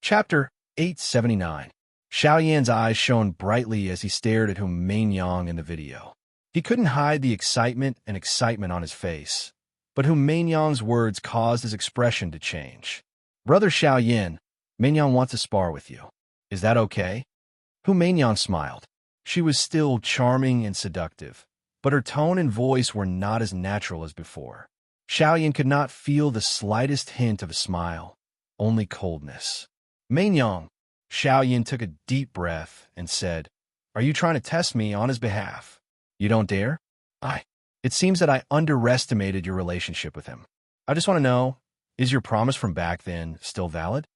Chapter 879. Xiao Yan's eyes shone brightly as he stared at Hu Mainyang in the video. He couldn't hide the excitement on his face, but Hu Mainyang's words caused his expression to change. "Brother Xiao Yan, Mainyang wants to spar with you. Is that okay?" Hu Mainyang smiled. She was still charming and seductive, but her tone and voice were not as natural as before. Xiao Yan could not feel the slightest hint of a smile, only coldness. "Mainyang." Xiao Yan took a deep breath and said, "Are you trying to test me on his behalf? You don't dare?" It seems that I underestimated your relationship with him. I just want to know, is your promise from back then still valid?"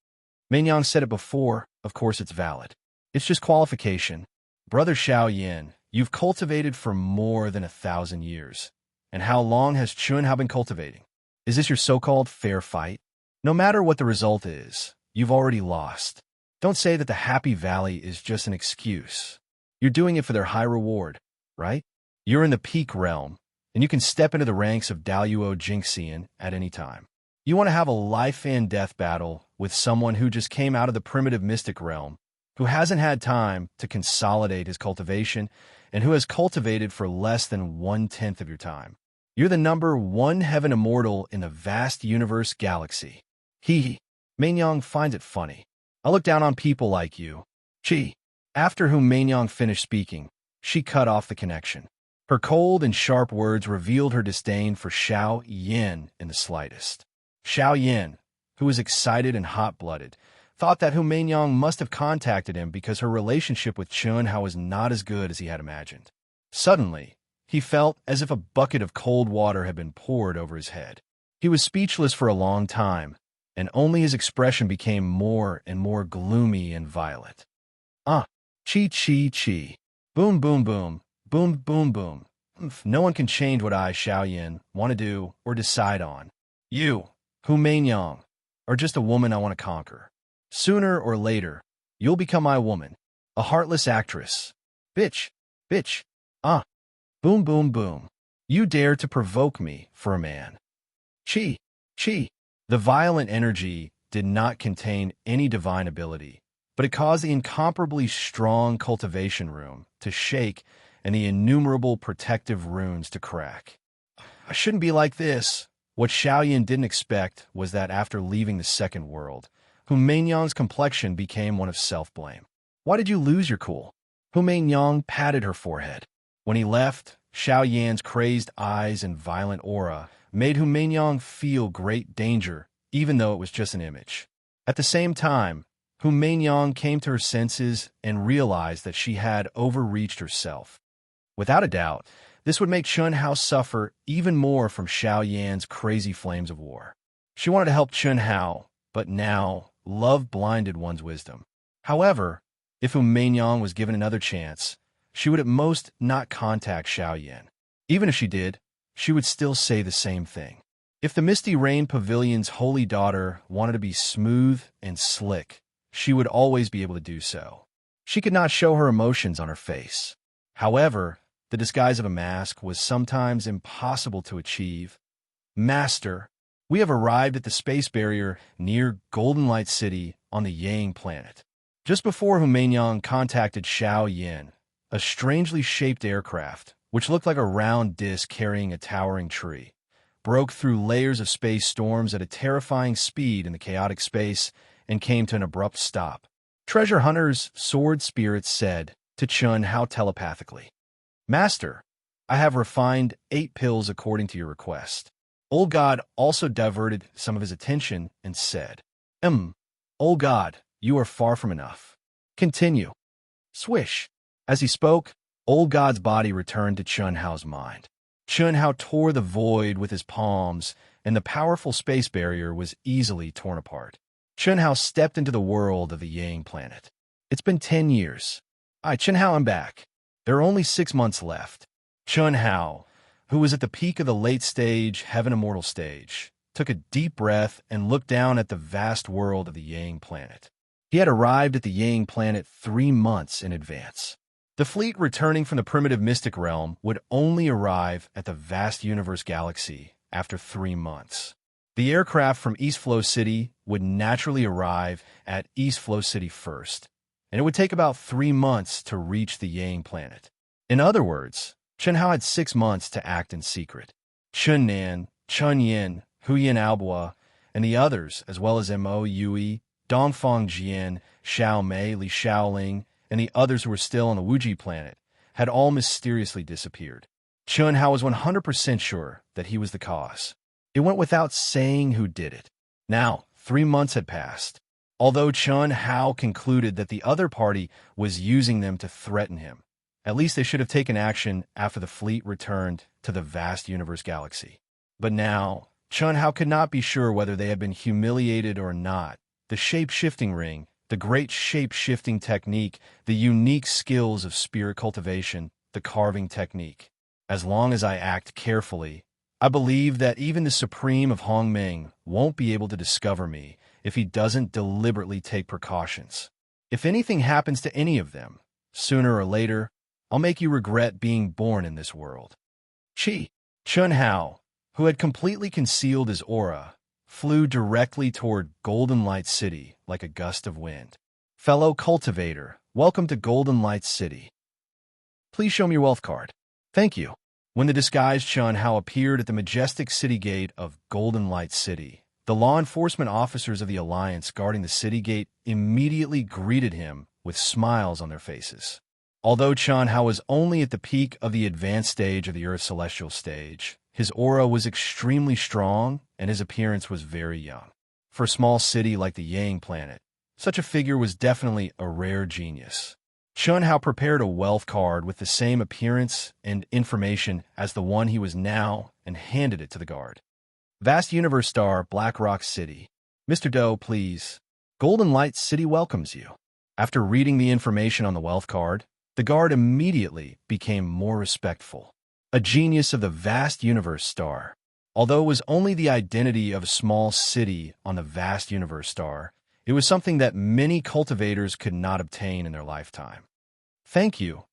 Mainyang said it before, of course it's valid. It's just qualification. Brother Xiao Yan, you've cultivated for more than 1,000 years. And how long has Chunhao been cultivating? Is this your so-called fair fight? No matter what the result is, you've already lost. Don't say that the Happy Valley is just an excuse. You're doing it for their high reward, right? You're in the peak realm, and you can step into the ranks of Daluo Jingxian at any time. You want to have a life and death battle with someone who just came out of the primitive mystic realm, who hasn't had time to consolidate his cultivation, and who has cultivated for less than 1/10 of your time. You're the #1 heaven immortal in the vast universe galaxy. Mainyang finds it funny. I look down on people like you. Chi. After whom Mainyang finished speaking, she cut off the connection. Her cold and sharp words revealed her disdain for Xiao Yan in the slightest. Xiao Yan, who was excited and hot-blooded, thought that Hu Mainyang must have contacted him because her relationship with Chunhao was not as good as he had imagined. Suddenly, he felt as if a bucket of cold water had been poured over his head. He was speechless for a long time, and only his expression became more and more gloomy and violent. Chi chi chi. Boom boom boom. Boom boom boom. No one can change what I, Xiao Yan, want to do or decide on. You, Hu Mainyang, are just a woman I want to conquer. Sooner or later, you'll become my woman, a heartless actress. Bitch. Boom boom boom. You dare to provoke me for a man. Chi. The violent energy did not contain any divine ability, but it caused the incomparably strong cultivation room to shake and the innumerable protective runes to crack. I shouldn't be like this. What Xiao Yan didn't expect was that after leaving the second world, Hu Mainyang's complexion became one of self-blame. "Why did you lose your cool?" Hu Mainyang patted her forehead. When he left, Xiao Yan's crazed eyes and violent aura made Hu Mainyang feel great danger, even though it was just an image. At the same time, Hu Mainyang came to her senses and realized that she had overreached herself. Without a doubt, this would make Chunhao suffer even more from Xiao Yan's crazy flames of war. She wanted to help Chunhao, but now love blinded one's wisdom. However, if Hu Mainyang was given another chance, she would at most not contact Xiao Yan. Even if she did, she would still say the same thing. If the Misty Rain Pavilion's holy daughter wanted to be smooth and slick, she would always be able to do so. She could not show her emotions on her face. However, the disguise of a mask was sometimes impossible to achieve. "Master, we have arrived at the space barrier near Golden Light City on the Yang planet." Just before Hu Mainyang contacted Xiao Yan, a strangely shaped aircraft, which looked like a round disc carrying a towering tree, broke through layers of space storms at a terrifying speed in the chaotic space and came to an abrupt stop. Treasure Hunter's sword spirit said to Chunhao telepathically, "Master, I have refined 8 pills according to your request." Old God also diverted some of his attention and said, Old God, you are far from enough. Continue." Swish. As he spoke, Old God's body returned to Chunhao's mind. Chunhao tore the void with his palms, and the powerful space barrier was easily torn apart. Chunhao stepped into the world of the Yang planet. It's been 10 years. Chunhao, I'm back. There are only 6 months left. Chunhao, who was at the peak of the late-stage, Heaven Immortal stage, took a deep breath and looked down at the vast world of the Yang planet. He had arrived at the Yang planet 3 months in advance. The fleet returning from the primitive mystic realm would only arrive at the vast universe galaxy after 3 months. The aircraft from East Flow City would naturally arrive at East Flow City first, and it would take about 3 months to reach the Yang planet. In other words, Chen Hao had 6 months to act in secret. Chun Nan, Chun Yin, Huyan Albua, and the others, as well as Mo Yui, Dongfang Jian, Xiao Mei, Li Shaoling, and the others who were still on the Wuji planet, had all mysteriously disappeared. Chun Hao was 100% sure that he was the cause. It went without saying who did it. Now, 3 months had passed. Although Chun Hao concluded that the other party was using them to threaten him, at least they should have taken action after the fleet returned to the vast universe galaxy. But now, Chun Hao could not be sure whether they had been humiliated or not. The shape-shifting ring, the great shape-shifting technique, the unique skills of spirit cultivation, the carving technique. As long as I act carefully, I believe that even the Supreme of Hongming won't be able to discover me if he doesn't deliberately take precautions. If anything happens to any of them, sooner or later, I'll make you regret being born in this world. Chun Hao, who had completely concealed his aura, flew directly toward Golden Light City like a gust of wind. Fellow cultivator, welcome to Golden Light City. Please show me your wealth card. Thank you. When the disguised Chun Hao appeared at the majestic city gate of Golden Light City, the law enforcement officers of the Alliance guarding the city gate immediately greeted him with smiles on their faces. Although Chun Hao was only at the peak of the advanced stage of the Earth Celestial stage, his aura was extremely strong and his appearance was very young. For a small city like the Yang planet, such a figure was definitely a rare genius. Chun Hao prepared a wealth card with the same appearance and information as the one he was now and handed it to the guard. Vast Universe Star, Black Rock City. Mr. Doe, please. Golden Light City welcomes you. After reading the information on the wealth card, the guard immediately became more respectful. A genius of the Vast Universe Star. Although it was only the identity of a small city on the Vast Universe Star, it was something that many cultivators could not obtain in their lifetime. Thank you,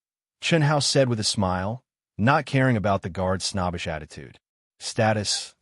Chun Hao said with a smile, not caring about the guard's snobbish attitude. Status,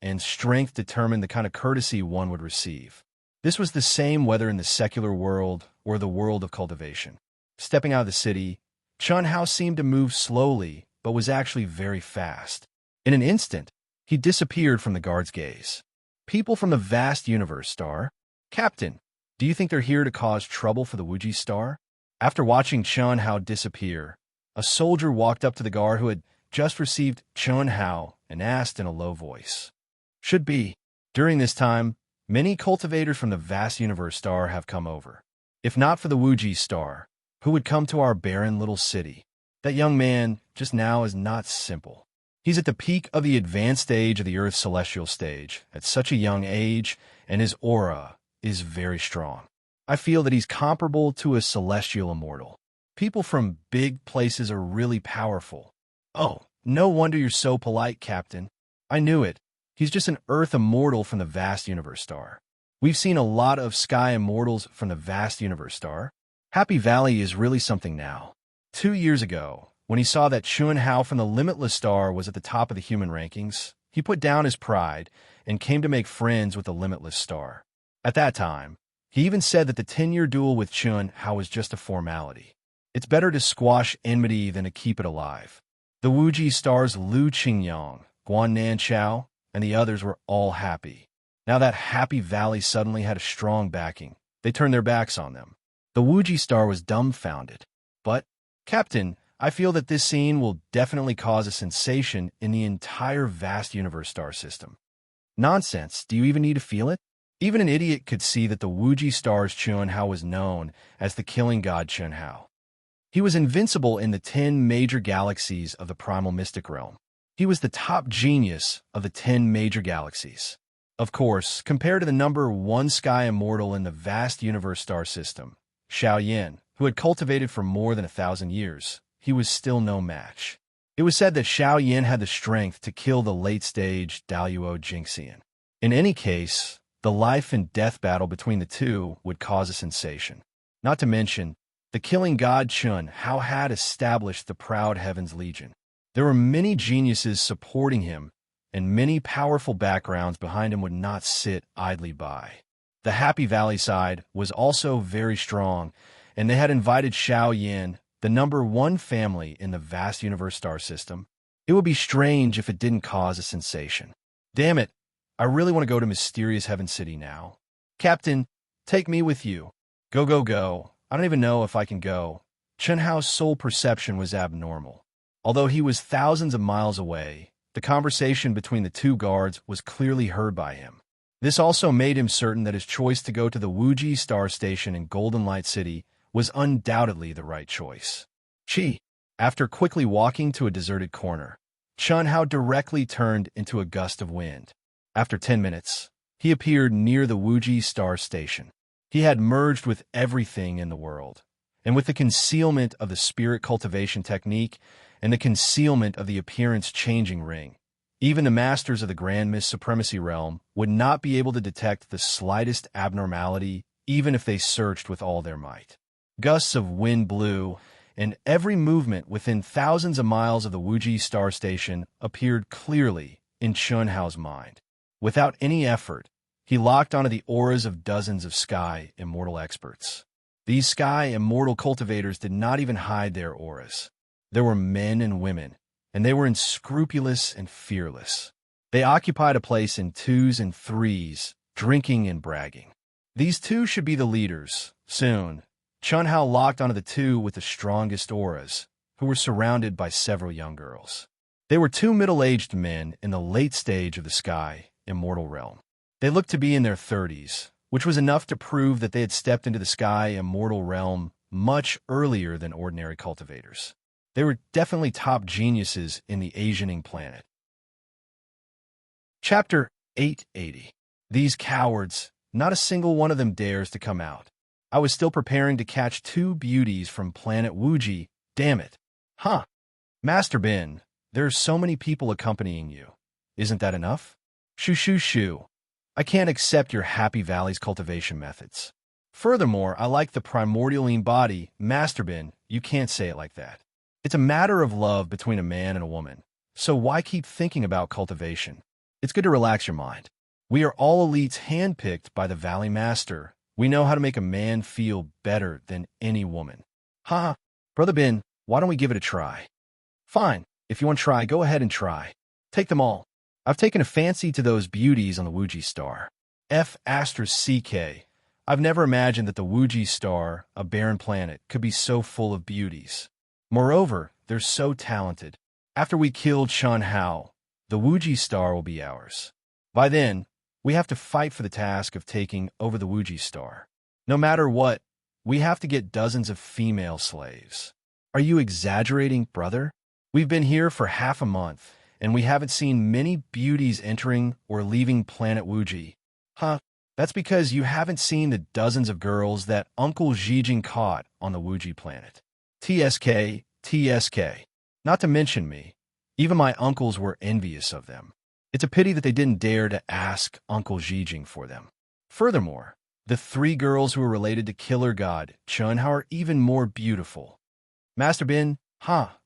and strength determined the kind of courtesy one would receive. This was the same whether in the secular world or the world of cultivation. Stepping out of the city, Chun Hao seemed to move slowly, but was actually very fast. In an instant, he disappeared from the guard's gaze. People from the Vast Universe Star? Captain, do you think they're here to cause trouble for the Wuji Star? After watching Chun Hao disappear, a soldier walked up to the guard who had just received Chun Hao and asked in a low voice. Should be. During this time, many cultivators from the Vast Universe Star have come over. If not for the Wuji Star, who would come to our barren little city? That young man just now is not simple. He's at the peak of the advanced stage of the Earth's celestial stage at such a young age, and his aura is very strong. I feel that he's comparable to a celestial immortal. People from big places are really powerful. Oh, no wonder you're so polite, Captain. I knew it. He's just an Earth immortal from the Vast Universe Star. We've seen a lot of sky immortals from the Vast Universe Star. Happy Valley is really something now. 2 years ago, when he saw that Chun Hao from the Limitless Star was at the top of the human rankings, he put down his pride and came to make friends with the Limitless Star. At that time, he even said that the 10-year duel with Chun Hao was just a formality. It's better to squash enmity than to keep it alive. The Wuji Stars Lu Qingyang, Guan Nanchao, and the others were all happy. Now that Happy Valley suddenly had a strong backing, they turned their backs on them. The Wuji Star was dumbfounded. But, Captain, I feel that this scene will definitely cause a sensation in the entire Vast Universe Star system. Nonsense, do you even need to feel it? Even an idiot could see that the Wuji Star's Chun Hao was known as the killing god Chun Hao. He was invincible in the 10 major galaxies of the primal mystic realm. He was the top genius of the 10 major galaxies. Of course, compared to the number 1 sky immortal in the Vast Universe Star system, Xiao Yin, who had cultivated for more than 1,000 years, he was still no match. It was said that Xiao Yin had the strength to kill the late-stage Daluo Jinxian. In any case, the life and death battle between the two would cause a sensation. Not to mention, the killing god Chun Hao had established the proud Heaven's Legion. There were many geniuses supporting him and many powerful backgrounds behind him would not sit idly by. The Happy Valley side was also very strong, and they had invited Xiao Yin, the #1 family in the vast universe star system. It would be strange if it didn't cause a sensation. Damn it, I really want to go to Mysterious Heaven City now. Captain, take me with you. Go, go, go. I don't even know if I can go. Chen Hao's soul perception was abnormal. Although he was thousands of miles away, the conversation between the two guards was clearly heard by him. This also made him certain that his choice to go to the Wuji Star Station in Golden Light City was undoubtedly the right choice. Chi, after quickly walking to a deserted corner, Chen Hao directly turned into a gust of wind. After 10 minutes, he appeared near the Wuji Star Station. He had merged with everything in the world, and with the concealment of the spirit cultivation technique and the concealment of the appearance-changing ring, even the masters of the Grand Mist Supremacy Realm would not be able to detect the slightest abnormality, even if they searched with all their might. Gusts of wind blew, and every movement within thousands of miles of the Wuji Star Station appeared clearly in Chen Hao's mind. Without any effort, he locked onto the auras of dozens of Sky Immortal experts. These Sky Immortal cultivators did not even hide their auras. There were men and women, and they were unscrupulous and fearless. They occupied a place in 2s and 3s, drinking and bragging. These two should be the leaders. Soon, Chen Hao locked onto the two with the strongest auras, who were surrounded by several young girls. They were two middle-aged men in the late stage of the Sky Immortal realm. They looked to be in their 30s, which was enough to prove that they had stepped into the Sky Immortal realm much earlier than ordinary cultivators. They were definitely top geniuses in the Asianing planet. Chapter 880. These cowards, not a single one of them dares to come out. I was still preparing to catch 2 beauties from planet Wuji. Damn it. Huh. Master Bin, there are so many people accompanying you. Isn't that enough? Shoo shoo shoo. I can't accept your Happy Valley's cultivation methods. Furthermore, I like the primordialine body. Master Bin, you can't say it like that. It's a matter of love between a man and a woman. So why keep thinking about cultivation? It's good to relax your mind. We are all elites handpicked by the Valley Master. We know how to make a man feel better than any woman. Ha! Brother Bin, why don't we give it a try? Fine. If you want to try, go ahead and try. Take them all. I've taken a fancy to those beauties on the Wuji Star. F***CK. I've never imagined that the Wuji Star, a barren planet, could be so full of beauties. Moreover, they're so talented. After we kill Chen Hao, the Wuji Star will be ours. By then, we have to fight for the task of taking over the Wuji Star. No matter what, we have to get dozens of female slaves. Are you exaggerating, brother? We've been here for half a month, and we haven't seen many beauties entering or leaving planet Wuji. Huh? That's because you haven't seen the dozens of girls that Uncle Zijing caught on the Wuji planet. TSK, TSK. Not to mention me. Even my uncles were envious of them. It's a pity that they didn't dare to ask Uncle Zijing for them. Furthermore, the 3 girls who are related to Killer God Chen Hao are even more beautiful. Master Bin,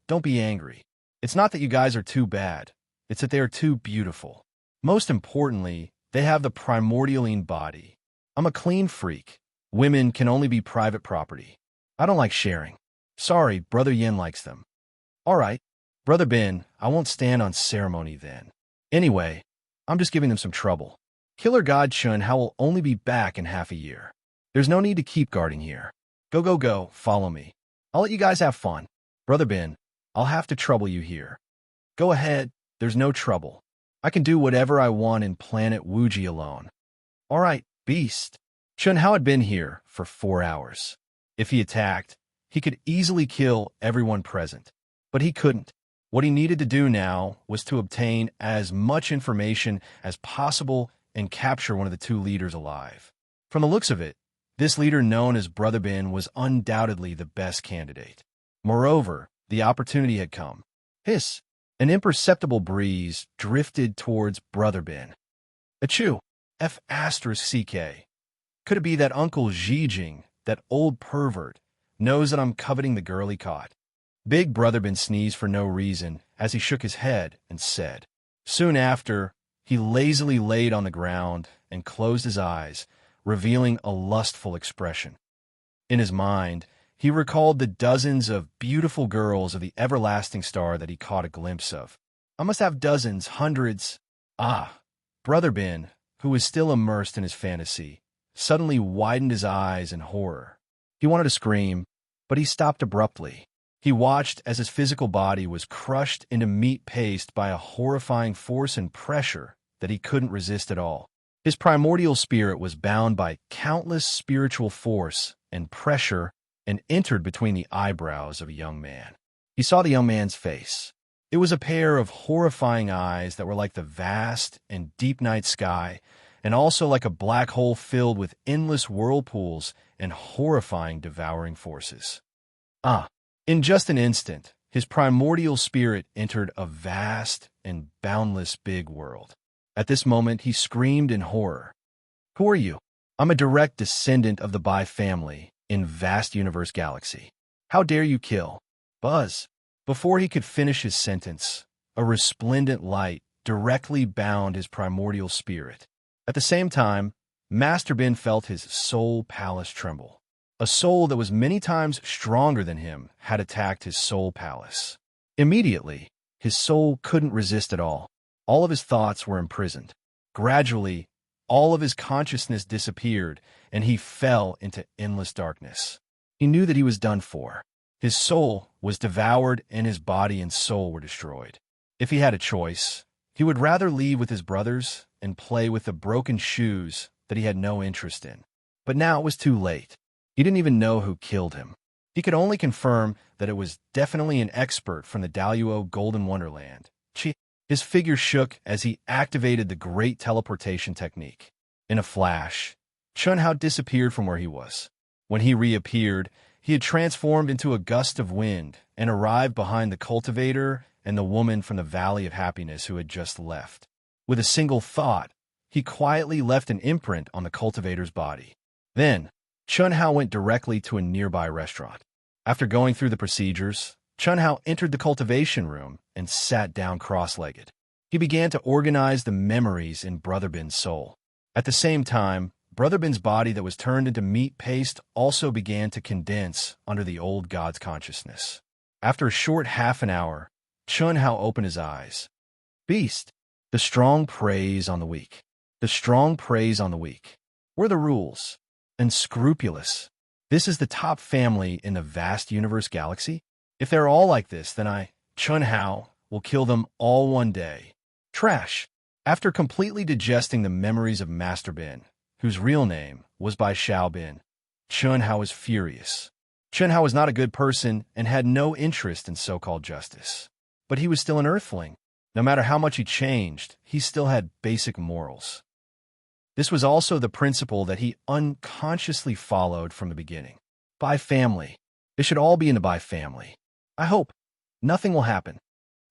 don't be angry. It's not that you guys are too bad. It's that they are too beautiful. Most importantly, they have the primordialine body. I'm a clean freak. Women can only be private property. I don't like sharing. Sorry, Brother Yin likes them. All right, Brother Bin, I won't stand on ceremony then. Anyway, I'm just giving them some trouble. Killer God Chen Hao will only be back in half a year. There's no need to keep guarding here. Go, go, go, follow me. I'll let you guys have fun. Brother Bin, I'll have to trouble you here. Go ahead, there's no trouble. I can do whatever I want in planet Wuji alone. All right, beast. Chen Hao had been here for 4 hours. If he attacked, he could easily kill everyone present. But he couldn't. What he needed to do now was to obtain as much information as possible and capture one of the 2 leaders alive. From the looks of it, this leader known as Brother Bin was undoubtedly the best candidate. Moreover, the opportunity had come. Hiss! An imperceptible breeze drifted towards Brother Bin. Achoo! F***CK. Could it be that Uncle Zijing, that old pervert, knows that I'm coveting the girl he caught? Big Brother Bin sneezed for no reason as he shook his head and said, Soon after, he lazily laid on the ground and closed his eyes, revealing a lustful expression. In his mind, he recalled the dozens of beautiful girls of the everlasting star that he caught a glimpse of. I must have dozens, hundreds. Ah, Brother Ben, who was still immersed in his fantasy, suddenly widened his eyes in horror. He wanted to scream, but he stopped abruptly. He watched as his physical body was crushed into meat paste by a horrifying force and pressure that he couldn't resist at all. His primordial spirit was bound by countless spiritual force and pressure and entered between the eyebrows of a young man. He saw the young man's face. It was a pair of horrifying eyes that were like the vast and deep night sky, and also like a black hole filled with endless whirlpools and horrifying devouring forces. In just an instant, his primordial spirit entered a vast and boundless big world. At this moment, he screamed in horror. Who are you? I'm a direct descendant of the Bai family in vast universe galaxy. How dare you kill? Buzz. Before he could finish his sentence, a resplendent light directly bound his primordial spirit. At the same time, Master Ben felt his soul palace tremble. A soul that was many times stronger than him had attacked his soul palace. Immediately, his soul couldn't resist at all. All of his thoughts were imprisoned. Gradually, all of his consciousness disappeared, and he fell into endless darkness. He knew that he was done for. His soul was devoured, and his body and soul were destroyed. If he had a choice, he would rather leave with his brothers and play with the broken shoes that he had no interest in. But now it was too late. He didn't even know who killed him. He could only confirm that it was definitely an expert from the Daluo Golden Wonderland. His figure shook as he activated the great teleportation technique. In a flash, Chunhao disappeared from where he was. When he reappeared, he had transformed into a gust of wind and arrived behind the cultivator and the woman from the Valley of Happiness who had just left. With a single thought, he quietly left an imprint on the cultivator's body. Then, Chunhao went directly to a nearby restaurant. After going through the procedures, Chunhao entered the cultivation room and sat down cross-legged. He began to organize the memories in Brother Ben's soul. At the same time, Brother Ben's body that was turned into meat paste also began to condense under the old god's consciousness. After a short half an hour, Chunhao opened his eyes. Beast, the strong preys on the weak. The strong preys on the weak. Were the rules. Unscrupulous. This is the top family in the vast universe galaxy? If they're all like this, then Chunhao, will kill them all one day. Trash. After completely digesting the memories of Master Ben, whose real name was Bai Xiaobin, Chunhao was furious. Chunhao was not a good person and had no interest in so-called justice. But he was still an earthling. No matter how much he changed, he still had basic morals. This was also the principle that he unconsciously followed from the beginning. Bai family. They should all be in the Bai family. I hope. Nothing will happen.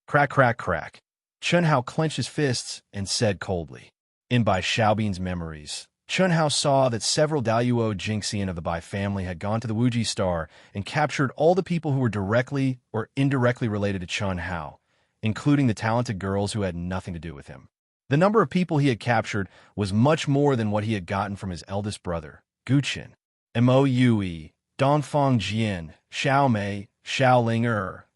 Crack, crack, crack. Chunhao clenched his fists and said coldly. In Bai Xiaobin's memories, Chunhao saw that several Daluo Jinxian of the Bai family had gone to the Wuji Star and captured all the people who were directly or indirectly related to Chunhao, including the talented girls who had nothing to do with him. The number of people he had captured was much more than what he had gotten from his eldest brother, Guqin. Mo Yue, Dongfang Jian, Xiao Mei, Xiao Ling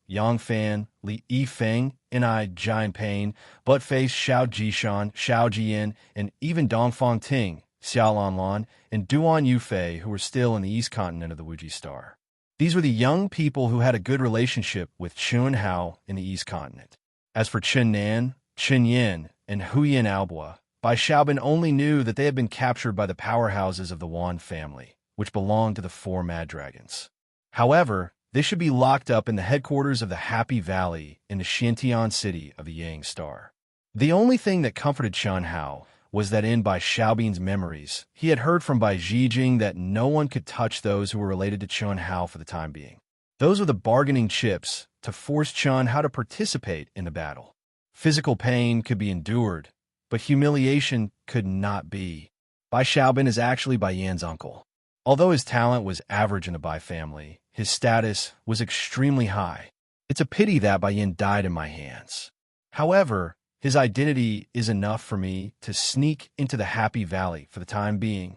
Yang Fan, Li Yifeng, Ni Jianpain, Buttface, Xiao Jishan, Xiao Jian, and even Dongfang Ting, Xiao Lanlan, and Duan Yufei, who were still in the east continent of the Wuji Star. These were the young people who had a good relationship with Chunhao in the east continent. As for Chunnan, Chunyin, and Huyin Albua, Bai Xiaobin only knew that they had been captured by the powerhouses of the Wan family, which belonged to the four Mad Dragons. However, they should be locked up in the headquarters of the Happy Valley in the Xintian city of the Yang Star. The only thing that comforted Chunhao was that in Bai Xiaobin's memories, he had heard from Bai Zhijing that no one could touch those who were related to Chunhao for the time being. Those were the bargaining chips to force Chunhao to participate in the battle. Physical pain could be endured, but humiliation could not be. Bai Xiaobin is actually Bai Yan's uncle. Although his talent was average in the Bai family, his status was extremely high. It's a pity that Bai Yan died in my hands. However, His identity is enough for me to sneak into the Happy Valley for the time being.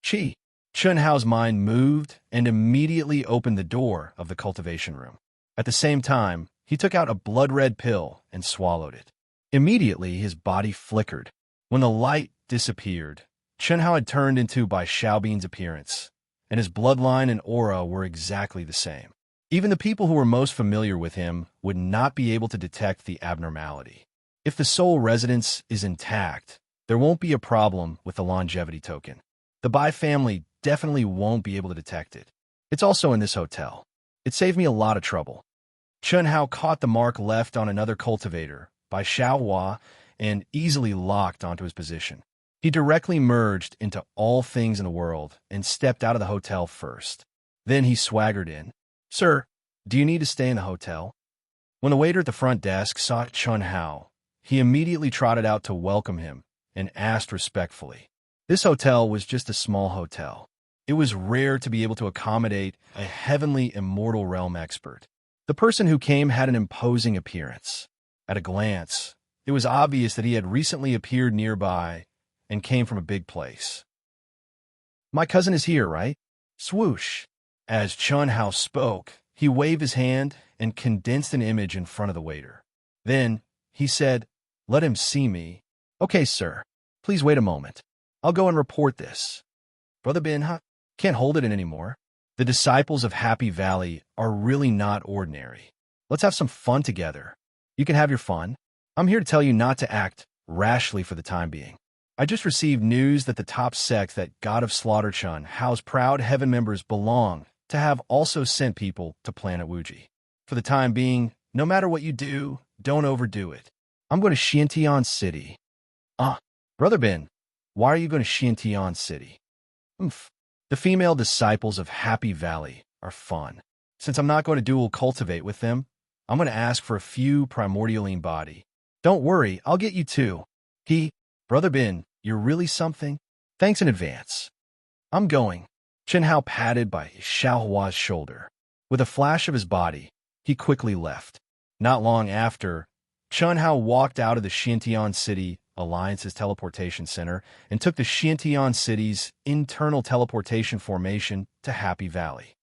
Chi. Chunhao's mind moved and immediately opened the door of the cultivation room. At the same time, he took out a blood-red pill and swallowed it. Immediately, his body flickered. When the light disappeared, Chunhao had turned into Bai Xiaobin's appearance, and his bloodline and aura were exactly the same. Even the people who were most familiar with him would not be able to detect the abnormality. If the soul residence is intact, there won't be a problem with the longevity token. The Bai family definitely won't be able to detect it. It's also in this hotel. It saved me a lot of trouble. Chunhao caught the mark left on another cultivator by Xiaohua and easily locked onto his position. He directly merged into all things in the world and stepped out of the hotel first. Then he swaggered in. "Sir, do you need to stay in the hotel?" When the waiter at the front desk saw Chunhao, he immediately trotted out to welcome him and asked respectfully. This hotel was just a small hotel. It was rare to be able to accommodate a heavenly immortal realm expert. The person who came had an imposing appearance. At a glance, it was obvious that he had recently appeared nearby and came from a big place. "My cousin is here, right?" Swoosh. As Chunhao spoke, he waved his hand and condensed an image in front of the waiter. Then he said, "Let him see me." "Okay, sir. Please wait a moment. I'll go and report this." Brother Bin, can't hold it in anymore. The disciples of Happy Valley are really not ordinary. Let's have some fun together. You can have your fun. I'm here to tell you not to act rashly for the time being. I just received news that the top sect that God of Slaughter Chunhao's proud heaven members belong to have also sent people to planet Wuji. For the time being, no matter what you do, don't overdo it. I'm going to Xiantian City. Brother Bin, why are you going to Xiantian City? The female disciples of Happy Valley are fun. Since I'm not going to dual cultivate with them, I'm going to ask for a few primordialine body. Don't worry, I'll get you too. Brother Bin, you're really something? Thanks in advance. I'm going. Chunhao patted by Xiaohua's shoulder. With a flash of his body, he quickly left. Not long after, Chunhao walked out of the Xiantian City Alliance's teleportation center and took the Xiantian City's internal teleportation formation to Happy Valley.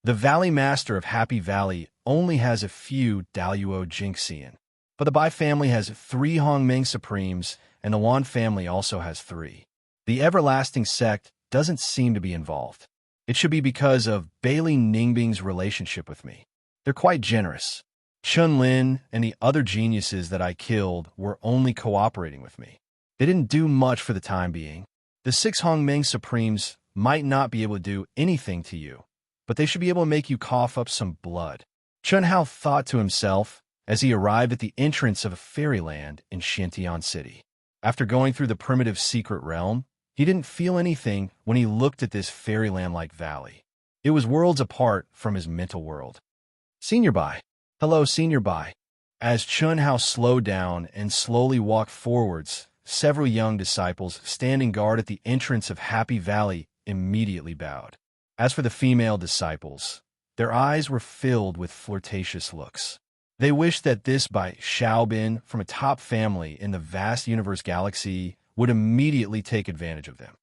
The Valley Master of Happy Valley only has a few Daluo Jinxian, but the Bai family has 3 Hongming Supremes, and the Wan family also has 3. The Everlasting Sect doesn't seem to be involved. It should be because of Bailey Ningbing's relationship with me. They're quite generous. Chunlin and the other geniuses that I killed were only cooperating with me. They didn't do much for the time being. The 6 Hongming Supremes might not be able to do anything to you, but they should be able to make you cough up some blood. Chunhao thought to himself as he arrived at the entrance of a fairyland in Xiantian City. After going through the primitive secret realm, he didn't feel anything when he looked at this fairyland-like valley. It was worlds apart from his mental world. Senior Bai. Hello, Senior Bai. As Chunhao slowed down and slowly walked forwards, several young disciples standing guard at the entrance of Happy Valley immediately bowed. As for the female disciples, their eyes were filled with flirtatious looks. They wished that this Bai Xiaobin from a top family in the vast universe galaxy would immediately take advantage of them.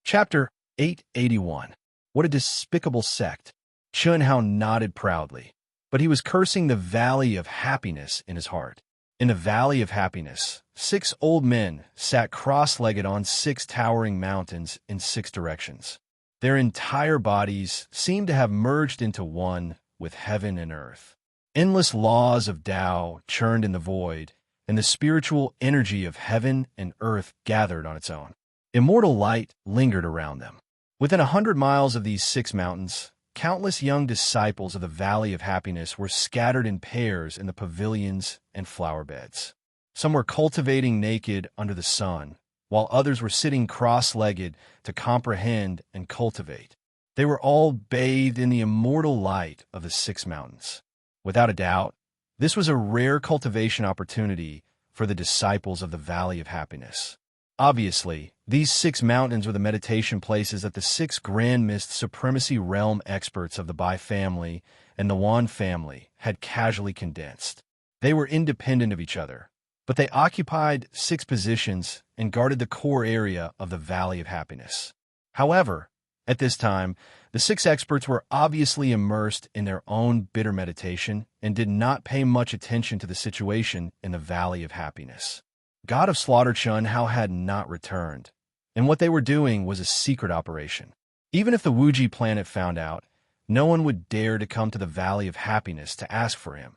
Chapter 881. What a despicable sect. Chunhao nodded proudly, but he was cursing the Valley of Happiness in his heart. In the Valley of Happiness, 6 old men sat cross-legged on 6 towering mountains in 6 directions. Their entire bodies seemed to have merged into one with heaven and earth. Endless laws of Tao churned in the void, and the spiritual energy of heaven and earth gathered on its own. Immortal light lingered around them. Within 100 miles of these 6 mountains, countless young disciples of the Valley of Happiness were scattered in pairs in the pavilions and flower beds. Some were cultivating naked under the sun, while others were sitting cross-legged to comprehend and cultivate. They were all bathed in the immortal light of the 6 mountains. Without a doubt, this was a rare cultivation opportunity for the disciples of the Valley of Happiness. Obviously, these 6 mountains were the meditation places that the 6 Grand Mist Supremacy Realm experts of the Bai family and the Wan family had casually condensed. They were independent of each other, but they occupied 6 positions and guarded the core area of the Valley of Happiness. However, at this time, the 6 experts were obviously immersed in their own bitter meditation and did not pay much attention to the situation in the Valley of Happiness. God of Slaughter Chun Hao had not returned, and what they were doing was a secret operation. Even if the Wuji planet found out, no one would dare to come to the Valley of Happiness to ask for him.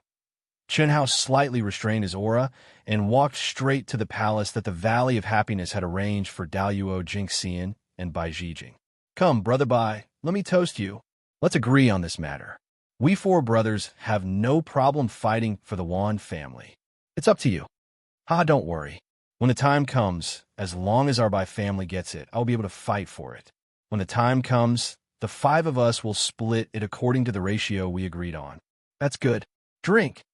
Chun Hao slightly restrained his aura and walked straight to the palace that the Valley of Happiness had arranged for Daluo Jingxian and Bai Zhijing. Come, brother Bai, let me toast you. Let's agree on this matter. We 4 brothers have no problem fighting for the Wan family. It's up to you. Don't worry. When the time comes, as long as our Bai family gets it, I'll be able to fight for it. When the time comes, the 5 of us will split it according to the ratio we agreed on. That's good. Drink.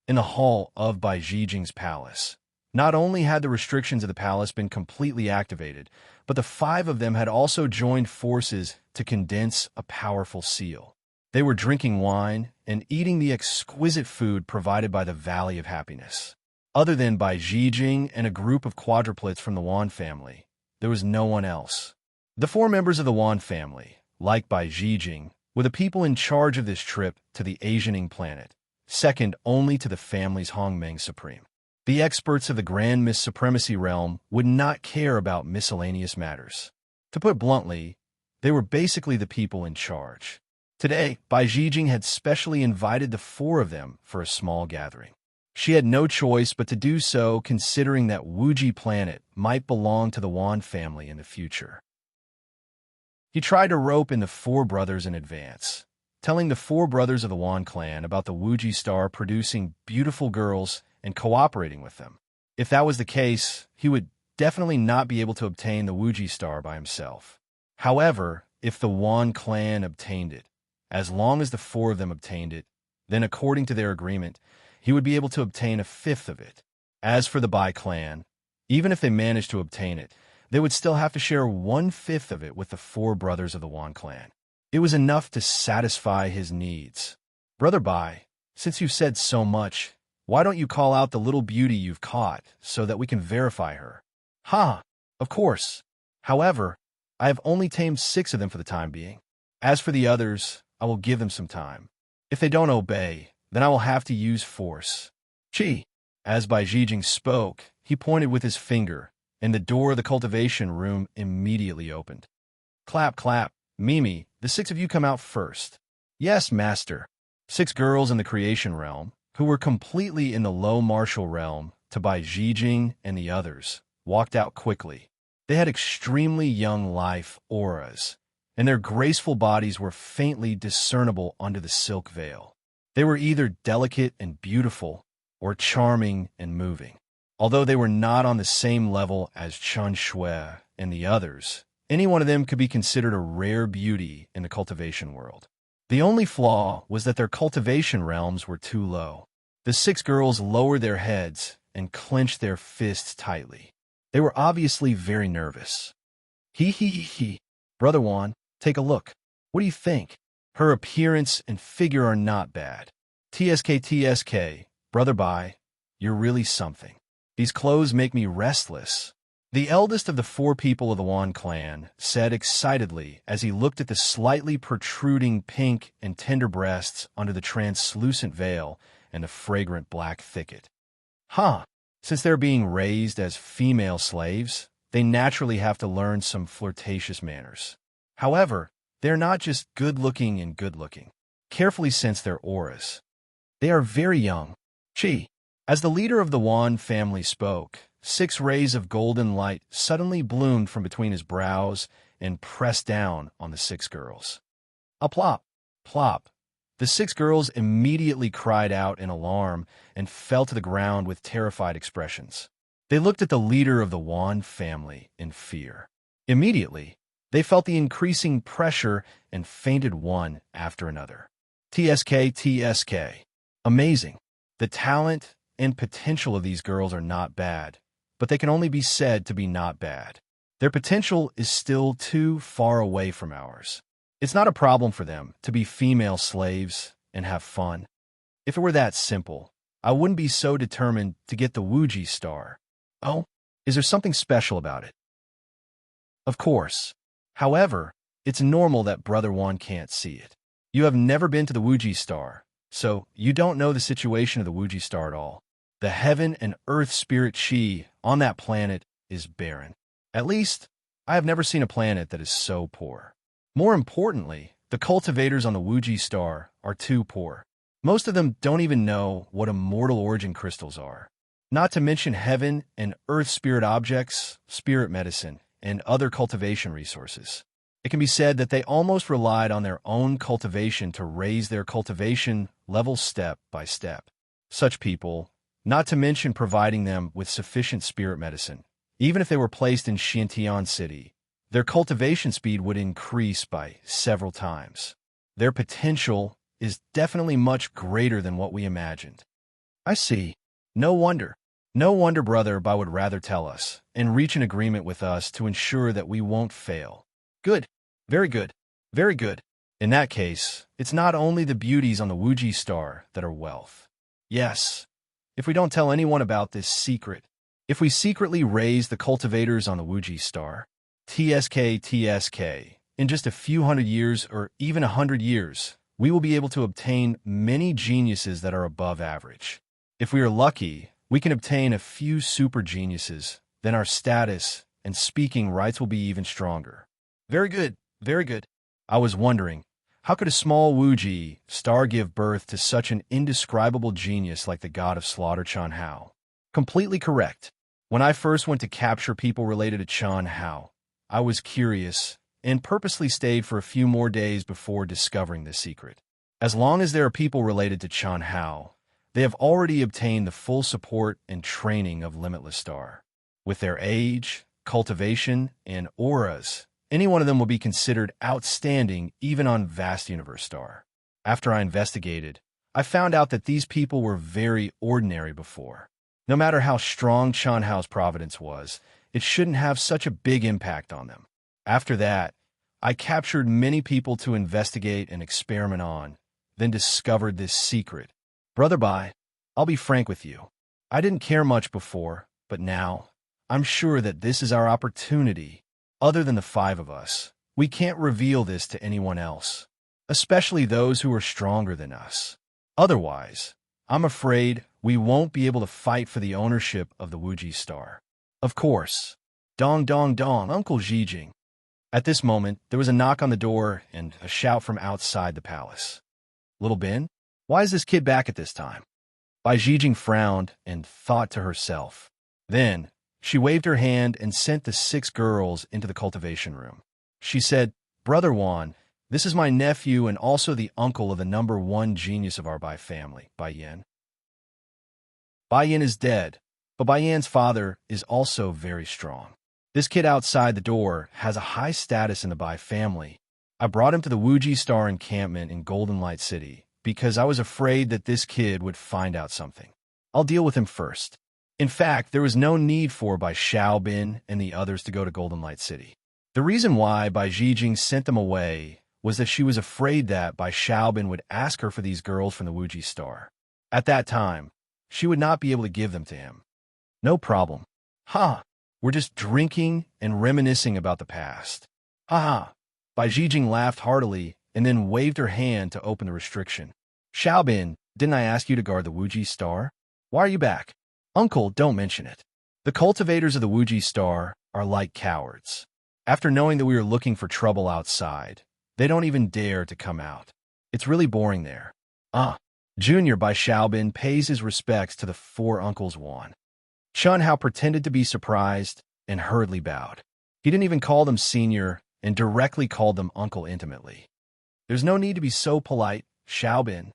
In the hall of Bai Zhijing's palace. Not only had the restrictions of the palace been completely activated, but the 5 of them had also joined forces to condense a powerful seal. They were drinking wine and eating the exquisite food provided by the Valley of Happiness. Other than Bai Zhijing and a group of quadruplets from the Wan family, there was no one else. The 4 members of the Wan family, like Bai Zhijing, were the people in charge of this trip to the Asianing planet, second only to the family's Hongmeng Supreme. The experts of the Grand Miss Supremacy realm would not care about miscellaneous matters. To put bluntly, they were basically the people in charge. Today, Bai Zhijing had specially invited the 4 of them for a small gathering. She had no choice but to do so, considering that Wuji planet might belong to the Wan family in the future. He tried to rope in the 4 brothers in advance, telling the 4 brothers of the Wan clan about the Wuji star producing beautiful girls and cooperating with them. If that was the case, he would definitely not be able to obtain the Wuji star by himself. However, if the Wan clan obtained it, as long as the 4 of them obtained it, then according to their agreement, he would be able to obtain a 5th of it. As for the Bai clan, even if they managed to obtain it, they would still have to share 1/5 of it with the 4 brothers of the Wan clan. It was enough to satisfy his needs. Brother Bai, since you've said so much, why don't you call out the little beauty you've caught so that we can verify her? Of course. However, I have only tamed 6 of them for the time being. As for the others, I will give them some time. If they don't obey, then I will have to use force. Chi. As Bai Zhijing spoke, he pointed with his finger, and the door of the cultivation room immediately opened. Clap, clap. Mimi, the 6 of you come out first. Yes, master. 6 girls in the creation realm, who were completely in the low martial realm, to Bai Zhijing and the others, walked out quickly. They had extremely young life auras, and their graceful bodies were faintly discernible under the silk veil. They were either delicate and beautiful, or charming and moving. Although they were not on the same level as Chun Shui and the others, any one of them could be considered a rare beauty in the cultivation world. The only flaw was that their cultivation realms were too low. The 6 girls lowered their heads and clenched their fists tightly. They were obviously very nervous. He. Brother Wan, take a look. What do you think? Her appearance and figure are not bad. TSK, Brother Bai, you're really something. These clothes make me restless. The eldest of the 4 people of the Wan clan said excitedly as he looked at the slightly protruding pink and tender breasts under the translucent veil and the fragrant black thicket. Since they're being raised as female slaves, they naturally have to learn some flirtatious manners. However, they're not just good-looking and good-looking. Carefully sense their auras. They are very young. Chi. As the leader of the Wan family spoke, 6 rays of golden light suddenly bloomed from between his brows and pressed down on the 6 girls. A plop, plop. The 6 girls immediately cried out in alarm and fell to the ground with terrified expressions. They looked at the leader of the Wan family in fear. Immediately, they felt the increasing pressure and fainted one after another. TSK. Amazing. The talent and potential of these girls are not bad, but they can only be said to be not bad. Their potential is still too far away from ours. It's not a problem for them to be female slaves and have fun. If it were that simple, I wouldn't be so determined to get the Wuji star. Oh, is there something special about it? Of course. However, it's normal that Brother Juan can't see it. You have never been to the Wuji star, so you don't know the situation of the Wuji star at all. The heaven and earth spirit chi on that planet is barren. At least, I have never seen a planet that is so poor. More importantly, the cultivators on the Wuji star are too poor. Most of them don't even know what immortal origin crystals are. Not to mention heaven and earth spirit objects, spirit medicine, and other cultivation resources. It can be said that they almost relied on their own cultivation to raise their cultivation level step by step. Such people, not to mention providing them with sufficient spirit medicine, even if they were placed in Xintian City, their cultivation speed would increase by several times. Their potential is definitely much greater than what we imagined. I see. No wonder. No wonder Brother Bai would rather tell us and reach an agreement with us to ensure that we won't fail. Good. Very good. Very good. In that case, it's not only the beauties on the Wuji star that are wealth. Yes. If we don't tell anyone about this secret, if we secretly raise the cultivators on the Wuji star, TSK, in just a few hundred years or even 100 years, we will be able to obtain many geniuses that are above average. If we are lucky, we can obtain a few super geniuses, then our status and speaking rights will be even stronger. Very good, very good. I was wondering, how could a small Wuji star give birth to such an indescribable genius like the god of slaughter Chan Hao? Completely correct. When I first went to capture people related to Chan Hao, I was curious and purposely stayed for a few more days before discovering this secret. As long as there are people related to Chan Hao, they have already obtained the full support and training of Limitless Star. With their age, cultivation, and auras, any one of them will be considered outstanding even on Vast Universe Star. After I investigated, I found out that these people were very ordinary before. No matter how strong Chan Hao's providence was, it shouldn't have such a big impact on them. After that, I captured many people to investigate and experiment on, then discovered this secret. Brother Bai, I'll be frank with you. I didn't care much before, but now, I'm sure that this is our opportunity. Other than the 5 of us, we can't reveal this to anyone else, especially those who are stronger than us. Otherwise, I'm afraid we won't be able to fight for the ownership of the Wuji star. Of course. Dong dong dong, Uncle Zhijing. At this moment, there was a knock on the door and a shout from outside the palace. Little Ben? Why is this kid back at this time? Bai Zhijing frowned and thought to herself. Then, she waved her hand and sent the 6 girls into the cultivation room. She said, Brother Juan, this is my nephew and also the uncle of the #1 genius of our Bai family, Bai Yan. Bai Yan is dead, but Bai Yan's father is also very strong. This kid outside the door has a high status in the Bai family. I brought him to the Wuji Star encampment in Golden Light City because I was afraid that this kid would find out something. I'll deal with him first. In fact, there was no need for Bai Xiaobin and the others to go to Golden Light City. The reason why Bai Zhijing sent them away was that she was afraid that Bai Xiaobin would ask her for these girls from the Wuji Star. At that time, she would not be able to give them to him. No problem. Ha! We're just drinking and reminiscing about the past. Ha ha! Bai Zhijing laughed heartily and then waved her hand to open the restriction. Xiaobin, didn't I ask you to guard the Wuji Star? Why are you back? Uncle, don't mention it. The cultivators of the Wuji Star are like cowards. After knowing that we are looking for trouble outside, they don't even dare to come out. It's really boring there. Junior Bai Xiaobin pays his respects to the 4 uncles Juan. Chun Hao pretended to be surprised and hurriedly bowed. He didn't even call them senior and directly called them uncle intimately. There's no need to be so polite, Xiaobin.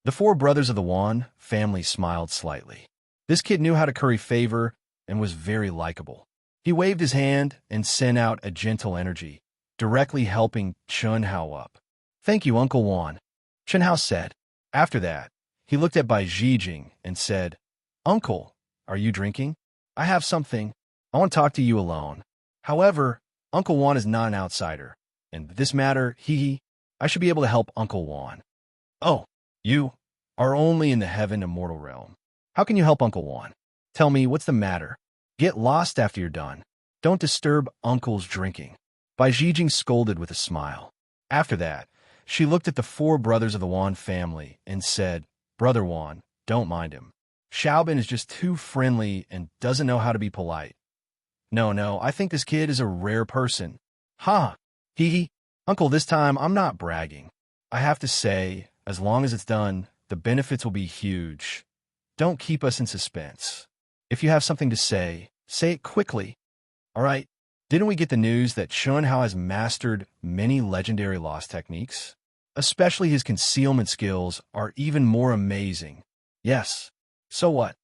The 4 brothers of the Wan family smiled slightly. This kid knew how to curry favor and was very likable. He waved his hand and sent out a gentle energy, directly helping Chun Hao up. Thank you, Uncle Wan, Chun Hao said. After that, he looked at Bai Zhijing and said, Uncle, are you drinking? I have something. I want to talk to you alone. However, Uncle Wan is not an outsider, and this matter, I should be able to help Uncle Wan. Oh, you are only in the heaven immortal realm. How can you help Uncle Juan? Tell me, what's the matter? Get lost after you're done. Don't disturb Uncle's drinking. Bai Zhijing scolded with a smile. After that, she looked at the four brothers of the Juan family and said, Brother Juan, don't mind him. Xiaobin is just too friendly and doesn't know how to be polite. No, I think this kid is a rare person. Ha! Hee hee. Uncle, this time I'm not bragging. I have to say, as long as it's done, the benefits will be huge. Don't keep us in suspense. If you have something to say it quickly. All right, didn't we get the news that Chunhao has mastered many legendary lost techniques? Especially his concealment skills are even more amazing. Yes, so what?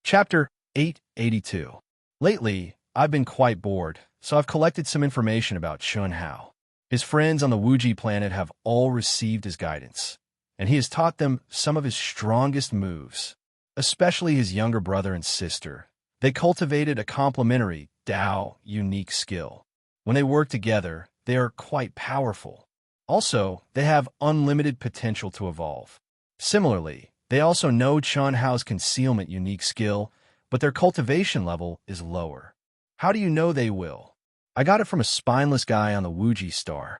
Chapter 882. Lately, I've been quite bored, so I've collected some information about Chunhao. His friends on the Wuji planet have all received his guidance, and he has taught them some of his strongest moves, especially his younger brother and sister. They cultivated a complementary Dao unique skill. When they work together, they are quite powerful. Also, they have unlimited potential to evolve. Similarly, they also know Chunhao's concealment unique skill, but their cultivation level is lower. How do you know they will? I got it from a spineless guy on the Wuji star.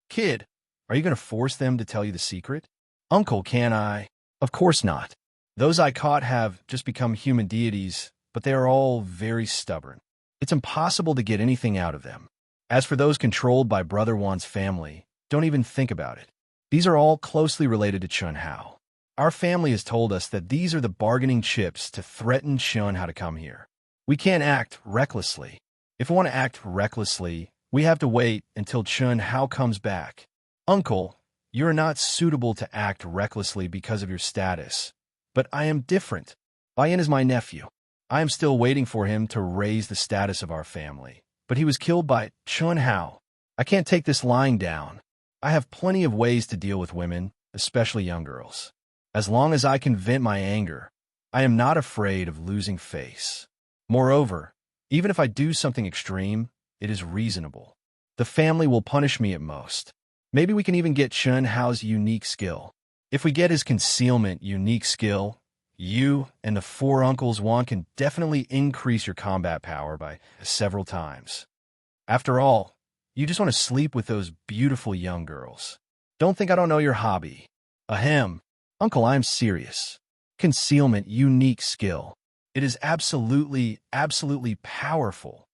Kid, are you going to force them to tell you the secret? Uncle, can I? Of course not. Those I caught have just become human deities, but they are all very stubborn. It's impossible to get anything out of them. As for those controlled by Brother Wan's family, don't even think about it. These are all closely related to Chunhao. Our family has told us that these are the bargaining chips to threaten Chunhao to come here. We can't act recklessly. If we want to act recklessly, we have to wait until Chunhao comes back. Uncle, you are not suitable to act recklessly because of your status. But I am different. Baiyan is my nephew. I am still waiting for him to raise the status of our family. But he was killed by Chunhao. I can't take this lying down. I have plenty of ways to deal with women, especially young girls. As long as I can vent my anger, I am not afraid of losing face. Moreover, even if I do something extreme, it is reasonable. The family will punish me at most. Maybe we can even get Chunhao's unique skill. If we get his concealment unique skill, you and the four uncles Juan can definitely increase your combat power by several times. After all, you just want to sleep with those beautiful young girls. Don't think I don't know your hobby. Ahem. Uncle, I am serious. Concealment unique skill. It is absolutely powerful.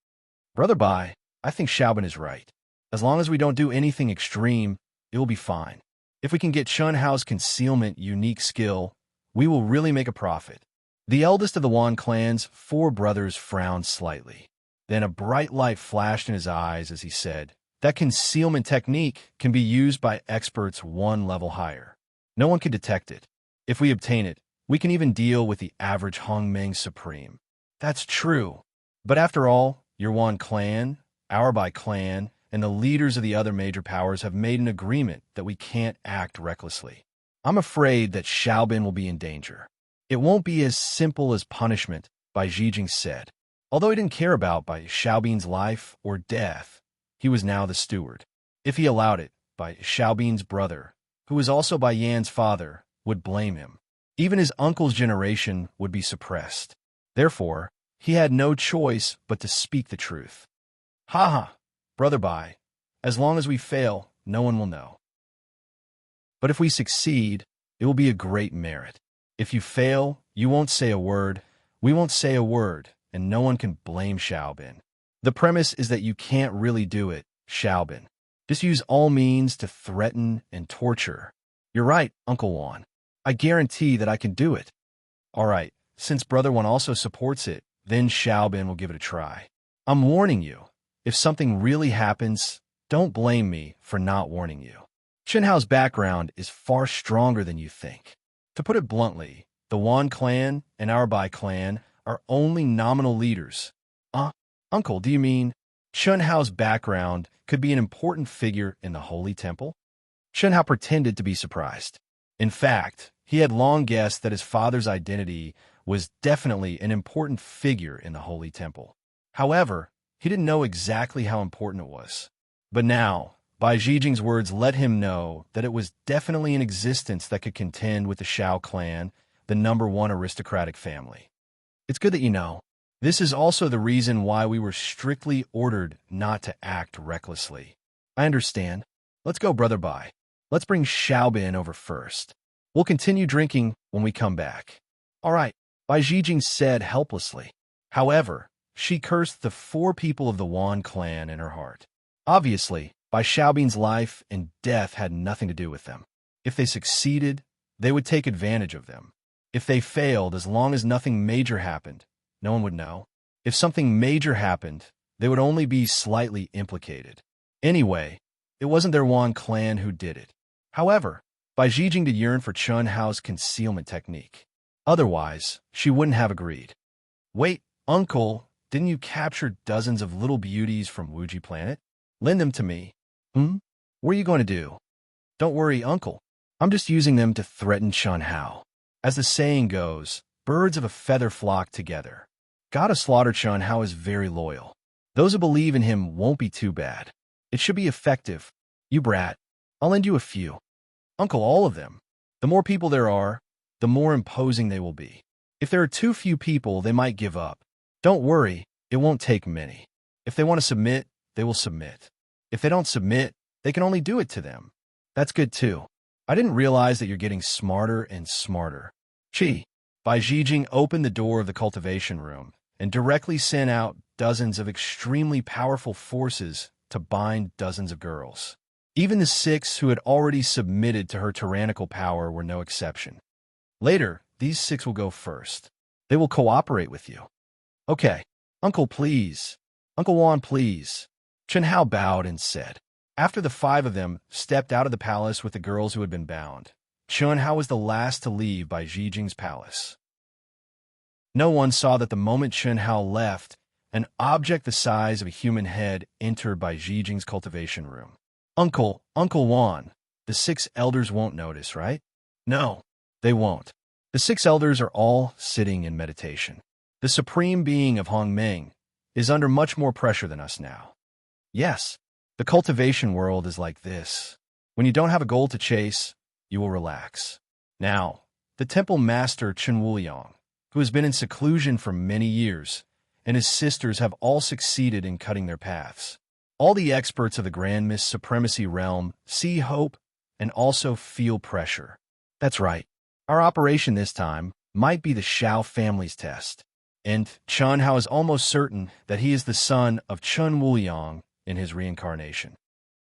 Brother Bai, I think Xiaobin is right. As long as we don't do anything extreme, it will be fine. If we can get Chunhao's concealment unique skill, we will really make a profit. The eldest of the Wan clan's four brothers frowned slightly. Then a bright light flashed in his eyes as he said, that concealment technique can be used by experts one level higher. No one can detect it. If we obtain it, we can even deal with the average Hongmeng Supreme. That's true. But after all, your Wan clan, our Bai clan, and the leaders of the other major powers have made an agreement that we can't act recklessly. I'm afraid that Xiaobin will be in danger. It won't be as simple as punishment, Bai Zhijing said. Although he didn't care about Bai Xiaobin's life or death, he was now the steward. If he allowed it, Bai Xiaobin's brother, who was also Bai Yan's father, would blame him. Even his uncle's generation would be suppressed. Therefore, he had no choice but to speak the truth. Ha! Brother Bai, as long as we fail, no one will know. But if we succeed, it will be a great merit. If you fail, you won't say a word, we won't say a word, and no one can blame Xiaobin. The premise is that you can't really do it, Xiaobin. Just use all means to threaten and torture. You're right, Uncle Juan. I guarantee that I can do it. All right, since Brother Juan also supports it, then Xiaobin will give it a try. I'm warning you. If something really happens, don't blame me for not warning you. Chunhao's background is far stronger than you think. To put it bluntly, the Wan clan and our Bai clan are only nominal leaders. Uncle, do you mean Chunhao's background could be an important figure in the Holy Temple? Chunhao pretended to be surprised. In fact, he had long guessed that his father's identity was definitely an important figure in the Holy Temple. However, he didn't know exactly how important it was. But now, Bai Zhijing's words let him know that it was definitely an existence that could contend with the Shao clan, the #1 aristocratic family. It's good that you know. This is also the reason why we were strictly ordered not to act recklessly. I understand. Let's go, Brother Bai. Let's bring Xiaobin over first. We'll continue drinking when we come back. All right, Bai Zhijing said helplessly. However, she cursed the 4 people of the Wan clan in her heart. Obviously, Bai Xiaobin's life and death had nothing to do with them. If they succeeded, they would take advantage of them. If they failed, as long as nothing major happened, no one would know. If something major happened, they would only be slightly implicated. Anyway, it wasn't their Wan clan who did it. However, Bai Zhijing did yearn for Chun Hao's concealment technique. Otherwise, she wouldn't have agreed. Wait, uncle, didn't you capture dozens of little beauties from Wuji Planet? Lend them to me. What are you going to do? Don't worry, uncle. I'm just using them to threaten Chun Hao. As the saying goes, birds of a feather flock together. Gotta slaughter Chun Hao is very loyal. Those who believe in him won't be too bad. It should be effective. You brat. I'll lend you a few. Uncle, all of them. The more people there are, the more imposing they will be. If there are too few people, they might give up. Don't worry, it won't take many. If they want to submit, they will submit. If they don't submit, they can only do it to them. That's good too. I didn't realize that you're getting smarter and smarter. Chi. Bai Zhijing opened the door of the cultivation room and directly sent out dozens of extremely powerful forces to bind dozens of girls. Even the 6 who had already submitted to her tyrannical power were no exception. Later, these 6 will go first. They will cooperate with you. Okay, Uncle, please. Uncle Wan, please. Chun Hao bowed and said. After the 5 of them stepped out of the palace with the girls who had been bound, Chun Hao was the last to leave Bai Zhijing's palace. No one saw that the moment Chun Hao left, an object the size of a human head entered Bai Zhijing's cultivation room. Uncle Wan, the 6 elders won't notice, right? No, they won't. The 6 elders are all sitting in meditation. The supreme being of Hongmeng is under much more pressure than us now. Yes, the cultivation world is like this. When you don't have a goal to chase, you will relax. Now, the temple master Chen Wuliang, who has been in seclusion for many years, and his sisters have all succeeded in cutting their paths. All the experts of the Grand Mist Supremacy realm see hope and also feel pressure. That's right. Our operation this time might be the Shao family's test. And Chun Hao is almost certain that he is the son of Chen Wuliang in his reincarnation.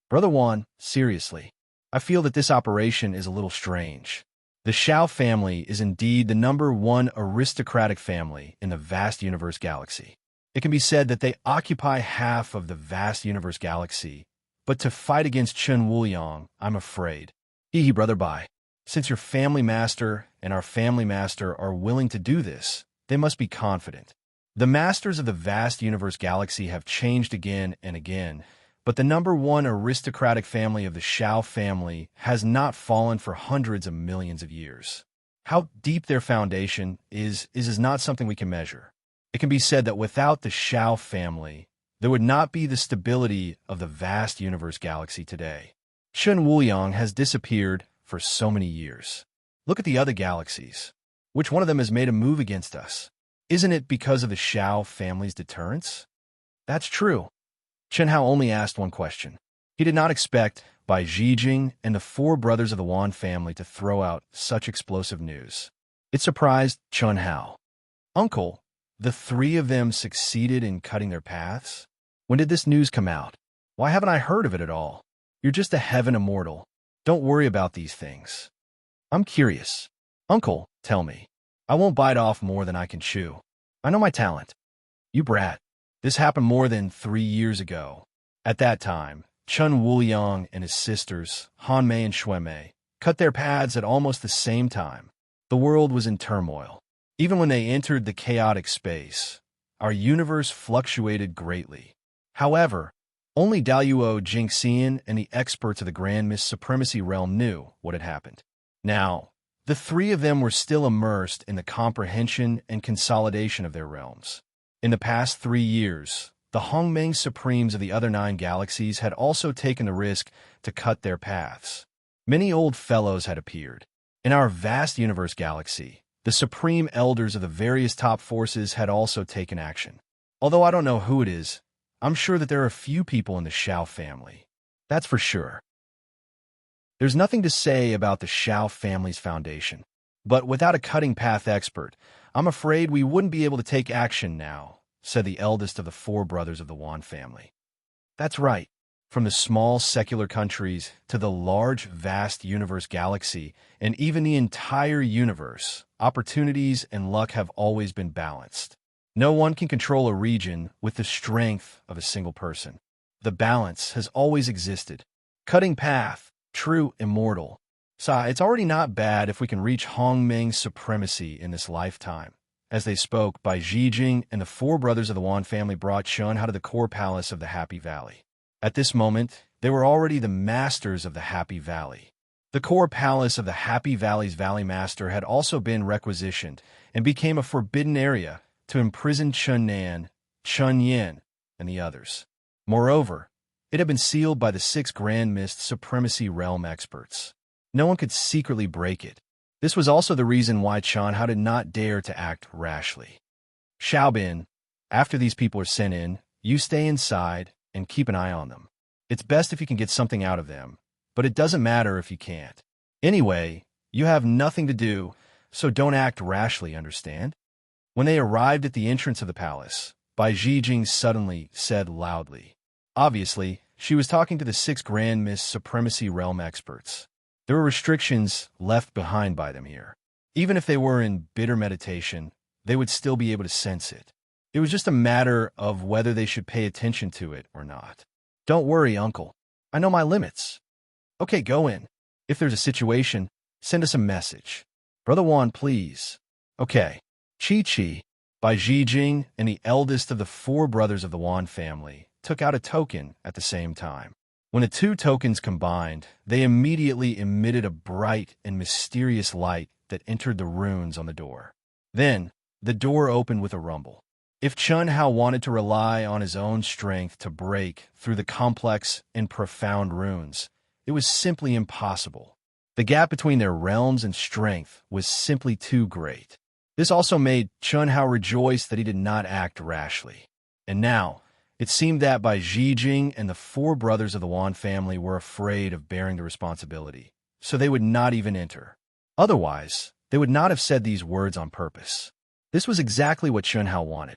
Brother Wan, seriously, I feel that this operation is a little strange. The Shao family is indeed the #1 aristocratic family in the vast universe galaxy. It can be said that they occupy half of the vast universe galaxy, but to fight against Chen Wuliang, I'm afraid. Hee Brother Bai, since your family master and our family master are willing to do this, they must be confident. The masters of the vast universe galaxy have changed again and again, but the #1 aristocratic family of the Shao family has not fallen for hundreds of millions of years. How deep their foundation is not something we can measure. It can be said that without the Shao family, there would not be the stability of the vast universe galaxy today. Chen Wuliang has disappeared for so many years. Look at the other galaxies. Which one of them has made a move against us? Isn't it because of the Shao family's deterrence? That's true. Chen Hao only asked one question. He did not expect Bai Zhijing and the 4 brothers of the Wan family to throw out such explosive news. It surprised Chun Hao. Uncle, the 3 of them succeeded in cutting their paths? When did this news come out? Why haven't I heard of it at all? You're just a heaven immortal. Don't worry about these things. I'm curious. Uncle, tell me. I won't bite off more than I can chew. I know my talent. You brat. This happened more than 3 years ago. At that time, Chen Wuliang and his sisters, Han Mei and Shui Mei, cut their paths at almost the same time. The world was in turmoil. Even when they entered the chaotic space, our universe fluctuated greatly. However, only Daluo Jingxian and the experts of the Grand Mist Supremacy realm knew what had happened. Now, the 3 of them were still immersed in the comprehension and consolidation of their realms. In the past 3 years, the Hongmeng Supremes of the other 9 galaxies had also taken the risk to cut their paths. Many old fellows had appeared. In our vast universe galaxy, the supreme elders of the various top forces had also taken action. Although I don't know who it is, I'm sure that there are a few people in the Shao family. That's for sure. There's nothing to say about the Shao family's foundation. But without a cutting path expert, I'm afraid we wouldn't be able to take action now, said the eldest of the 4 brothers of the Wan family. That's right. From the small secular countries to the large, vast universe galaxy, and even the entire universe, opportunities and luck have always been balanced. No one can control a region with the strength of a single person. The balance has always existed. Cutting path, true immortal. It's already not bad if we can reach Hongmeng's supremacy in this lifetime. As they spoke, Bai Zhijing and the 4 brothers of the Wan family brought Chun to the core palace of the Happy Valley. At this moment, they were already the masters of the Happy Valley. The core palace of the Happy Valley's Valley Master had also been requisitioned and became a forbidden area to imprison Chun Nan, Chun Yin, and the others. Moreover, it had been sealed by the 6 Grand Mist Supremacy Realm experts. No one could secretly break it. This was also the reason why Chun did not dare to act rashly. Xiaobin, after these people are sent in, you stay inside and keep an eye on them. It's best if you can get something out of them, but it doesn't matter if you can't. Anyway, you have nothing to do, so don't act rashly, understand? When they arrived at the entrance of the palace, Bai Zhijing suddenly said loudly. Obviously, she was talking to the 6 Grand Mist Supremacy Realm experts. There were restrictions left behind by them here. Even if they were in bitter meditation, they would still be able to sense it. It was just a matter of whether they should pay attention to it or not. Don't worry, uncle. I know my limits. Okay, go in. If there's a situation, send us a message. Brother Wan, please. Okay. Chi-Chi, Bai Zhijing, and the eldest of the 4 brothers of the Wan family, took out a token at the same time. When the 2 tokens combined, they immediately emitted a bright and mysterious light that entered the runes on the door. Then, the door opened with a rumble. If Chun Hao wanted to rely on his own strength to break through the complex and profound runes, it was simply impossible. The gap between their realms and strength was simply too great. This also made Chun Hao rejoice that he did not act rashly. And now, it seemed that Bai Zhijing and the 4 brothers of the Wan family were afraid of bearing the responsibility, so they would not even enter. Otherwise, they would not have said these words on purpose. This was exactly what Chun Hao wanted.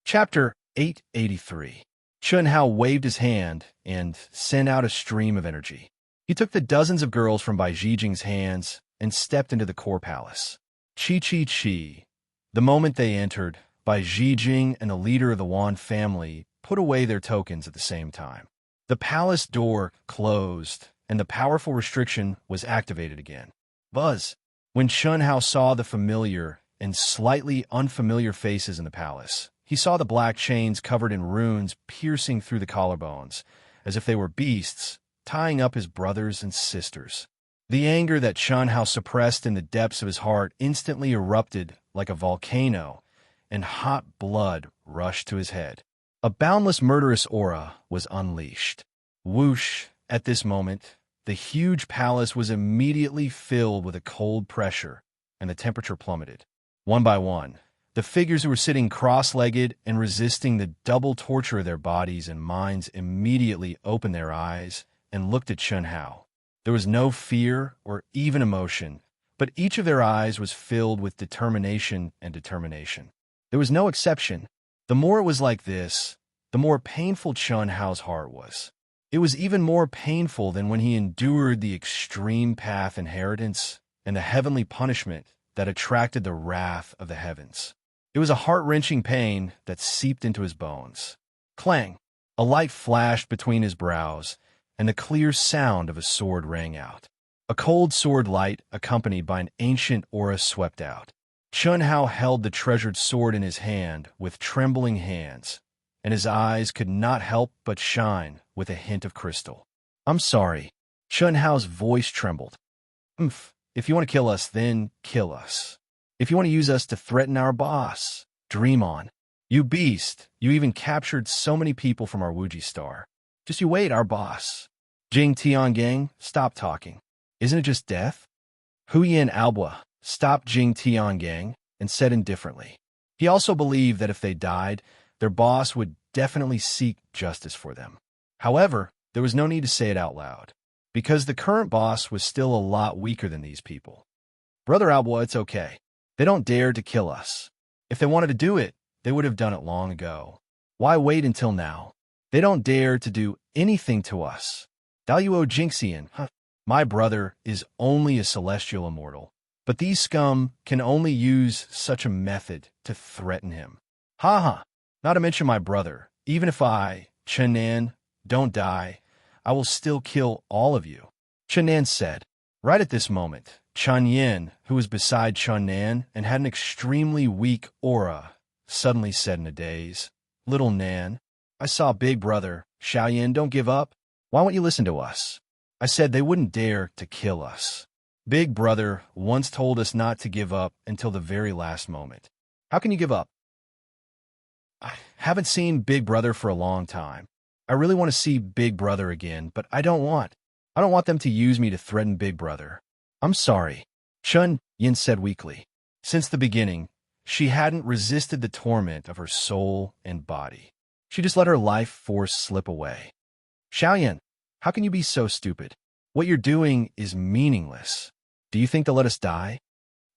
Chapter 883. Chun Hao waved his hand and sent out a stream of energy. He took the dozens of girls from Bai Zhijing's hands and stepped into the core palace. Chi. The moment they entered, Bai Zhijing and the leader of the Wan family put away their tokens at the same time. The palace door closed, and the powerful restriction was activated again. Buzz! When Chun Hao saw the familiar and slightly unfamiliar faces in the palace, he saw the black chains covered in runes piercing through the collarbones, as if they were beasts, tying up his brothers and sisters. The anger that Chun Hao suppressed in the depths of his heart instantly erupted like a volcano, and hot blood rushed to his head. A boundless murderous aura was unleashed. Whoosh! At this moment, the huge palace was immediately filled with a cold pressure, and the temperature plummeted. One by one, the figures who were sitting cross-legged and resisting the double torture of their bodies and minds immediately opened their eyes and looked at Chun Hao. There was no fear or even emotion, but each of their eyes was filled with determination and determination. There was no exception. The more it was like this, the more painful Chun Hao's heart was. It was even more painful than when he endured the extreme path inheritance and the heavenly punishment that attracted the wrath of the heavens. It was a heart-wrenching pain that seeped into his bones. Clang! A light flashed between his brows, and the clear sound of a sword rang out. A cold sword light, accompanied by an ancient aura, swept out. Chun Hao held the treasured sword in his hand with trembling hands, and his eyes could not help but shine with a hint of crystal. I'm sorry. Chun Hao's voice trembled. If you want to kill us, then kill us. If you want to use us to threaten our boss, dream on. You beast, you even captured so many people from our Wuji star. Just you wait, our boss. Jing Tiangang, stop talking. Isn't it just death? Huyan Albua stopped Jing Tiangang and said indifferently. He also believed that if they died, their boss would definitely seek justice for them. However, there was no need to say it out loud, because the current boss was still a lot weaker than these people. Brother Albua, it's okay. They don't dare to kill us. If they wanted to do it, they would have done it long ago. Why wait until now? They don't dare to do anything to us. Daluo Jinxian, my brother is only a celestial immortal, but these scum can only use such a method to threaten him. Ha! Not to mention my brother. Even if I, Chen Nan, don't die, I will still kill all of you. Chen Nan said. Right at this moment, Chen Yin, who was beside Chen Nan and had an extremely weak aura, suddenly said in a daze, Little Nan, I saw Big Brother. Xiaoyan, don't give up. Why won't you listen to us? I said they wouldn't dare to kill us. Big Brother once told us not to give up until the very last moment. How can you give up? I haven't seen Big Brother for a long time. I really want to see Big Brother again, but I don't want them to use me to threaten Big Brother. I'm sorry, Chen Yin said weakly. Since the beginning, she hadn't resisted the torment of her soul and body. She just let her life force slip away. Xiaoyan, how can you be so stupid? What you're doing is meaningless. Do you think they'll let us die?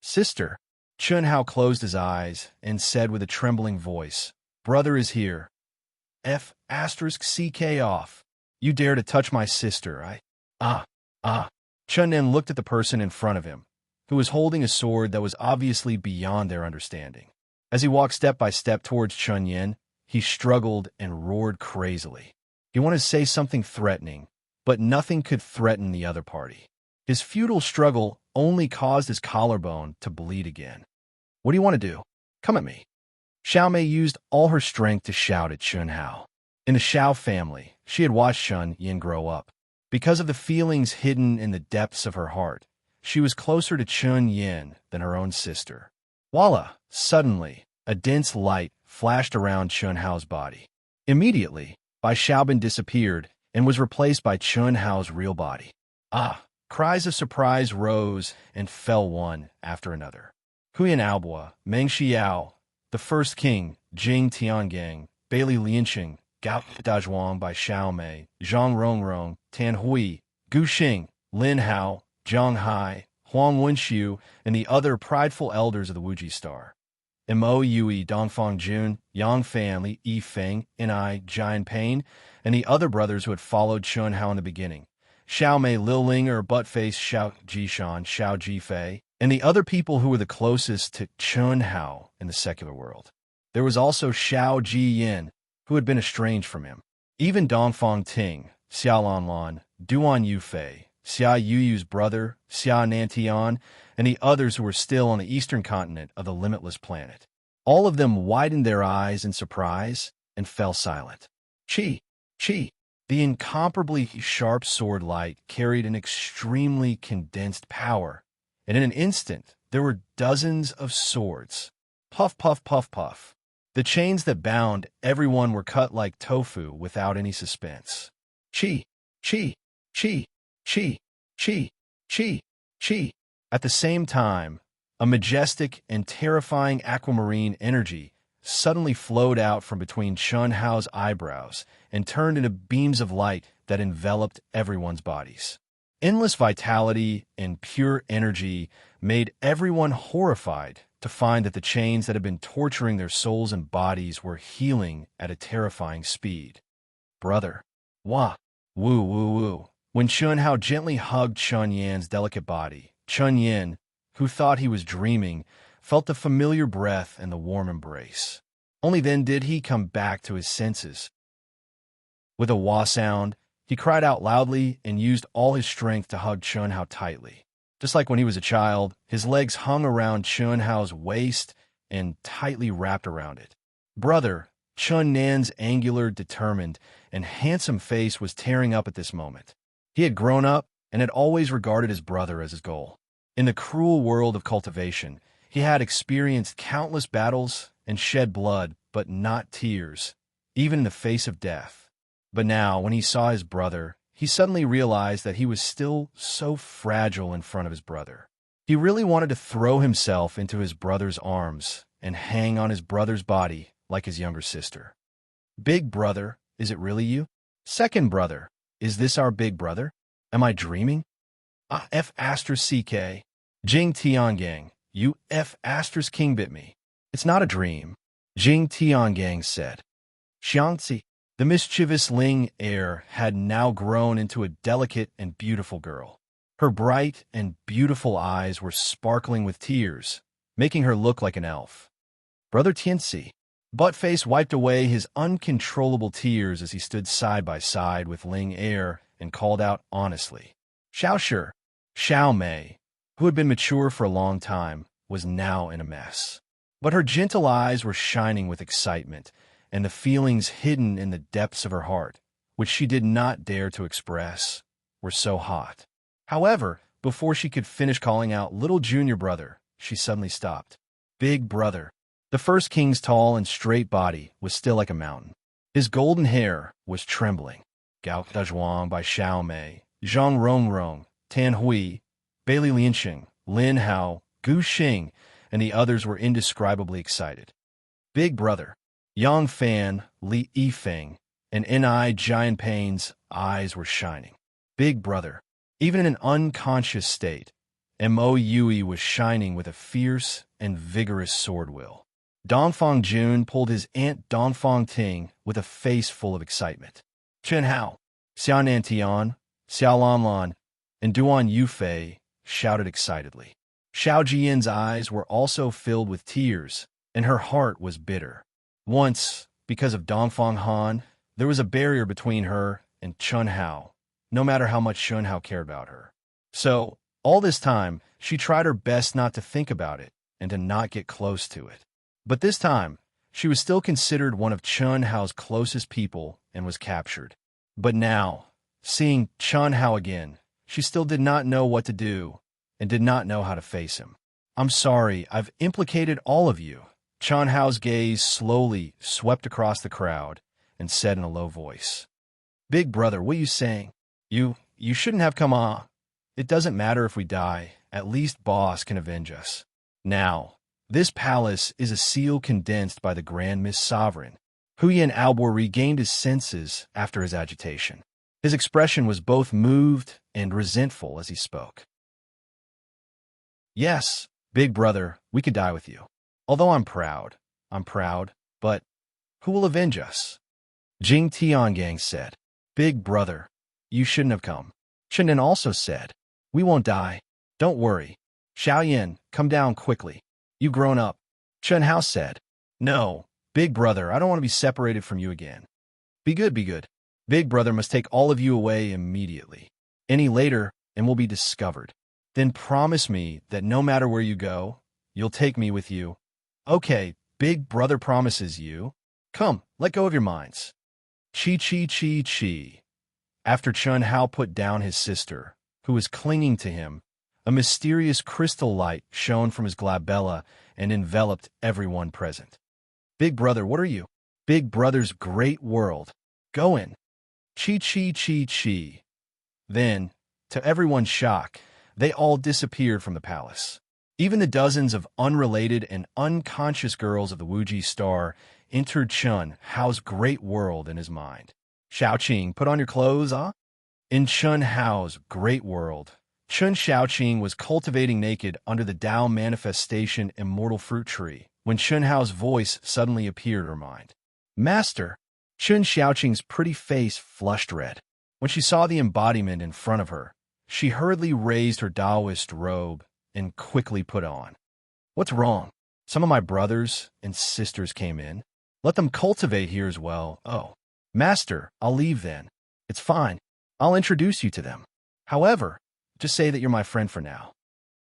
Sister, Chun Hao closed his eyes and said with a trembling voice, Brother is here. F***CK off. You dare to touch my sister, Chun Nan looked at the person in front of him, who was holding a sword that was obviously beyond their understanding. As he walked step by step towards Chun Yin, he struggled and roared crazily. He wanted to say something threatening, but nothing could threaten the other party. His futile struggle only caused his collarbone to bleed again. What do you want to do? Come at me. Xiao Mei used all her strength to shout at Chun Hao. In the Xiao family, she had watched Chun Yin grow up. Because of the feelings hidden in the depths of her heart, she was closer to Chun Yin than her own sister. Voila! Suddenly, a dense light flashed around Chun Hao's body. Immediately, Bai Xiaobin disappeared and was replaced by Chun Hao's real body. Cries of surprise rose and fell one after another. Huyan Albua, Meng Xiao, the first king, Jing Tiangang, Bailey Lianqing, Gao Dazhuang by Xiao Mei, Zhang Rongrong, Tan Hui, Gu Xing, Lin Hao, Zhang Hai, Huang Wenxiu, and the other prideful elders of the Wuji star. Mo Yui, Dongfang Jun, Yang Fan, Yi Feng, Ni, Jian Pain, and the other brothers who had followed Chun Hao in the beginning. Xiao Mei, Lil Linger, Buttface, Xiao Jishan, Xiao Jifei, and the other people who were the closest to Chun Hao in the secular world. There was also Xiao Ji Yin, who had been estranged from him. Even Dongfang Ting, Xia Lanlan, Duan Yufei, Xia Yuyu's brother, Xia Nantian, and the others who were still on the eastern continent of the limitless planet. All of them widened their eyes in surprise and fell silent. Chi. The incomparably sharp sword light carried an extremely condensed power, and in an instant, there were dozens of swords. Puff, puff, puff, puff. The chains that bound everyone were cut like tofu without any suspense. Chi. At the same time, a majestic and terrifying aquamarine energy suddenly flowed out from between Chun Hao's eyebrows and turned into beams of light that enveloped everyone's bodies. Endless vitality and pure energy made everyone horrified to find that the chains that had been torturing their souls and bodies were healing at a terrifying speed. Brother. Wah. Woo. When Chun Hao gently hugged Chun Yan's delicate body, Chun Yin, who thought he was dreaming, felt the familiar breath and the warm embrace. Only then did he come back to his senses. With a wah sound, he cried out loudly and used all his strength to hug Chun Hao tightly. Just like when he was a child, his legs hung around Chun Hao's waist and tightly wrapped around it. Brother, Chun Nan's angular, determined, and handsome face was tearing up at this moment. He had grown up and had always regarded his brother as his goal. In the cruel world of cultivation, he had experienced countless battles and shed blood, but not tears, even in the face of death. But now, when he saw his brother, he suddenly realized that he was still so fragile in front of his brother. He really wanted to throw himself into his brother's arms and hang on his brother's body like his younger sister. Big brother, is it really you? Second brother, is this our big brother? Am I dreaming? F asterisk CK. Jing Tiangang, you F asterisk king bit me. It's not a dream, Jing Tiangang said. Xiangzi, the mischievous Ling heir, had now grown into a delicate and beautiful girl. Her bright and beautiful eyes were sparkling with tears, making her look like an elf. Brother Tianci, Buttface wiped away his uncontrollable tears as he stood side by side with Ling heir and called out honestly. Xiao Shi, Xiao Mei, who had been mature for a long time, was now in a mess. But her gentle eyes were shining with excitement, and the feelings hidden in the depths of her heart, which she did not dare to express, were so hot. However, before she could finish calling out little junior brother, she suddenly stopped. Big brother. The first king's tall and straight body was still like a mountain. His golden hair was trembling. Gao Dazhuang by Xiao Mei, Zhang Rongrong, Tan Hui, Bailey Lianxing, Lin Hao, Gu Xing, and the others were indescribably excited. Big brother. Yang Fan, Li Yifeng, and Ni Giant Pain's eyes were shining. Big brother. Even in an unconscious state, Mo Yui was shining with a fierce and vigorous sword will. Dongfang Jun pulled his aunt Dongfang Ting with a face full of excitement. Chen Hao, Xiaonan Tian, Xiao Lanlan, and Duan Yufei shouted excitedly. Xiao Jian's eyes were also filled with tears, and her heart was bitter. Once, because of Dongfang Han, there was a barrier between her and Chun Hao, no matter how much Chun Hao cared about her. So, all this time, she tried her best not to think about it and to not get close to it. But this time, she was still considered one of Chun Hao's closest people and was captured. But now, seeing Chun Hao again, she still did not know what to do and did not know how to face him. I'm sorry, I've implicated all of you. Chun Hao's gaze slowly swept across the crowd and said in a low voice, Big brother, what are you saying? You shouldn't have come on. It doesn't matter if we die. At least boss can avenge us. Now, this palace is a seal condensed by the Grand Miss Sovereign. Huyan Albor regained his senses after his agitation. His expression was both moved and resentful as he spoke. Yes, big brother, we could die with you. Although I'm proud, but who will avenge us? Jing Tiangang said. Big brother, you shouldn't have come. Chen also said, we won't die. Don't worry. Xiaoyan, come down quickly. You've grown up. Chen Hao said, no, big brother, I don't want to be separated from you again. Be good, be good. Big brother must take all of you away immediately. Any later, and we'll be discovered. Then promise me that no matter where you go, you'll take me with you. Okay, big brother promises you. Come, let go of your minds. Chi chi chi chi. After Chun Hao put down his sister, who was clinging to him, a mysterious crystal light shone from his glabella and enveloped everyone present. Big brother, what are you? Big brother's great world. Go in. Chi chi chi chi. Then, to everyone's shock, they all disappeared from the palace. Even the dozens of unrelated and unconscious girls of the Wuji Star entered Chun Hao's great world in his mind. Xiaoqing, put on your clothes, ah? In Chun Hao's great world, Chun Xiaoqing was cultivating naked under the Tao Manifestation Immortal Fruit Tree when Chun Hao's voice suddenly appeared in her mind. Master! Chun Xiaoqing's pretty face flushed red. When she saw the embodiment in front of her, she hurriedly raised her Taoist robe and quickly put on. What's wrong? Some of my brothers and sisters came in. Let them cultivate here as well. Oh, Master, I'll leave then. It's fine. I'll introduce you to them. However, just say that you're my friend for now.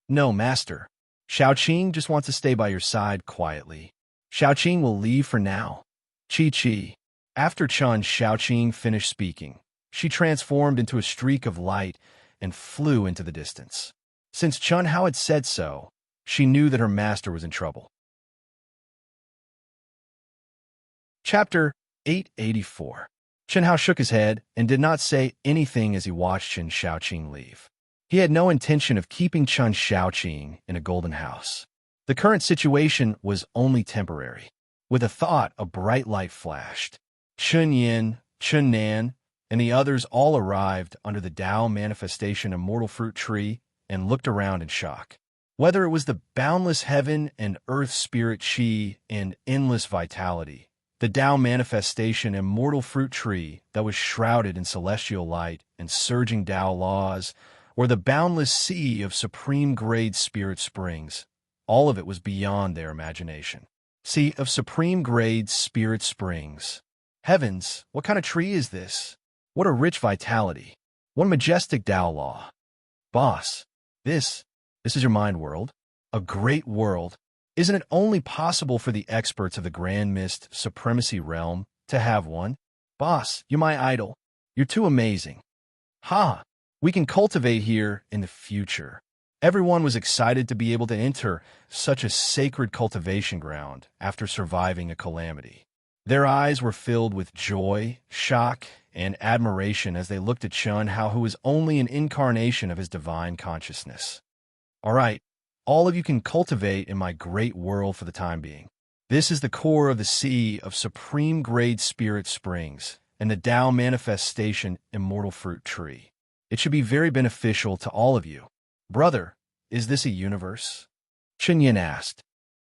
No, Master. Xiaoqing just wants to stay by your side quietly. Xiaoqing will leave for now. Chi. After Chun Xiaoqing finished speaking, she transformed into a streak of light and flew into the distance. Since Chun Hao had said so, she knew that her master was in trouble. Chapter 884. Chen Hao shook his head and did not say anything as he watched Chen Shaoqing leave. He had no intention of keeping Chen Shaoqing in a golden house. The current situation was only temporary. With a thought, a bright light flashed. Chun Yin, Chun Nan, and the others all arrived under the Tao Manifestation Immortal Fruit Tree and looked around in shock. Whether it was the boundless heaven and earth spirit Qi and endless vitality, the Tao Manifestation Immortal Fruit Tree that was shrouded in celestial light and surging Tao laws, or the boundless sea of supreme-grade spirit springs, all of it was beyond their imagination. Sea of supreme-grade spirit springs. Heavens, what kind of tree is this? What a rich vitality. What a majestic Tao law. Boss, this is your mind world? A great world. Isn't it only possible for the experts of the Grand Mist Supremacy Realm to have one? Boss, you're my idol. You're too amazing. Ha! We can cultivate here in the future. Everyone was excited to be able to enter such a sacred cultivation ground after surviving a calamity. Their eyes were filled with joy, shock, and admiration as they looked at Chun Hao, who was only an incarnation of his divine consciousness. All right, all of you can cultivate in my great world for the time being. This is the core of the sea of supreme-grade spirit springs and the Tao Manifestation Immortal Fruit Tree. It should be very beneficial to all of you. Brother, is this a universe? Chen Yin asked.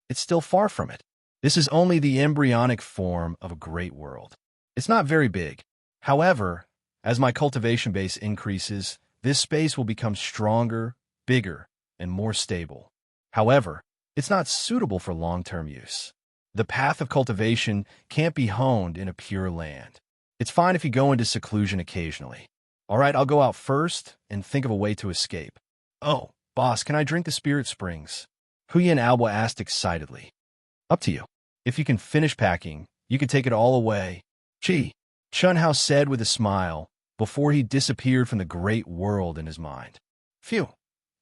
It's still far from it. This is only the embryonic form of a great world. It's not very big. However, as my cultivation base increases, this space will become stronger, bigger, and more stable. However, it's not suitable for long-term use. The path of cultivation can't be honed in a pure land. It's fine if you go into seclusion occasionally. All right, I'll go out first and think of a way to escape. Oh, boss, can I drink the spirit springs? Huyan Alba asked excitedly. Up to you. If you can finish packing, you can take it all away. Gee, Chun Hao said with a smile before he disappeared from the great world in his mind. Phew.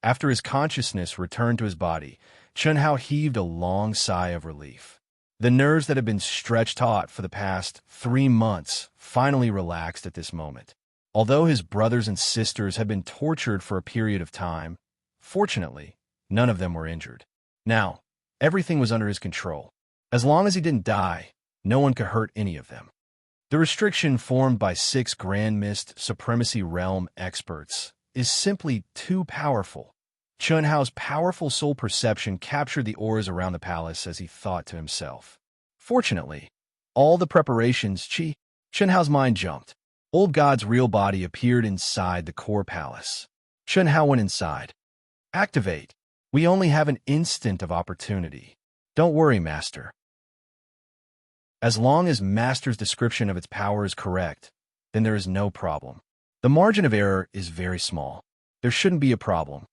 After his consciousness returned to his body, Chun Hao heaved a long sigh of relief. The nerves that had been stretched taut for the past 3 months finally relaxed at this moment. Although his brothers and sisters had been tortured for a period of time, fortunately, none of them were injured. Now, everything was under his control. As long as he didn't die, no one could hurt any of them. The restriction formed by 6 Grand Mist Supremacy Realm experts is simply too powerful. Chun Hao's powerful soul perception captured the auras around the palace as he thought to himself. Fortunately, all the preparations, Chun Hao's mind jumped. Old God's real body appeared inside the core palace. Chun Hao went inside. Activate. We only have an instant of opportunity. Don't worry, Master. As long as Master's description of its power is correct, then there is no problem. The margin of error is very small. There shouldn't be a problem.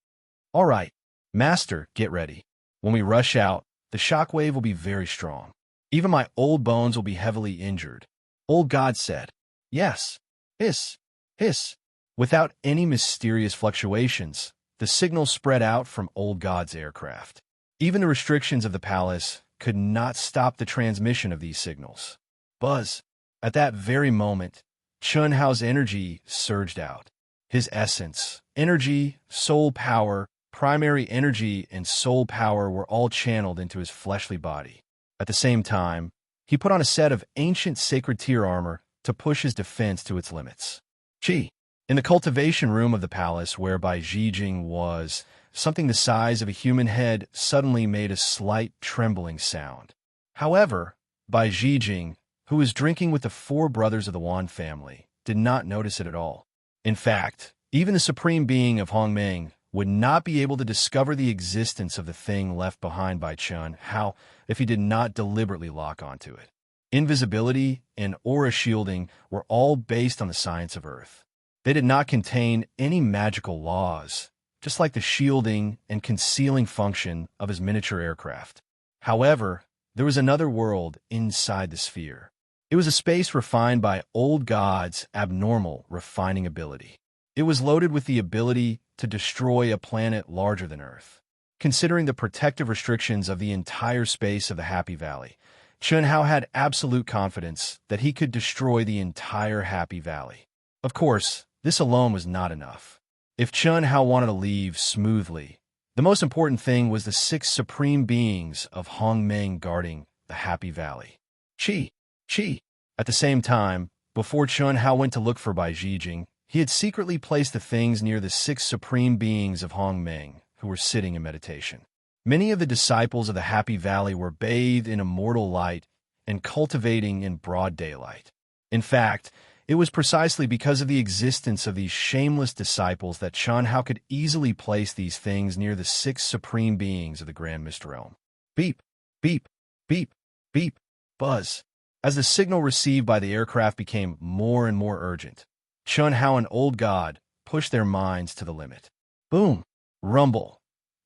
All right, Master, get ready. When we rush out, the shockwave will be very strong. Even my old bones will be heavily injured. Old God said, yes. Hiss, hiss. Without any mysterious fluctuations, the signal spread out from Old God's aircraft. Even the restrictions of the palace could not stop the transmission of these signals. Buzz. At that very moment, Chun Hao's energy surged out. His essence, energy, soul power, primary energy, and soul power were all channeled into his fleshly body. At the same time, he put on a set of ancient sacred tier armor to push his defense to its limits. In the cultivation room of the palace where Bai Zhijing was, something the size of a human head suddenly made a slight trembling sound. However, Bai Zhijing, who was drinking with the 4 brothers of the Wan family, did not notice it at all. In fact, even the supreme being of Hongmeng would not be able to discover the existence of the thing left behind by Chun Hao if he did not deliberately lock onto it. Invisibility and aura shielding were all based on the science of Earth. They did not contain any magical laws, just like the shielding and concealing function of his miniature aircraft. However, there was another world inside the sphere. It was a space refined by Old God's abnormal refining ability. It was loaded with the ability to destroy a planet larger than Earth. Considering the protective restrictions of the entire space of the Happy Valley, Chun Hao had absolute confidence that he could destroy the entire Happy Valley. Of course, this alone was not enough. If Chun Hao wanted to leave smoothly, the most important thing was the 6 supreme beings of Hongmeng guarding the Happy Valley. Qi. At the same time, before Chun Hao went to look for Bai Zhijing, he had secretly placed the things near the 6 supreme beings of Hongmeng, who were sitting in meditation. Many of the disciples of the Happy Valley were bathed in immortal light and cultivating in broad daylight. In fact, it was precisely because of the existence of these shameless disciples that Chun Hao could easily place these things near the 6 supreme beings of the Grand Mist Realm. Beep, beep, beep, beep, buzz. As the signal received by the aircraft became more and more urgent, Chun Hao and Old God pushed their minds to the limit. Boom, rumble.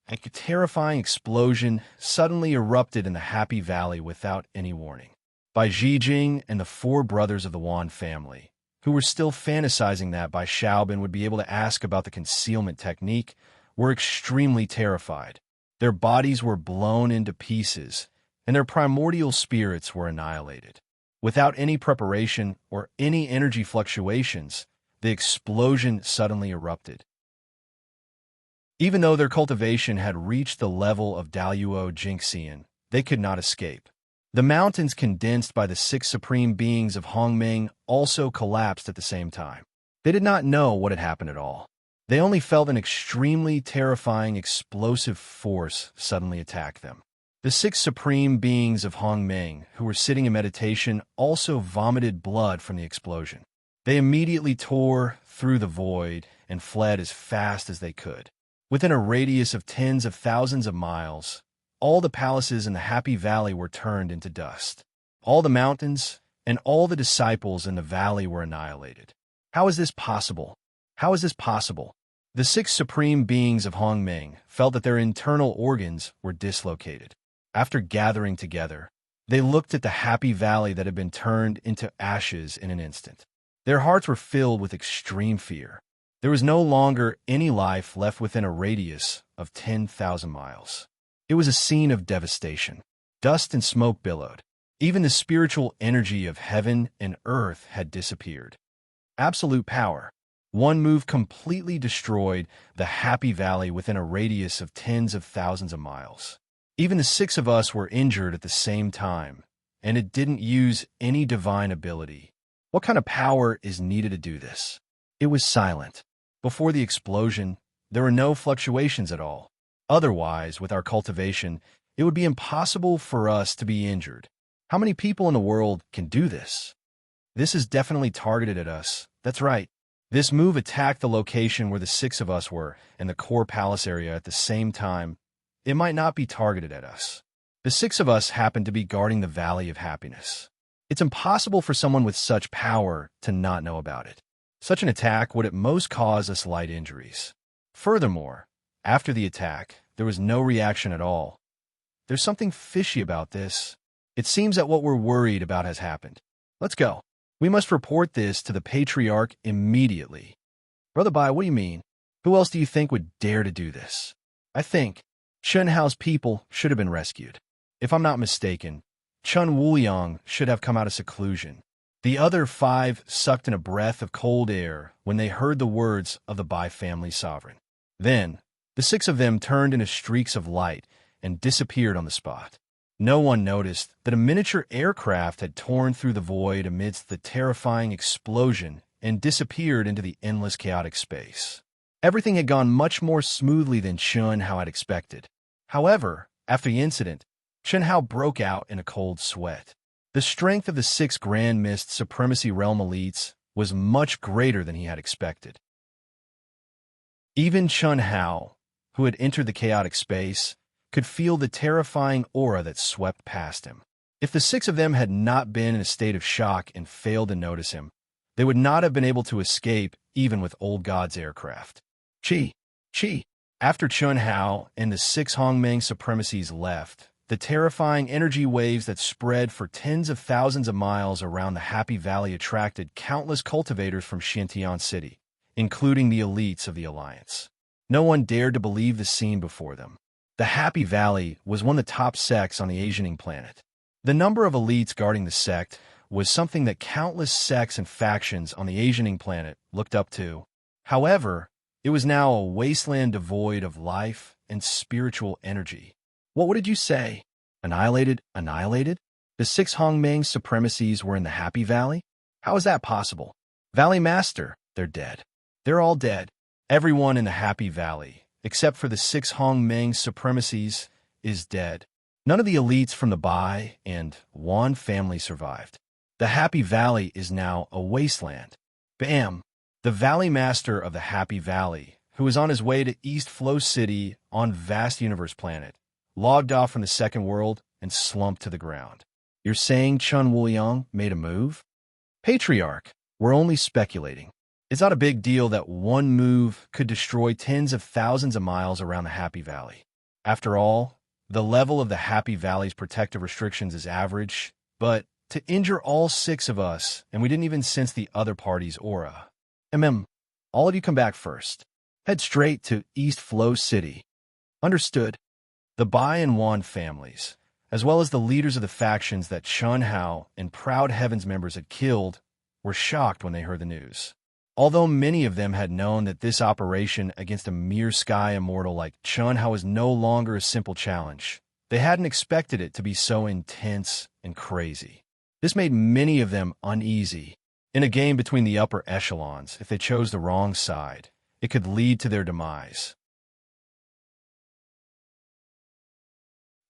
A terrifying explosion suddenly erupted in the Happy Valley without any warning. Bai Zhijing and the 4 brothers of the Wan family, who were still fantasizing that Bai Xiaobin would be able to ask about the concealment technique, were extremely terrified. Their bodies were blown into pieces, and their primordial spirits were annihilated. Without any preparation or any energy fluctuations, the explosion suddenly erupted. Even though their cultivation had reached the level of Daluo Jingxian, they could not escape. The mountains condensed by the 6 supreme beings of Hongmeng also collapsed at the same time. They did not know what had happened at all. They only felt an extremely terrifying explosive force suddenly attack them. The 6 supreme beings of Hongmeng, who were sitting in meditation, also vomited blood from the explosion. They immediately tore through the void and fled as fast as they could. Within a radius of tens of thousands of miles, all the palaces in the Happy Valley were turned into dust. All the mountains and all the disciples in the valley were annihilated. How is this possible? How is this possible? The 6 supreme beings of Hongmeng felt that their internal organs were dislocated. After gathering together, they looked at the Happy Valley that had been turned into ashes in an instant. Their hearts were filled with extreme fear. There was no longer any life left within a radius of 10,000 miles. It was a scene of devastation. Dust and smoke billowed. Even the spiritual energy of heaven and earth had disappeared. Absolute power. One move completely destroyed the Happy Valley within a radius of tens of thousands of miles. Even the 6 of us were injured at the same time, and it didn't use any divine ability. What kind of power is needed to do this? It was silent. Before the explosion, there were no fluctuations at all. Otherwise, with our cultivation, it would be impossible for us to be injured. How many people in the world can do this? This is definitely targeted at us. That's right. This move attacked the location where the 6 of us were and the core palace area at the same time. It might not be targeted at us. The 6 of us happened to be guarding the Valley of Happiness. It's impossible for someone with such power to not know about it. Such an attack would at most cause us light injuries. Furthermore, after the attack, there was no reaction at all. There's something fishy about this. It seems that what we're worried about has happened. Let's go. We must report this to the Patriarch immediately. Brother Bai, what do you mean? Who else do you think would dare to do this? I think Chun Hao's people should have been rescued. If I'm not mistaken, Chun Wuliang should have come out of seclusion. The other 5 sucked in a breath of cold air when they heard the words of the Bai family sovereign. Then, the 6 of them turned into streaks of light and disappeared on the spot. No one noticed that a miniature aircraft had torn through the void amidst the terrifying explosion and disappeared into the endless chaotic space. Everything had gone much more smoothly than Chun Hao had expected. However, after the incident, Chun Hao broke out in a cold sweat. The strength of the 6 Grand Mist Supremacy Realm elites was much greater than he had expected. Even Chun Hao, who had entered the chaotic space, could feel the terrifying aura that swept past him. If the 6 of them had not been in a state of shock and failed to notice him, they would not have been able to escape even with Old God's aircraft. Qi. After Chun Hao and the 6 Hongmeng supremacies left, the terrifying energy waves that spread for tens of thousands of miles around the Happy Valley attracted countless cultivators from Xintian City, including the elites of the Alliance. No one dared to believe the scene before them. The Happy Valley was one of the top sects on the Asianing planet. The number of elites guarding the sect was something that countless sects and factions on the Asianing planet looked up to. However, it was now a wasteland devoid of life and spiritual energy. What did you say? Annihilated? Annihilated? The 6 Hongmeng supremacies were in the Happy Valley? How is that possible? Valley Master, they're dead. They're all dead. Everyone in the Happy Valley, except for the 6 Hongmeng supremacies, is dead. None of the elites from the Bai and Wan family survived. The Happy Valley is now a wasteland. Bam! The Valley Master of the Happy Valley, who was on his way to East Flow City on Vast Universe Planet, logged off from the second world and slumped to the ground. You're saying Chun Wuliang made a move? Patriarch, we're only speculating. It's not a big deal that one move could destroy tens of thousands of miles around the Happy Valley. After all, the level of the Happy Valley's protective restrictions is average, but to injure all 6 of us, and we didn't even sense the other party's aura. All of you come back first. Head straight to East Flow City. Understood. The Bai and Wan families, as well as the leaders of the factions that Chun Hao and Proud Heavens members had killed, were shocked when they heard the news. Although many of them had known that this operation against a mere sky immortal like Chun Hao was no longer a simple challenge, they hadn't expected it to be so intense and crazy. This made many of them uneasy. In a game between the upper echelons, if they chose the wrong side, it could lead to their demise.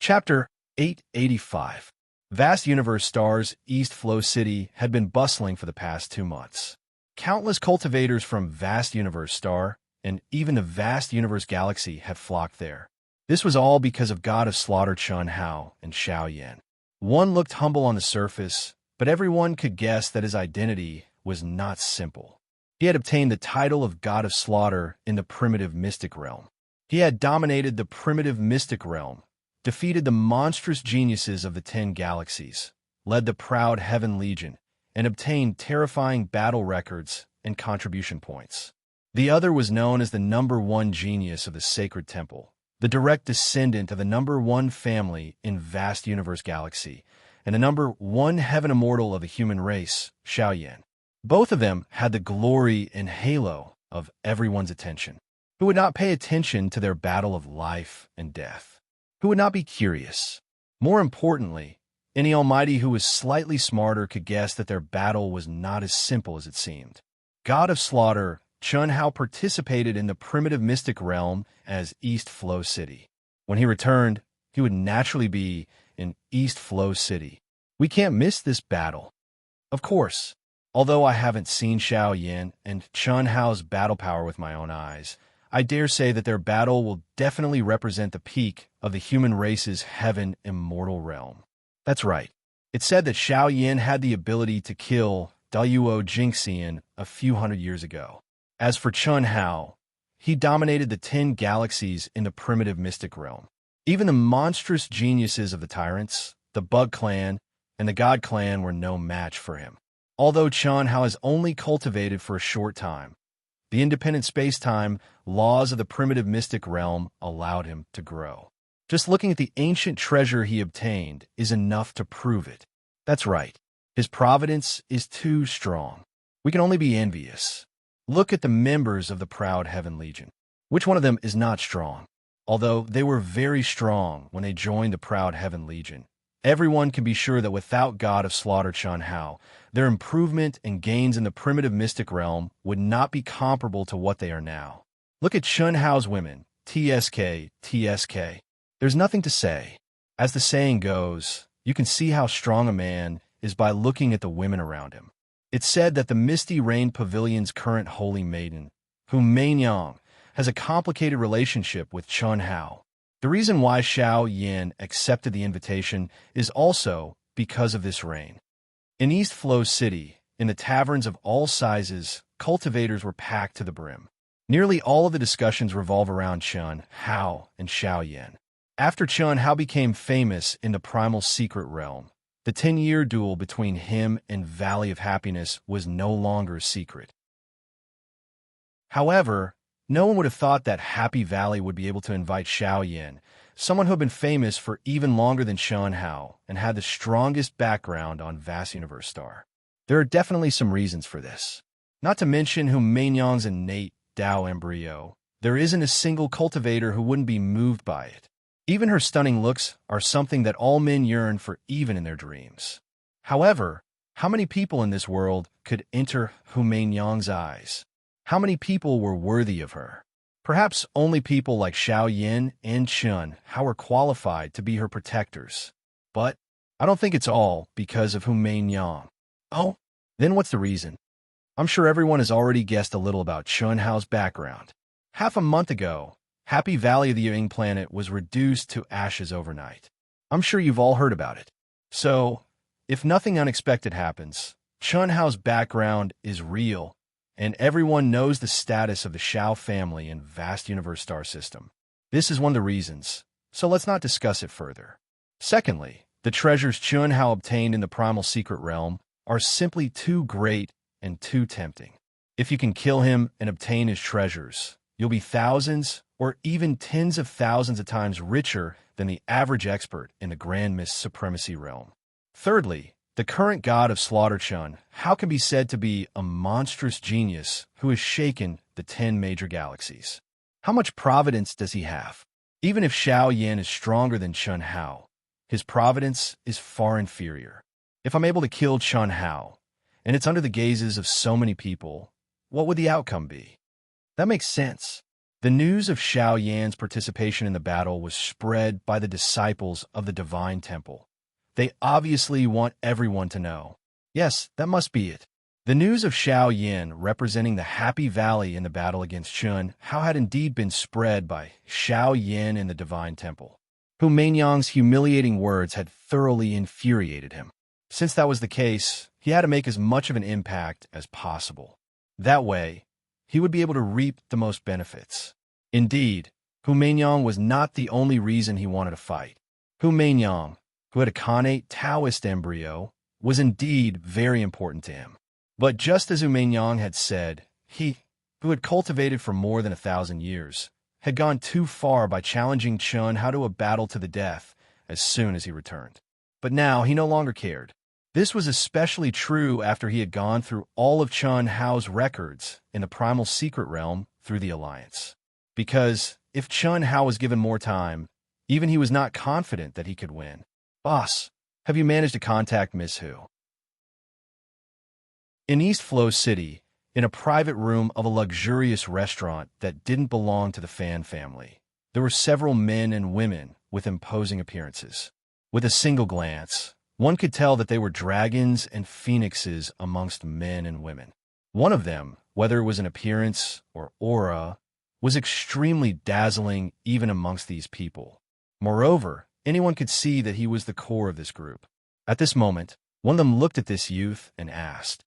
Chapter 885. Vast Universe Stars East Flow City had been bustling for the past 2 months. Countless cultivators from Vast Universe Star and even the Vast Universe Galaxy had flocked there. This was all because of God of Slaughter Chun Hao and Xiao Yan. One looked humble on the surface, but everyone could guess that his identity was not simple. He had obtained the title of God of Slaughter in the primitive mystic realm. He had dominated the primitive mystic realm, defeated the monstrous geniuses of the 10 galaxies, led the proud Heaven Legion, and obtained terrifying battle records and contribution points. The other was known as the #1 genius of the Sacred Temple, the direct descendant of the #1 family in Vast Universe Galaxy, and the #1 heaven immortal of the human race, Xiao Yan. Both of them had the glory and halo of everyone's attention. Who would not pay attention to their battle of life and death? Who would not be curious? More importantly, any almighty who was slightly smarter could guess that their battle was not as simple as it seemed. God of Slaughter, Chun Hao participated in the primitive mystic realm as East Flow City. When he returned, he would naturally be in East Flow City. We can't miss this battle. Of course, although I haven't seen Xiao Yan and Chun Hao's battle power with my own eyes, I dare say that their battle will definitely represent the peak of the human race's heaven immortal realm. That's right. It's said that Xiao Yan had the ability to kill Duo Jingxian a few hundred years ago. As for Chun Hao, he dominated the 10 galaxies in the primitive mystic realm. Even the monstrous geniuses of the Tyrants, the Bug Clan, and the God Clan were no match for him. Although Chun Hao has only cultivated for a short time, the independent space-time laws of the primitive mystic realm allowed him to grow. Just looking at the ancient treasure he obtained is enough to prove it. That's right. His providence is too strong. We can only be envious. Look at the members of the Proud Heaven Legion. Which one of them is not strong? Although they were very strong when they joined the Proud Heaven Legion, everyone can be sure that without God of Slaughter Chun Hao, their improvement and gains in the primitive mystic realm would not be comparable to what they are now. Look at Chun Hao's women, TSK, TSK. There's nothing to say. As the saying goes, you can see how strong a man is by looking at the women around him. It's said that the Misty Rain Pavilion's current holy maiden, whom Mainyang, has a complicated relationship with Chun Hao. The reason why Xiao Yan accepted the invitation is also because of this rain. In East Flow City, in the taverns of all sizes, cultivators were packed to the brim. Nearly all of the discussions revolve around Chun Hao and Xiao Yan. After Chun Hao became famous in the primal secret realm, the 10-year duel between him and Valley of Happiness was no longer a secret. However, no one would have thought that Happy Valley would be able to invite Xiao Yan, someone who had been famous for even longer than Chun Hao and had the strongest background on Vast Universe Star. There are definitely some reasons for this. Not to mention Hu Meinyang's innate Tao embryo. There isn't a single cultivator who wouldn't be moved by it. Even her stunning looks are something that all men yearn for even in their dreams. However, how many people in this world could enter Hu Meinyang's eyes? How many people were worthy of her? Perhaps only people like Xiao Yin and Chun Hao were qualified to be her protectors. But I don't think it's all because of Hu Meinyang. Oh, then what's the reason? I'm sure everyone has already guessed a little about Chun Hao's background. Half a month ago, Happy Valley of the Ying planet was reduced to ashes overnight. I'm sure you've all heard about it. So, if nothing unexpected happens, Chun Hao's background is real, and everyone knows the status of the Xiao family in Vast Universe Star System. This is one of the reasons, so let's not discuss it further. Secondly, the treasures Chun Hao obtained in the Primal Secret Realm are simply too great and too tempting. If you can kill him and obtain his treasures, you'll be thousands or even tens of thousands of times richer than the average expert in the Grand Mist Supremacy Realm. Thirdly, the current god of slaughter Chun Hao can be said to be a monstrous genius who has shaken the 10 major galaxies. How much providence does he have? Even if Xiao Yan is stronger than Chun Hao, his providence is far inferior. If I'm able to kill Chun Hao, and it's under the gazes of so many people, what would the outcome be? That makes sense. The news of Xiao Yan's participation in the battle was spread by the disciples of the Divine Temple. They obviously want everyone to know. Yes, that must be it. The news of Xiao Yan representing the Happy Valley in the battle against Chun Hao had indeed been spread by Xiao Yan in the Divine Temple. Hu Meinyang's humiliating words had thoroughly infuriated him. Since that was the case, he had to make as much of an impact as possible. That way, he would be able to reap the most benefits. Indeed, Hu Meinyang was not the only reason he wanted to fight. Hu Meinyang, who had a connate Taoist embryo, was indeed very important to him. But just as Hu Meinyang had said, he, who had cultivated for more than 1,000 years, had gone too far by challenging Chun Hao to a battle to the death as soon as he returned. But now he no longer cared. This was especially true after he had gone through all of Chun Hao's records in the Primal Secret Realm through the Alliance. Because if Chun Hao was given more time, even he was not confident that he could win. Boss, have you managed to contact Miss Hu? In East Flow City, in a private room of a luxurious restaurant that didn't belong to the Fan family, there were several men and women with imposing appearances. With a single glance, one could tell that they were dragons and phoenixes amongst men and women. One of them, whether it was an appearance or aura, was extremely dazzling even amongst these people. Moreover, anyone could see that he was the core of this group. At this moment, one of them looked at this youth and asked,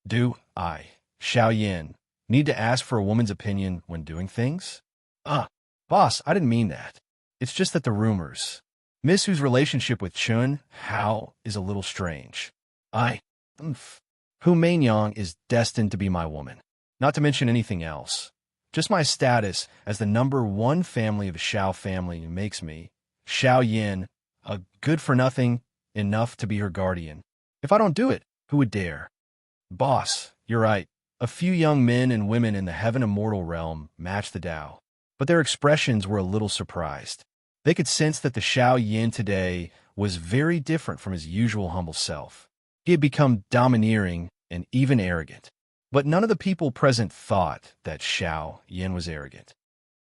"Do I, Xiao Yin, need to ask for a woman's opinion when doing things?" Boss, I didn't mean that. It's just that the rumors. Miss Hu's relationship with Chun Hao is a little strange. Hu Meinyang is destined to be my woman. Not to mention anything else. Just my status as the #1 family of the Xiao family makes me, Xiao Yin, a good-for-nothing enough to be her guardian. If I don't do it, who would dare? Boss, you're right. A few young men and women in the Heaven Immortal realm matched the Tao, but their expressions were a little surprised. They could sense that the Xiao Yin today was very different from his usual humble self. He had become domineering and even arrogant. But none of the people present thought that Xiao Yin was arrogant.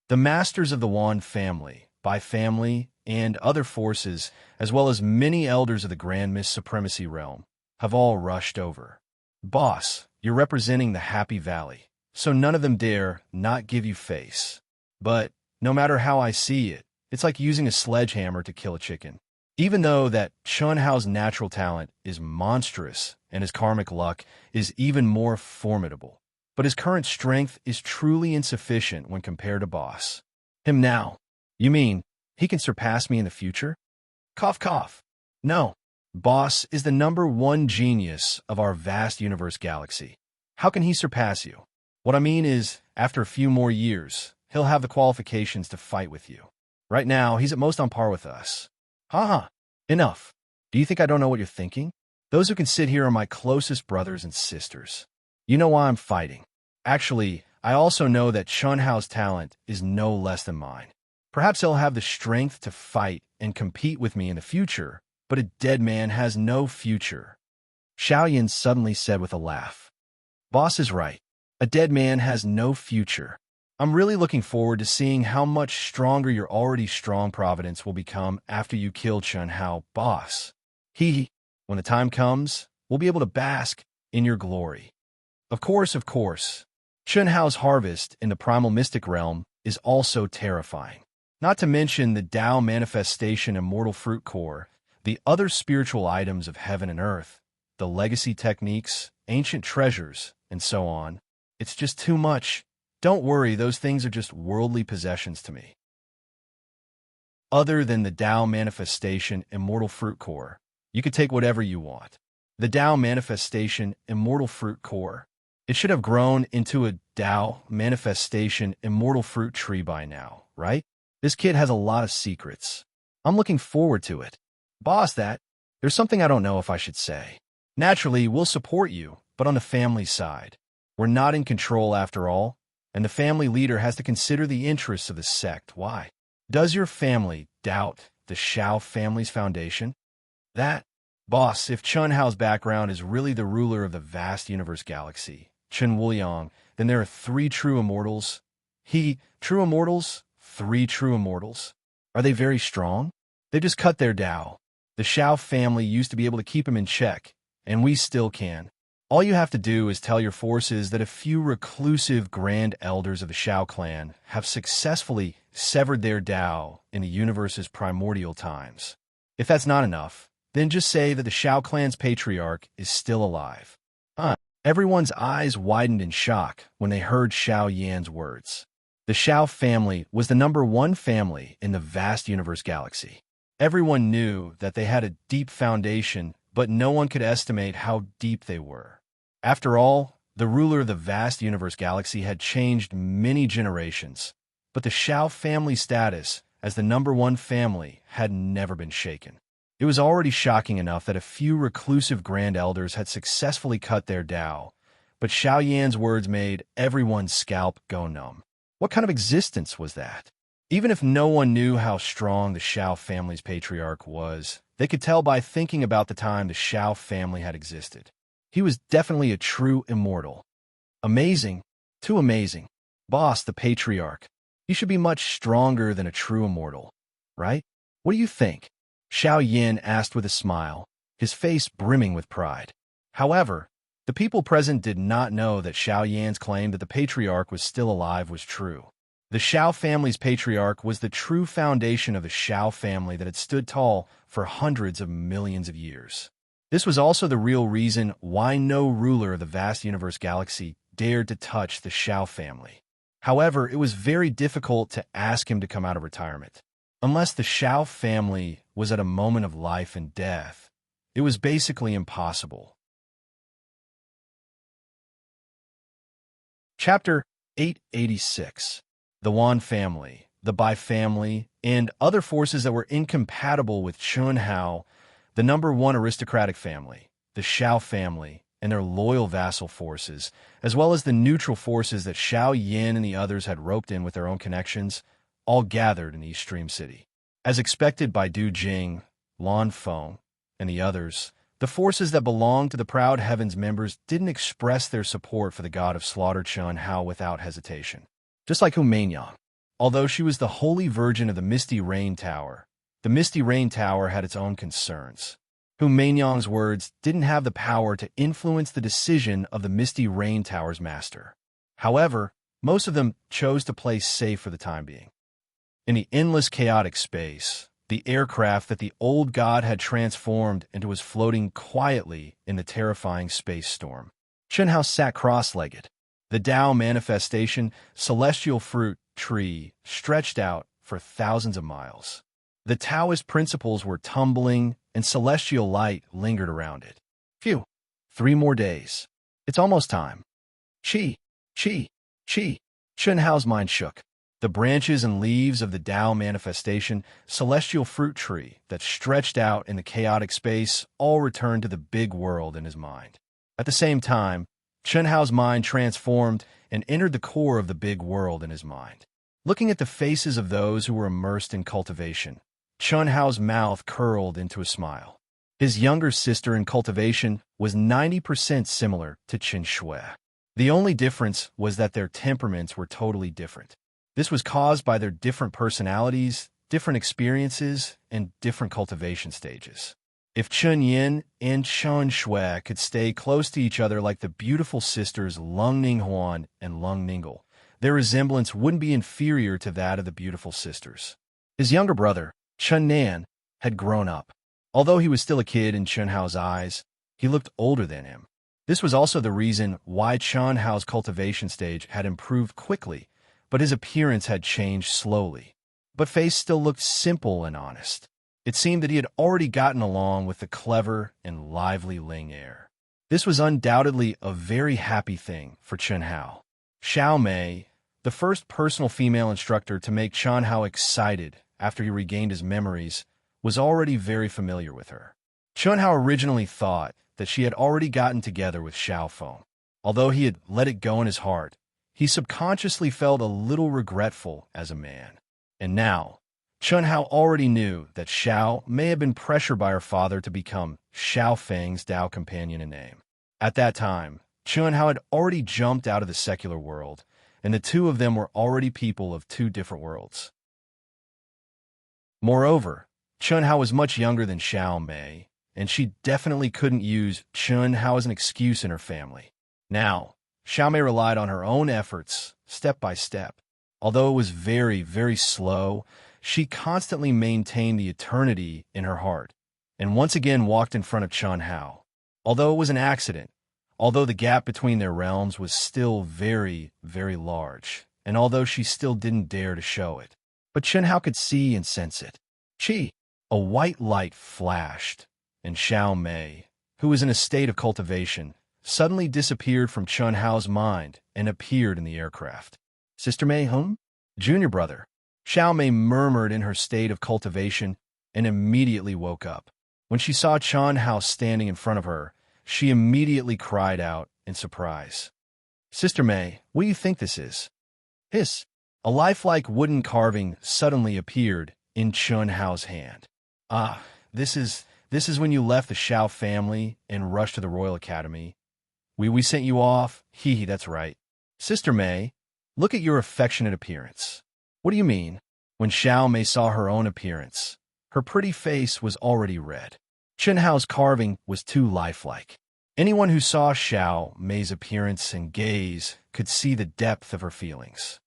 The masters of the Wand family, by family, and other forces, as well as many elders of the Grand Mist Supremacy Realm, have all rushed over. Boss, you're representing the Happy Valley, so none of them dare not give you face. But no matter how I see it, it's like using a sledgehammer to kill a chicken. Even though that Chun Hao's natural talent is monstrous and his karmic luck is even more formidable, but his current strength is truly insufficient when compared to Boss. Him now. You mean he can surpass me in the future? Cough, cough. No. Boss is the #1 genius of our vast universe galaxy. How can he surpass you? What I mean is, after a few more years, he'll have the qualifications to fight with you. Right now, he's at most on par with us. Ha! Enough. Do you think I don't know what you're thinking? Those who can sit here are my closest brothers and sisters. You know why I'm fighting. Actually, I also know that Chunhao's talent is no less than mine. Perhaps he'll have the strength to fight and compete with me in the future, but a dead man has no future. Xiaoyan suddenly said with a laugh. Boss is right. A dead man has no future. I'm really looking forward to seeing how much stronger your already strong providence will become after you kill Chunhao, boss. When the time comes, we'll be able to bask in your glory. Of course. Chunhao's harvest in the primal mystic realm is also terrifying. Not to mention the Tao manifestation immortal fruit core, the other spiritual items of heaven and earth, the legacy techniques, ancient treasures, and so on. It's just too much. Don't worry, those things are just worldly possessions to me. Other than the Tao manifestation immortal fruit core, you could take whatever you want. The Tao manifestation immortal fruit core. It should have grown into a Tao manifestation immortal fruit tree by now, right? This kid has a lot of secrets. I'm looking forward to it. Boss, there's something I don't know if I should say. Naturally, we'll support you, but on the family side. We're not in control after all, and the family leader has to consider the interests of the sect. Why? Does your family doubt the Xiao family's foundation? Boss, if Chunhao's background is really the ruler of the vast universe galaxy, Chen Wuliang, then there are 3 true immortals. True immortals? 3 true immortals? Are they very strong? They just cut their Tao. The Xiao family used to be able to keep him in check, and we still can. All you have to do is tell your forces that a few reclusive grand elders of the Xiao clan have successfully severed their Tao in the universe's primordial times. If that's not enough, then just say that the Xiao clan's patriarch is still alive. Everyone's eyes widened in shock when they heard Xiao Yan's words. The Xiao family was the #1 family in the vast universe galaxy. Everyone knew that they had a deep foundation, but no one could estimate how deep they were. After all, the ruler of the vast universe galaxy had changed many generations, but the Xiao family status as the #1 family had never been shaken. It was already shocking enough that a few reclusive grand elders had successfully cut their Tao, but Xiao Yan's words made everyone's scalp go numb. What kind of existence was that? Even if no one knew how strong the Xiao family's patriarch was, they could tell by thinking about the time the Xiao family had existed. He was definitely a true immortal. Amazing. Too amazing. Boss, the patriarch. He should be much stronger than a true immortal, right? What do you think? Xiao Yan asked with a smile, his face brimming with pride. However, the people present did not know that Xiao Yan's claim that the patriarch was still alive was true. The Xiao family's patriarch was the true foundation of the Xiao family that had stood tall for hundreds of millions of years. This was also the real reason why no ruler of the vast universe galaxy dared to touch the Xiao family. However, it was very difficult to ask him to come out of retirement. Unless the Xiao family was at a moment of life and death, it was basically impossible. Chapter 886. The Wan family, the Bai family, and other forces that were incompatible with Chunhao, the #1 aristocratic family, the Xiao family, and their loyal vassal forces, as well as the neutral forces that Xiao Yan and the others had roped in with their own connections, all gathered in East Stream City. As expected by Du Jing, Lan Feng, and the others, the forces that belonged to the Proud Heavens members didn't express their support for the god of slaughter Chunhao without hesitation. Just like Hu Meinyang. Although she was the Holy Virgin of the Misty Rain Tower, the Misty Rain Tower had its own concerns. Hu Meinyang's words didn't have the power to influence the decision of the Misty Rain Tower's master. However, most of them chose to play safe for the time being. In the endless chaotic space, the aircraft that the old god had transformed into was floating quietly in the terrifying space storm. Chunhao sat cross-legged. The Tao manifestation, celestial fruit tree, stretched out for thousands of miles. The Taoist principles were tumbling, and celestial light lingered around it. Phew! 3 more days. It's almost time. Chi! Chunhao's mind shook. The branches and leaves of the Tao manifestation, celestial fruit tree that stretched out in the chaotic space, all returned to the big world in his mind. At the same time, Chen Hao's mind transformed and entered the core of the big world in his mind. Looking at the faces of those who were immersed in cultivation, Chen Hao's mouth curled into a smile. His younger sister in cultivation was 90% similar to Chen Shui. The only difference was that their temperaments were totally different. This was caused by their different personalities, different experiences, and different cultivation stages. If Chen Yin and Chen Shui could stay close to each other like the beautiful sisters Lung Ninghuan and Lung Ninggle, their resemblance wouldn't be inferior to that of the beautiful sisters. His younger brother, Chen Nan, had grown up. Although he was still a kid in Chen Hao's eyes, he looked older than him. This was also the reason why Chen Hao's cultivation stage had improved quickly, but his appearance had changed slowly. But face still looked simple and honest. It seemed that he had already gotten along with the clever and lively Ling heir. This was undoubtedly a very happy thing for Chen Hao. Xiao Mei, the first personal female instructor to make Chen Hao excited after he regained his memories, was already very familiar with her. Chen Hao originally thought that she had already gotten together with Xiao Feng. Although he had let it go in his heart, he subconsciously felt a little regretful as a man. And now, Chen Hao already knew that Xiao may have been pressured by her father to become Xiao Feng's Tao companion in name. At that time, Chen Hao had already jumped out of the secular world, and the two of them were already people of two different worlds. Moreover, Chen Hao was much younger than Xiao Mei, and she definitely couldn't use Chen Hao as an excuse in her family. Now, Xiao Mei relied on her own efforts, step by step. Although it was very, very slow, she constantly maintained the eternity in her heart, and once again walked in front of Chen Hao. Although it was an accident, although the gap between their realms was still very, very large, and although she still didn't dare to show it, but Chen Hao could see and sense it. A white light flashed, and Xiao Mei, who was in a state of cultivation, suddenly disappeared from Chen Hao's mind and appeared in the aircraft. Sister Mei, whom? Junior brother. Xiao Mei murmured in her state of cultivation and immediately woke up. When she saw Chen Hao standing in front of her, she immediately cried out in surprise. Sister Mei, what do you think this is? Hiss. A lifelike wooden carving suddenly appeared in Chen Hao's hand. Ah, this is when you left the Xiao family and rushed to the Royal Academy. We sent you off? Hee, that's right. Sister Mei, look at your affectionate appearance. What do you mean? When Xiao Mei saw her own appearance, her pretty face was already red. Chen Hao's carving was too lifelike. Anyone who saw Xiao Mei's appearance and gaze could see the depth of her feelings.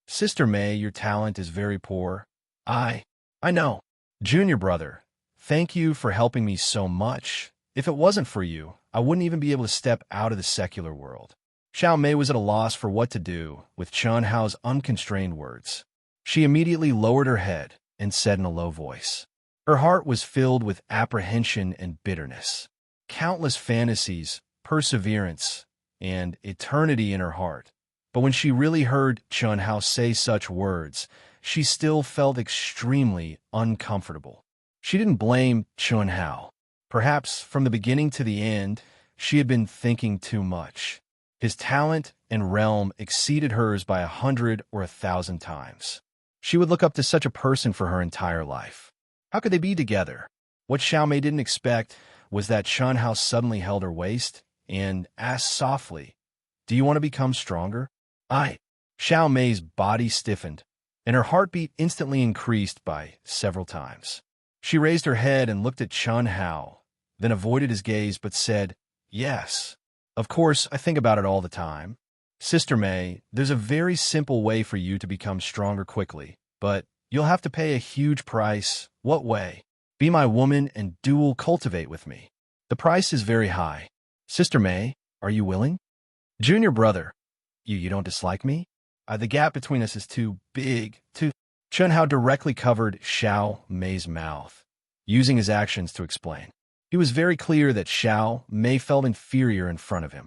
Sister Mei, your talent is very poor. I know. Junior brother, thank you for helping me so much. If it wasn't for you, I wouldn't even be able to step out of the secular world. Xiao Mei was at a loss for what to do with Chen Hao's unconstrained words. She immediately lowered her head and said in a low voice. Her heart was filled with apprehension and bitterness. Countless fantasies, perseverance, and eternity in her heart. But when she really heard Chen Hao say such words, she still felt extremely uncomfortable. She didn't blame Chen Hao. Perhaps from the beginning to the end, she had been thinking too much. His talent and realm exceeded hers by 100 or 1,000 times. She would look up to such a person for her entire life. How could they be together? What Xiao Mei didn't expect was that Chen Hao suddenly held her waist and asked softly, "Do you want to become stronger?" Xiao Mei's body stiffened, and her heartbeat instantly increased by several times. She raised her head and looked at Chen Hao, then avoided his gaze but said, "Yes. Of course, I think about it all the time. Sister Mei, there's a very simple way for you to become stronger quickly, but you'll have to pay a huge price." "What way?" "Be my woman and dual cultivate with me. The price is very high." "Sister Mei, are you willing?" "Junior brother, you don't dislike me? The gap between us is too big, too—" Chen Hao directly covered Xiao Mei's mouth, using his actions to explain. He was very clear that Xiao Mei felt inferior in front of him.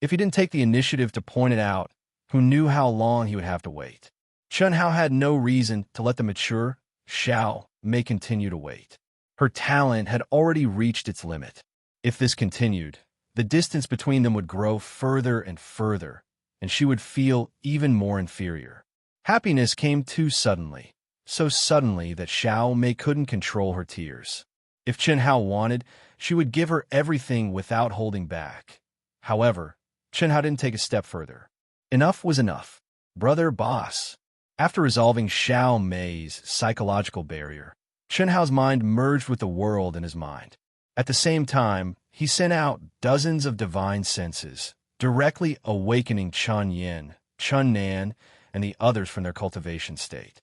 If he didn't take the initiative to point it out, who knew how long he would have to wait. Chen Hao had no reason to let the mature Xiao Mei continue to wait. Her talent had already reached its limit. If this continued, the distance between them would grow further and further, and she would feel even more inferior. Happiness came too suddenly, so suddenly that Xiao Mei couldn't control her tears. If Chen Hao wanted, she would give her everything without holding back. However, Chen Hao didn't take a step further. Enough was enough. Brother boss. After resolving Xiao Mei's psychological barrier, Chen Hao's mind merged with the world in his mind. At the same time, he sent out dozens of divine senses, directly awakening Chun Yin, Chun Nan, and the others from their cultivation state.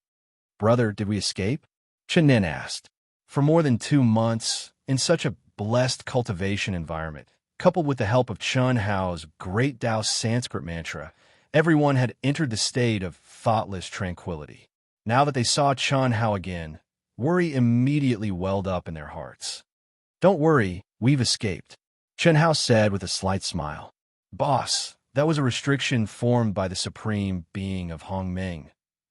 Brother, did we escape? Chun Nan asked. For more than 2 months, in such a blessed cultivation environment, coupled with the help of Chun Hao's great Tao Sanskrit mantra, everyone had entered the state of thoughtless tranquility. Now that they saw Chun Hao again, worry immediately welled up in their hearts. Don't worry, we've escaped, Chen Hao said with a slight smile. Boss, that was a restriction formed by the supreme being of Hongming.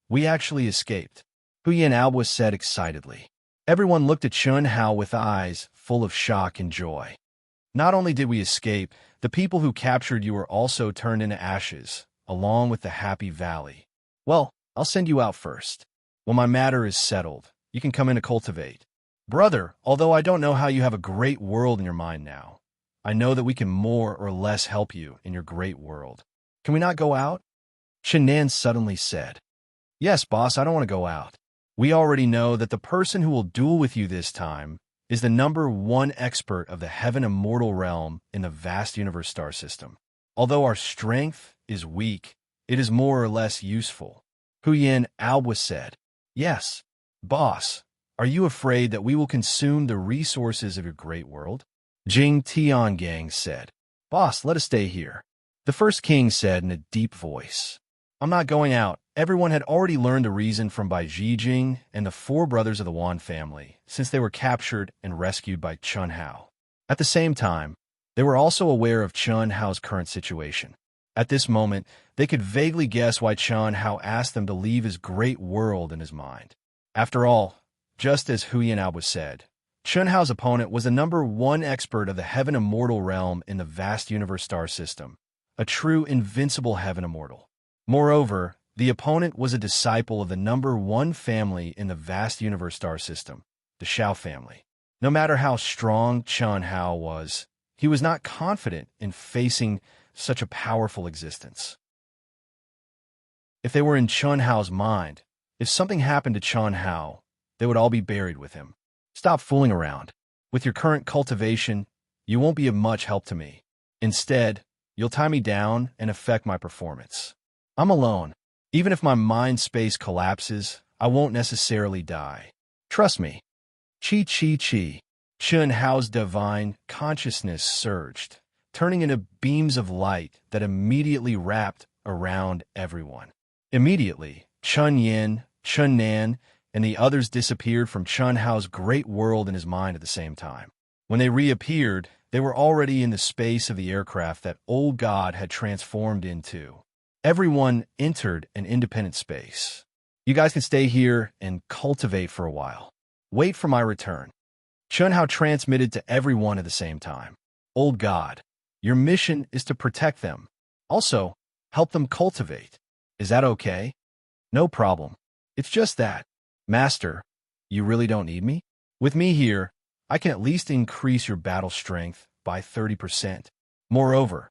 We actually escaped, Huyan Albus said excitedly. Everyone looked at Chun Hao with eyes full of shock and joy. Not only did we escape, the people who captured you were also turned into ashes, along with the Happy Valley. Well, I'll send you out first. When my matter is settled, you can come in to cultivate. Brother, although I don't know how you have a great world in your mind now, I know that we can more or less help you in your great world. Can we not go out? Chen Nan suddenly said. Yes, boss, I don't want to go out. We already know that the person who will duel with you this time is the #1 expert of the heaven immortal realm in the vast universe star system. Although our strength is weak, it is more or less useful. Huyan Albus said. Yes, boss. Are you afraid that we will consume the resources of your great world? Jing Tiangang said. Boss, let us stay here. The first king said in a deep voice. I'm not going out. Everyone had already learned the reason from Bai Zhijing and the 4 brothers of the Wan family, since they were captured and rescued by Chun Hao. At the same time, they were also aware of Chun Hao's current situation. At this moment, they could vaguely guess why Chun Hao asked them to leave his great world in his mind. After all, just as Huyan Albus said, Chun Hao's opponent was the #1 expert of the heaven immortal realm in the vast universe star system, a true invincible heaven immortal. Moreover, the opponent was a disciple of the #1 family in the vast universe star system, the Xiao family. No matter how strong Chun Hao was, he was not confident in facing such a powerful existence. If they were in Chun Hao's mind, if something happened to Chun Hao, they would all be buried with him. Stop fooling around. With your current cultivation, you won't be of much help to me. Instead, you'll tie me down and affect my performance. I'm alone. Even if my mind space collapses, I won't necessarily die. Trust me. Chi chi chi. Chun Hao's divine consciousness surged, turning into beams of light that immediately wrapped around everyone. Immediately, Chun Yin, Chun Nan, and the others disappeared from Chun Hao's great world in his mind at the same time. When they reappeared, they were already in the space of the aircraft that Old God had transformed into. Everyone entered an independent space. You guys can stay here and cultivate for a while. Wait for my return. Chun Hao transmitted to everyone at the same time. Old God, your mission is to protect them. Also, help them cultivate. Is that okay? No problem. It's just that. Master, you really don't need me? With me here, I can at least increase your battle strength by 30%. Moreover,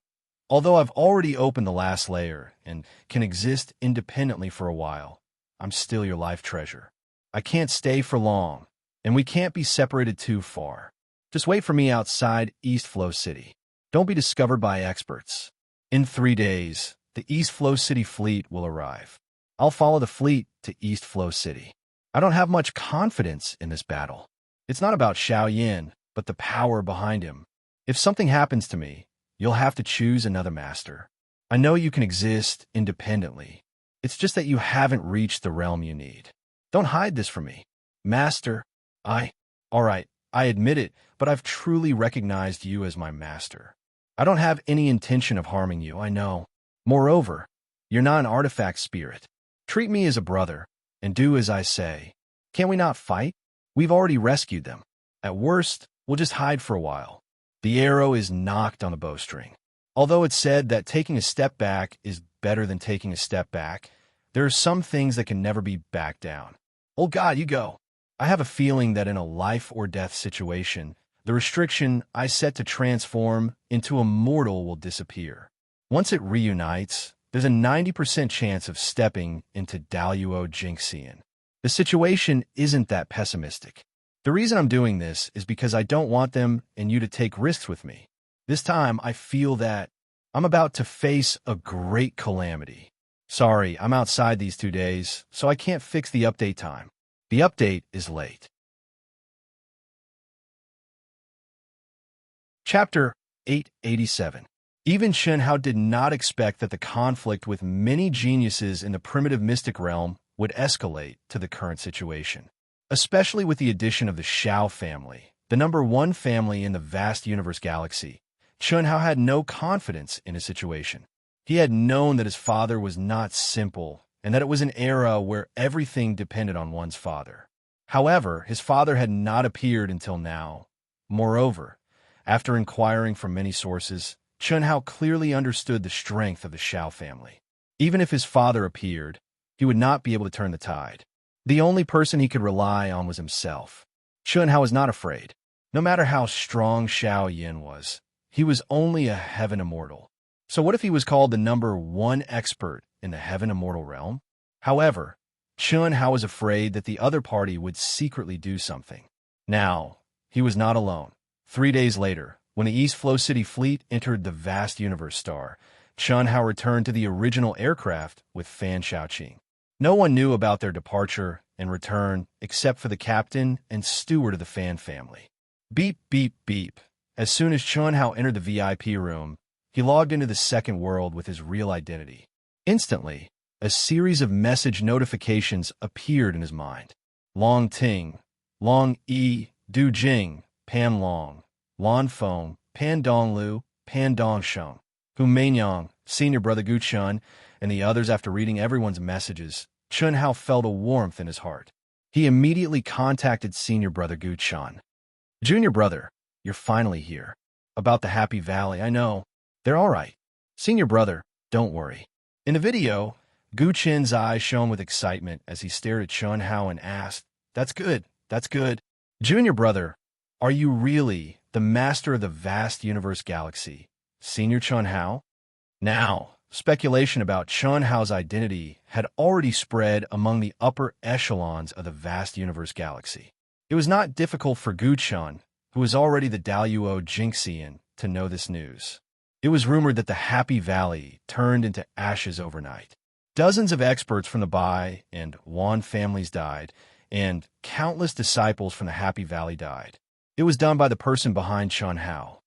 although I've already opened the last layer and can exist independently for a while, I'm still your life treasure. I can't stay for long, and we can't be separated too far. Just wait for me outside East Flow City. Don't be discovered by experts. In 3 days, the East Flow City fleet will arrive. I'll follow the fleet to East Flow City. I don't have much confidence in this battle. It's not about Xiao Yin, but the power behind him. If something happens to me, you'll have to choose another master. I know you can exist independently. It's just that you haven't reached the realm you need. Don't hide this from me. Master, all right, I admit it, but I've truly recognized you as my master. I don't have any intention of harming you, I know. Moreover, You're not an artifact spirit. Treat me as a brother, and do as I say. Can we not fight? We've already rescued them. At worst, we'll just hide for a while. The arrow is knocked on the bowstring. Although it's said that taking a step back is better than taking a step back, there are some things that can never be backed down. Oh God, you go. I have a feeling that in a life or death situation, the restriction I set to transform into a mortal will disappear. Once it reunites, there's a 90% chance of stepping into Daluo Jinxian. The situation isn't that pessimistic. The reason I'm doing this is because I don't want them and you to take risks with me. This time, I feel that I'm about to face a great calamity. Sorry, I'm outside these 2 days, so I can't fix the update time. The update is late. Chapter 887. Even Shenhao did not expect that the conflict with many geniuses in the primitive mystic realm would escalate to the current situation. Especially with the addition of the Xiao family, the #1 family in the vast universe galaxy. Shenhao had no confidence in his situation. He had known that his father was not simple and that it was an era where everything depended on one's father. However, his father had not appeared until now. Moreover, after inquiring from many sources, Shenhao clearly understood the strength of the Xiao family. Even if his father appeared, he would not be able to turn the tide. The only person he could rely on was himself. Shenhao was not afraid. No matter how strong Xiao Yin was, he was only a heaven immortal. So what if he was called the #1 expert in the heaven immortal realm? However, Shenhao was afraid that the other party would secretly do something. Now, he was not alone. 3 days later, when the East Flow City fleet entered the vast universe star, Shenhao returned to the original aircraft with Fan Shaoqing. No one knew about their departure and return except for the captain and steward of the Fan family. Beep, beep, beep. As soon as Shenhao entered the VIP room, he logged into the second world with his real identity. Instantly, a series of message notifications appeared in his mind. Long Ting, Long Yi, Du Jing, Pan Long, Lan Feng, Pan Donglu, Pan Dongsheng, Hu Meinyang, Senior Brother Gu Chun, and the others. After reading everyone's messages, Shenhao felt a warmth in his heart. He immediately contacted Senior Brother Gu Chun. Junior Brother, you're finally here. About the Happy Valley, I know. They're all right. Senior Brother, don't worry. In the video, Gu Chin's eyes shone with excitement as he stared at Shenhao and asked, That's good, that's good. Junior Brother, are you really the master of the vast universe galaxy, Senior Shenhao? Now, speculation about Shenhao's identity had already spread among the upper echelons of the vast universe galaxy. It was not difficult for Gu Chun, who was already the Daluo Jinxian, to know this news. It was rumored that the Happy Valley turned into ashes overnight. Dozens of experts from the Bai and Wan families died, and countless disciples from the Happy Valley died. It was done by the person behind Shenhao.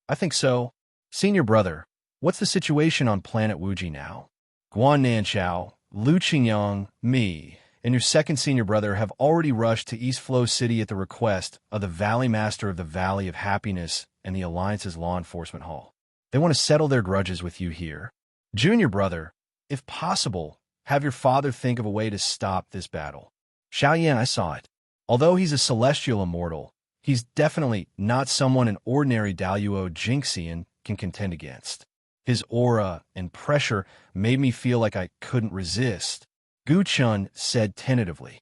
I think so. Senior Brother, what's the situation on planet Wuji now? Guan Nanchao, Lu Qingyang, me, and your second Senior Brother have already rushed to East Flow City at the request of the Valley Master of the Valley of Happiness and the Alliance's Law Enforcement Hall. They want to settle their grudges with you here. Junior Brother, if possible, have your father think of a way to stop this battle. Xiaoyan, I saw it. Although he's a celestial immortal, he's definitely not someone an ordinary Daluo Jinxian can contend against. His aura and pressure made me feel like I couldn't resist, Gu Chun said tentatively.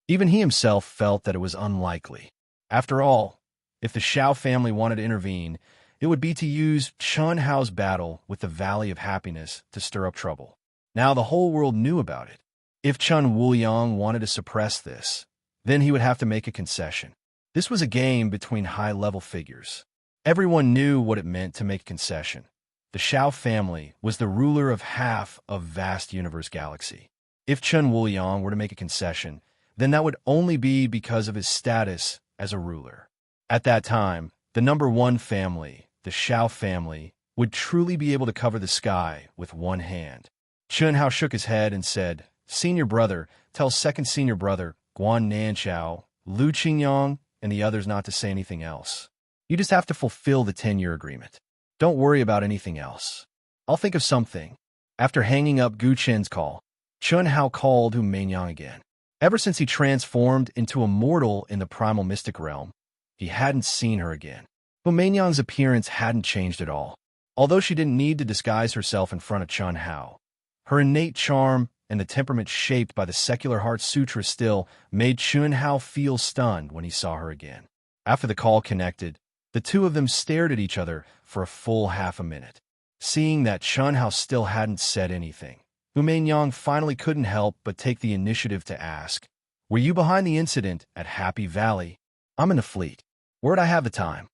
Even he himself felt that it was unlikely. After all, if the Xiao family wanted to intervene, it would be to use Shenhao's battle with the Valley of Happiness to stir up trouble. Now the whole world knew about it. If Chun Wuyang wanted to suppress this, then he would have to make a concession. This was a game between high-level figures. Everyone knew what it meant to make a concession. The Xiao family was the ruler of half of vast universe galaxy. If Chun Wuyang were to make a concession, then that would only be because of his status as a ruler. At that time, the #1 family, the Xiao family, would truly be able to cover the sky with one hand. Shenhao shook his head and said, Senior Brother, tell second Senior Brother, Guan Nanchao, Lu Qingyang, and the others not to say anything else. You just have to fulfill the 10-year agreement. Don't worry about anything else. I'll think of something. After hanging up Gu Chen's call, Chun Hao called Hu Mainyang again. Ever since he transformed into a mortal in the primal mystic realm, he hadn't seen her again. Hu Mainyang's appearance hadn't changed at all. Although she didn't need to disguise herself in front of Chun Hao, her innate charm and the temperament shaped by the Secular Heart Sutra still made Chun Hao feel stunned when he saw her again. After the call connected, the two of them stared at each other for a full half a minute. Seeing that Chun Hao still hadn't said anything, Hu Mainyang finally couldn't help but take the initiative to ask, "Were you behind the incident at Happy Valley?" "I'm in the fleet. Where'd I have the time?"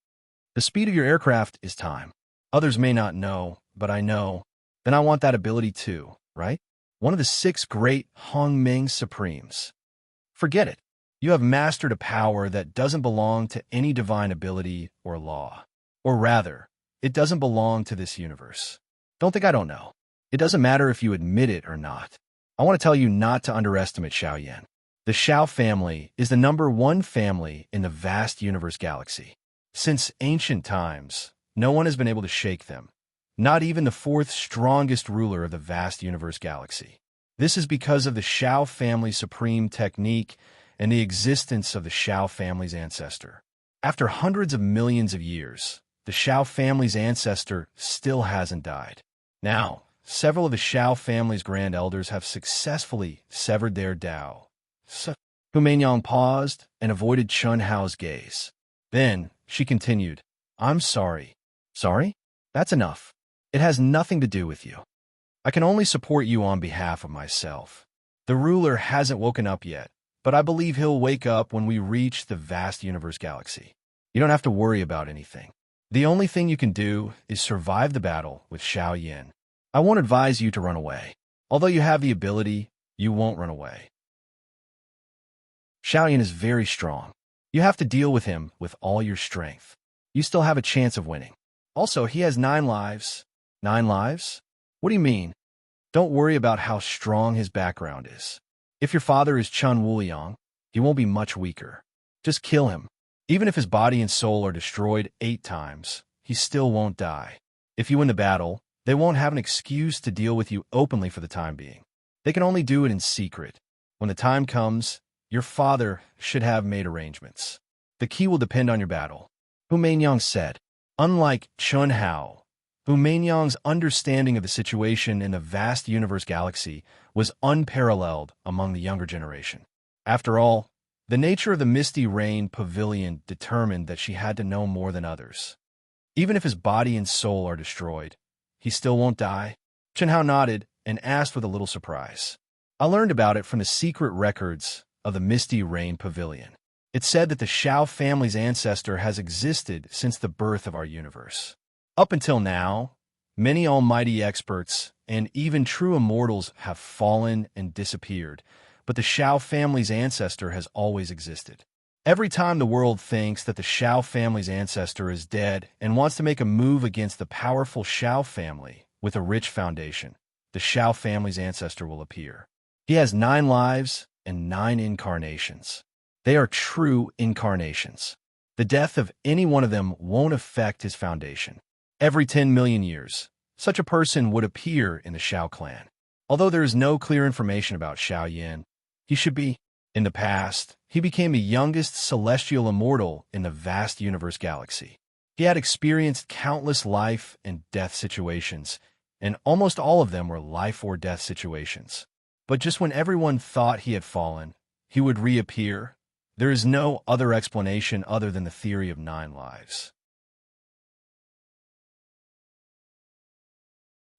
"The speed of your aircraft is time. Others may not know, but I know. Then I want that ability too, right? One of the 6 great Hongming Supremes." "Forget it. You have mastered a power that doesn't belong to any divine ability or law. Or rather, it doesn't belong to this universe. Don't think I don't know. It doesn't matter if you admit it or not. I want to tell you not to underestimate Xiaoyan. The Xiao family is the #1 family in the vast universe galaxy. Since ancient times, no one has been able to shake them, not even the 4th strongest ruler of the vast universe galaxy. This is because of the Xiao family supreme technique and the existence of the Xiao family's ancestor. After hundreds of millions of years, the Xiao family's ancestor still hasn't died. Now, several of the Xiao family's grand elders have successfully severed their Dao. Hu Mainyang paused and avoided Chun Hao's gaze. Then, she continued, "I'm sorry." "Sorry? That's enough. It has nothing to do with you. I can only support you on behalf of myself. The ruler hasn't woken up yet, but I believe he'll wake up when we reach the vast universe galaxy. You don't have to worry about anything. The only thing you can do is survive the battle with Xiaoyan. I won't advise you to run away. Although you have the ability, you won't run away. Xiaoyan is very strong. You have to deal with him with all your strength. You still have a chance of winning. Also, he has 9 lives. 9 lives? What do you mean? Don't worry about how strong his background is. If your father is Chun Wuliang, he won't be much weaker. Just kill him. Even if his body and soul are destroyed 8 times, he still won't die. If you win the battle, they won't have an excuse to deal with you openly for the time being. They can only do it in secret. When the time comes, your father should have made arrangements. The key will depend on your battle." Hu Mainyang said. Unlike Chun Hao, Hu Mainyang's understanding of the situation in the vast universe galaxy was unparalleled among the younger generation. After all, the nature of the Misty Rain Pavilion determined that she had to know more than others. Even if his body and soul are destroyed, he still won't die? Chun Hao nodded and asked with a little surprise. "I learned about it from the secret records of the Misty Rain Pavilion. It said that the Xiao family's ancestor has existed since the birth of our universe. Up until now, many almighty experts and even true immortals have fallen and disappeared, but the Xiao family's ancestor has always existed. Every time the world thinks that the Xiao family's ancestor is dead and wants to make a move against the powerful Xiao family with a rich foundation, the Xiao family's ancestor will appear. He has 9 lives and 9 incarnations. They are true incarnations. The death of any one of them won't affect his foundation. Every 10 million years, such a person would appear in the Xiao clan. Although there is no clear information about Xiaoyan, he should be. In the past, he became the youngest celestial immortal in the vast universe galaxy. He had experienced countless life and death situations, and almost all of them were life or death situations. But just when everyone thought he had fallen, he would reappear. There is no other explanation other than the theory of 9 lives.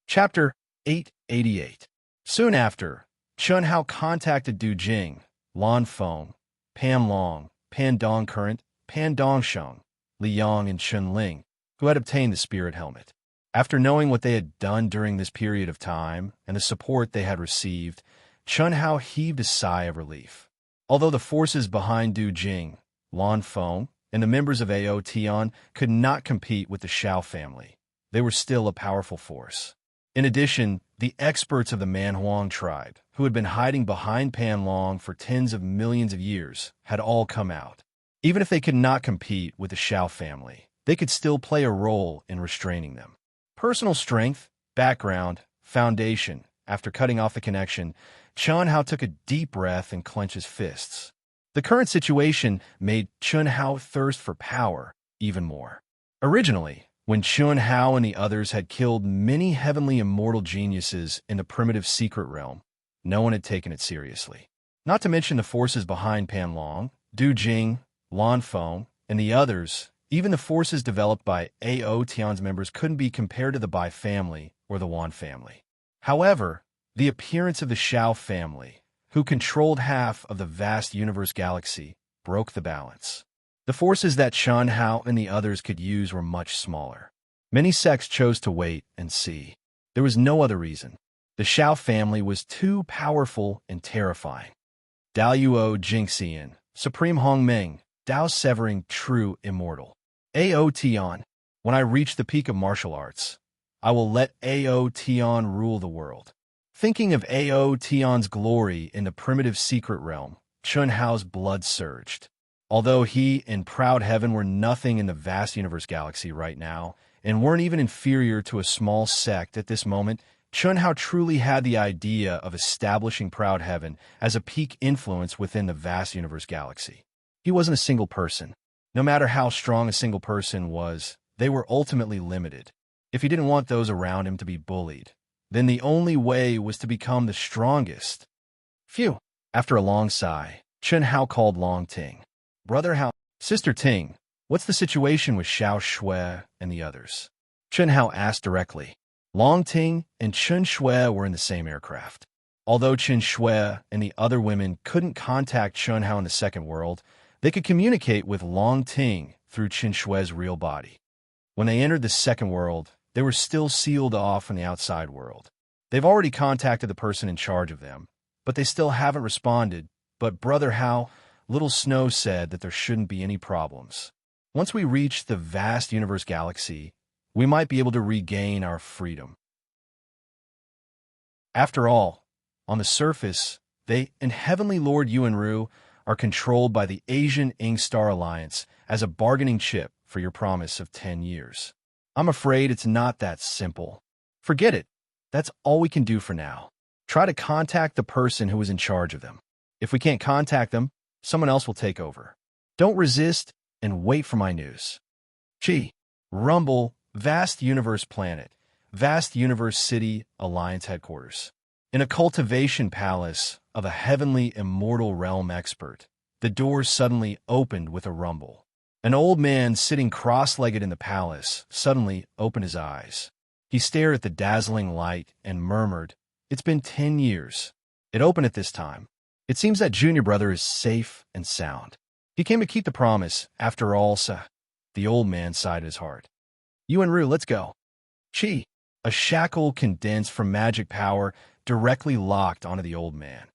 Chapter 888. Soon after, Chun Hao contacted Du Jing, Lan Feng, Pam Long, Pan Dong Current, Pan Dong Sheng, Li Yang, and Chun Ling, who had obtained the spirit helmet. After knowing what they had done during this period of time and the support they had received, Chun Hao heaved a sigh of relief. Although the forces behind Du Jing, Lan Feng, and the members of Ao Tian could not compete with the Xiao family, they were still a powerful force. In addition, the experts of the Manhuang tribe, who had been hiding behind Pan Long for tens of millions of years, had all come out. Even if they could not compete with the Xiao family, they could still play a role in restraining them. Personal strength, background, foundation. After cutting off the connection, Chun Hao took a deep breath and clenched his fists. The current situation made Chun Hao thirst for power even more. Originally, when Chun Hao and the others had killed many heavenly immortal geniuses in the primitive secret realm, no one had taken it seriously. Not to mention the forces behind Pan Long, Du Jing, Lan Feng, and the others. Even the forces developed by A.O. Tian's members couldn't be compared to the Bai family or the Wan family. However, the appearance of the Shao family, who controlled half of the vast universe galaxy, broke the balance. The forces that Chun Hao and the others could use were much smaller. Many sects chose to wait and see. There was no other reason. The Shao family was too powerful and terrifying. Dao Yuo Jingxian, Supreme Hongmeng, Dao Severing, true immortal. A.O. Tian, when I reach the peak of martial arts, I will let A.O. Tian rule the world. Thinking of A.O. Tian's glory in the primitive secret realm, Chun Hao's blood surged. Although he and Proud Heaven were nothing in the vast universe galaxy right now, and weren't even inferior to a small sect at this moment, Chun Hao truly had the idea of establishing Proud Heaven as a peak influence within the vast universe galaxy. He wasn't a single person. No matter how strong a single person was, they were ultimately limited. If he didn't want those around him to be bullied, then the only way was to become the strongest. Phew! After a long sigh, Chun Hao called Long Ting. Brother Hao, Sister Ting, what's the situation with Xiao Shui and the others? Chun Hao asked directly. Long Ting and Chun Shui were in the same aircraft. Although Chun Shui and the other women couldn't contact Chun Hao in the second world, they could communicate with Long Ting through Chun Shui's real body. When they entered the second world, they were still sealed off from the outside world. They've already contacted the person in charge of them, but they still haven't responded. But Brother Hao, Little Snow said that there shouldn't be any problems. Once we reach the vast universe galaxy, we might be able to regain our freedom. After all, on the surface, they and Heavenly Lord Yuanru are controlled by the Asian Ingstar Alliance as a bargaining chip for your promise of 10 years. I'm afraid it's not that simple. Forget it. That's all we can do for now. Try to contact the person who is in charge of them. If we can't contact them, someone else will take over. Don't resist and wait for my news. Chi. Rumble, Vast Universe Planet, Vast Universe City Alliance Headquarters. In a cultivation palace of a heavenly immortal realm expert, the doors suddenly opened with a rumble. An old man sitting cross-legged in the palace suddenly opened his eyes. He stared at the dazzling light and murmured, "It's been 10 years. It opened at this time. It seems that Junior Brother is safe and sound. He came to keep the promise, after all, sir." The old man sighed in his heart. "Yuanru, let's go." Chi, a shackle condensed from magic power, directly locked onto the old man,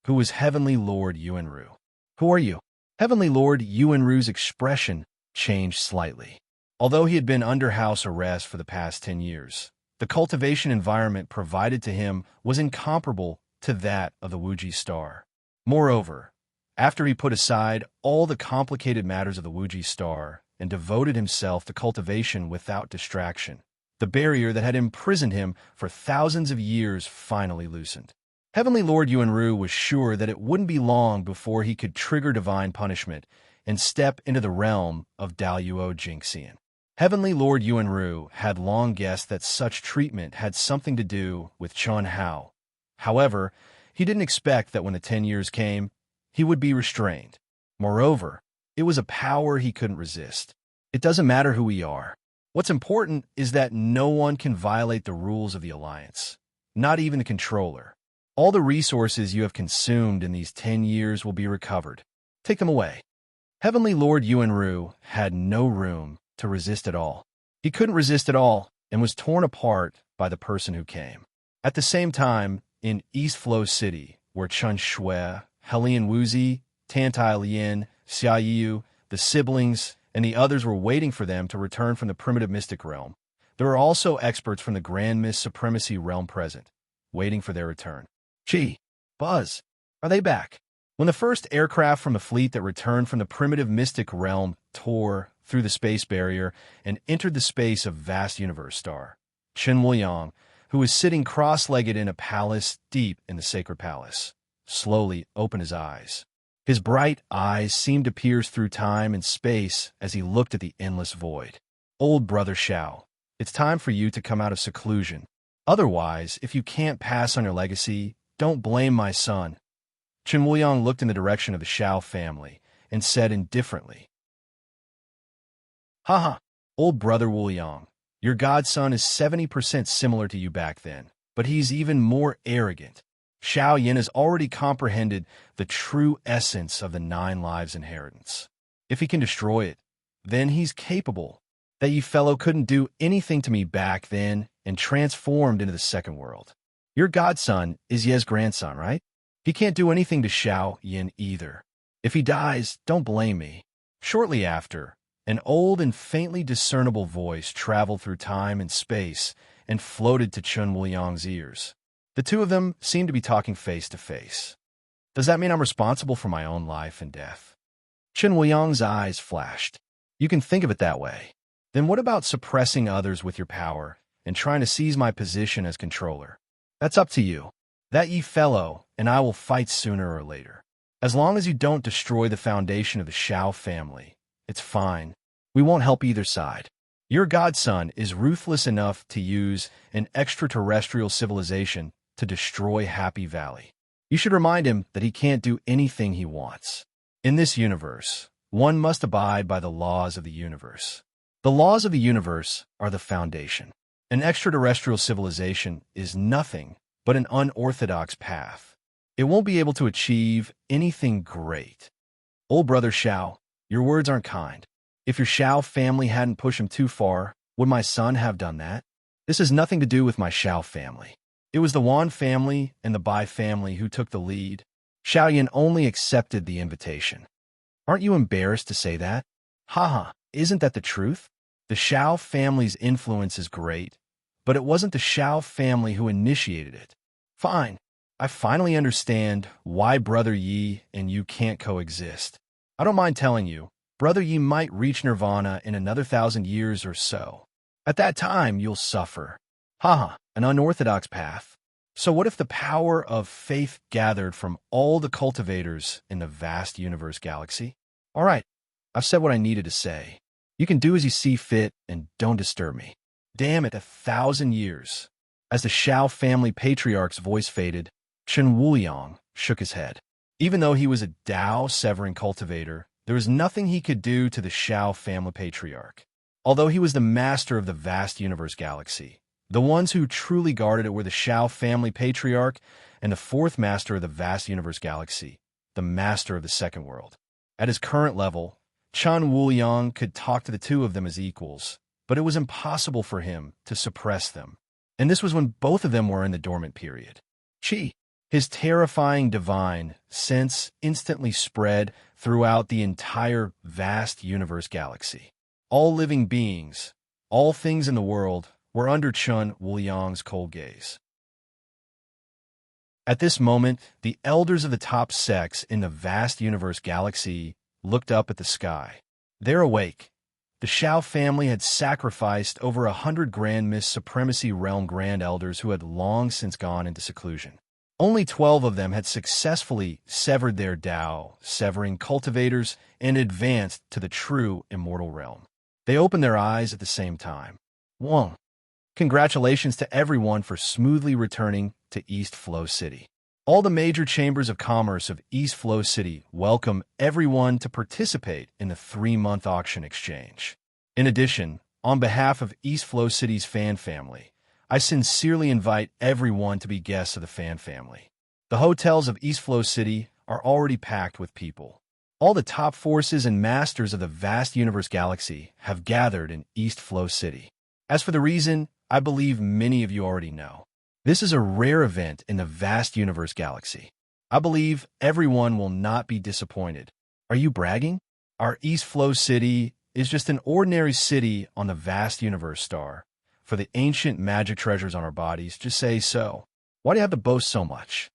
who was Heavenly Lord Yuanru. "Who are you?" Heavenly Lord Yuanru's expression changed slightly. Although he had been under house arrest for the past 10 years, the cultivation environment provided to him was incomparable to that of the Wuji Star. Moreover, after he put aside all the complicated matters of the Wuji Star and devoted himself to cultivation without distraction, the barrier that had imprisoned him for thousands of years finally loosened. Heavenly Lord Yuanru was sure that it wouldn't be long before he could trigger divine punishment and step into the realm of Dao Yuo Jingxian. Heavenly Lord Yuanru had long guessed that such treatment had something to do with Chun Hao. However, he didn't expect that when the 10 years came, he would be restrained. Moreover, it was a power he couldn't resist. It doesn't matter who we are. What's important is that no one can violate the rules of the Alliance, not even the controller. All the resources you have consumed in these 10 years will be recovered. Take them away. Heavenly Lord Yuanru had no room to resist at all. He couldn't resist at all and was torn apart by the person who came. At the same time, in East Flow City, where Chun Shui, Helian Wuzi, Tantai Lien, Xia Yu, the siblings, and the others were waiting for them to return from the primitive mystic realm, there were also experts from the Grand Mist Supremacy realm present, waiting for their return. Chi, Buzz, are they back? When the first aircraft from the fleet that returned from the primitive mystic realm tore through the space barrier and entered the space of Vast Universe Star, Chen Wuliang, who was sitting cross-legged in a palace deep in the sacred palace, slowly opened his eyes. His bright eyes seemed to pierce through time and space as he looked at the endless void. Old brother Xiao, it's time for you to come out of seclusion. Otherwise, if you can't pass on your legacy, don't blame my son. Chen Wuliang looked in the direction of the Xiao family and said indifferently, Haha, old brother Wuliang, your godson is 70% similar to you back then, but he's even more arrogant. Xiao Yin has already comprehended the true essence of the 9 lives inheritance. If he can destroy it, then he's capable. That you fellow couldn't do anything to me back then and transformed into the second world. Your godson is Ye's grandson, right? He can't do anything to Xiao Yin either. If he dies, don't blame me. Shortly after, an old and faintly discernible voice traveled through time and space and floated to Chen Wuliang's ears. The two of them seemed to be talking face to face. Does that mean I'm responsible for my own life and death? Chen Wuliang's eyes flashed. You can think of it that way. Then what about suppressing others with your power and trying to seize my position as controller? That's up to you. That ye fellow and I will fight sooner or later. As long as you don't destroy the foundation of the Xiao family, it's fine. We won't help either side. Your godson is ruthless enough to use an extraterrestrial civilization to destroy Happy Valley. You should remind him that he can't do anything he wants. In this universe, one must abide by the laws of the universe. The laws of the universe are the foundation. An extraterrestrial civilization is nothing but an unorthodox path. It won't be able to achieve anything great. Old brother Xiao, your words aren't kind. If your Xiao family hadn't pushed him too far, would my son have done that? This has nothing to do with my Xiao family. It was the Wan family and the Bai family who took the lead. Xiao Yin only accepted the invitation. Aren't you embarrassed to say that? Haha, isn't that the truth? The Xiao family's influence is great, but it wasn't the Xiao family who initiated it. Fine. I finally understand why Brother Yi and you can't coexist. I don't mind telling you, Brother Yi might reach nirvana in another 1,000 years or so. At that time, you'll suffer. Haha, an unorthodox path. So what if the power of faith gathered from all the cultivators in the vast universe galaxy? All right, I've said what I needed to say. You can do as you see fit and don't disturb me. Damn it, 1,000 years. As the Xiao family patriarch's voice faded, Chen Wuliang shook his head. Even though he was a Dao-severing cultivator, there was nothing he could do to the Xiao family patriarch. Although he was the master of the vast universe galaxy, the ones who truly guarded it were the Xiao family patriarch and the fourth master of the vast universe galaxy, the master of the second world. At his current level, Chen Wuliang could talk to the two of them as equals, but it was impossible for him to suppress them. And this was when both of them were in the dormant period. Qi, his terrifying divine sense instantly spread throughout the entire vast universe galaxy. All living beings, all things in the world, were under Chen Wuliang's cold gaze. At this moment, the elders of the top sects in the vast universe galaxy looked up at the sky. They're awake. The Xiao family had sacrificed over 100 Grand Miss Supremacy Realm Grand Elders who had long since gone into seclusion. Only 12 of them had successfully severed their Dao-severing cultivators and advanced to the true immortal realm. They opened their eyes at the same time. 1. Congratulations to everyone for smoothly returning to East Flow City. All the major chambers of commerce of East Flow City welcome everyone to participate in the 3-month auction exchange. In addition, on behalf of East Flow City's fan family, I sincerely invite everyone to be guests of the fan family. The hotels of East Flow City are already packed with people. All the top forces and masters of the vast universe galaxy have gathered in East Flow City. As for the reason, I believe many of you already know. This is a rare event in the vast universe galaxy. I believe everyone will not be disappointed. Are you bragging? Our East Flow City is just an ordinary city on the vast universe star. For the ancient magic treasures on our bodies, just say so. Why do you have to boast so much?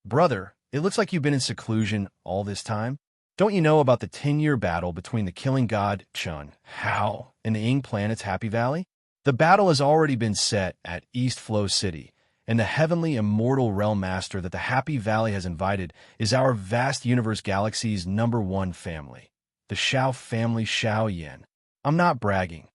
Brother, it looks like you've been in seclusion all this time. Don't you know about the 10-year battle between the killing god Chun, Hao, and the Ing planet's Happy Valley? The battle has already been set at East Flow City, and the heavenly immortal realm master that the Happy Valley has invited is our vast universe galaxy's #1 family, the Shao family Shao Yin. I'm not bragging.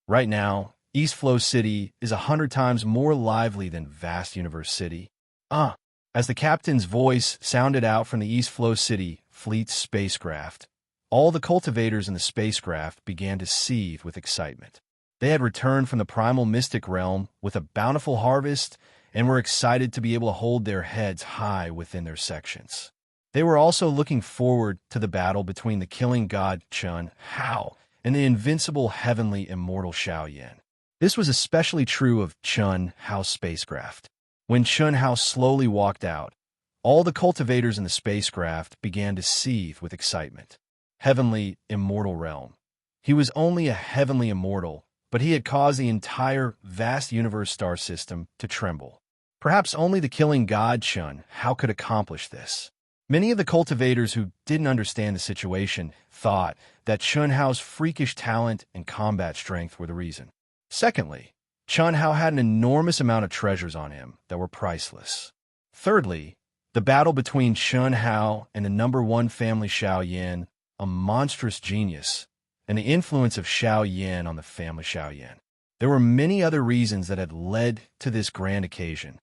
Right now, East Flow City is 100 times more lively than Vast Universe City. As the captain's voice sounded out from the East Flow City fleet's spacecraft, all the cultivators in the spacecraft began to seethe with excitement. They had returned from the primal mystic realm with a bountiful harvest and were excited to be able to hold their heads high within their sections. They were also looking forward to the battle between the killing god Chun Hao and the invincible heavenly immortal Shao Yin. This was especially true of Chun Hao's spacecraft. When Chun Hao slowly walked out, all the cultivators in the spacecraft began to seethe with excitement. Heavenly immortal realm. He was only a heavenly immortal, but he had caused the entire vast universe star system to tremble. Perhaps only the killing god Chun Hao could accomplish this. Many of the cultivators who didn't understand the situation thought that Chun Hao's freakish talent and combat strength were the reason. Secondly, Chun Hao had an enormous amount of treasures on him that were priceless. Thirdly, the battle between Chun Hao and the #1 family Shao Yin, a monstrous genius, and the influence of Shao Yin on the family Shao Yin. There were many other reasons that had led to this grand occasion.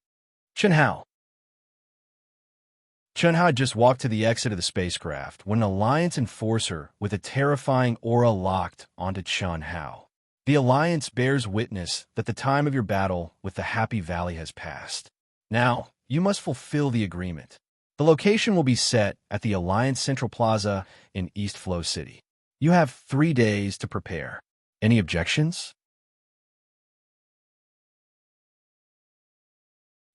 Chun Hao had just walked to the exit of the spacecraft when an Alliance enforcer with a terrifying aura locked onto Chun Hao. The Alliance bears witness that the time of your battle with the Happy Valley has passed. Now, you must fulfill the agreement. The location will be set at the Alliance Central Plaza in East Flow City. You have 3 days to prepare. Any objections?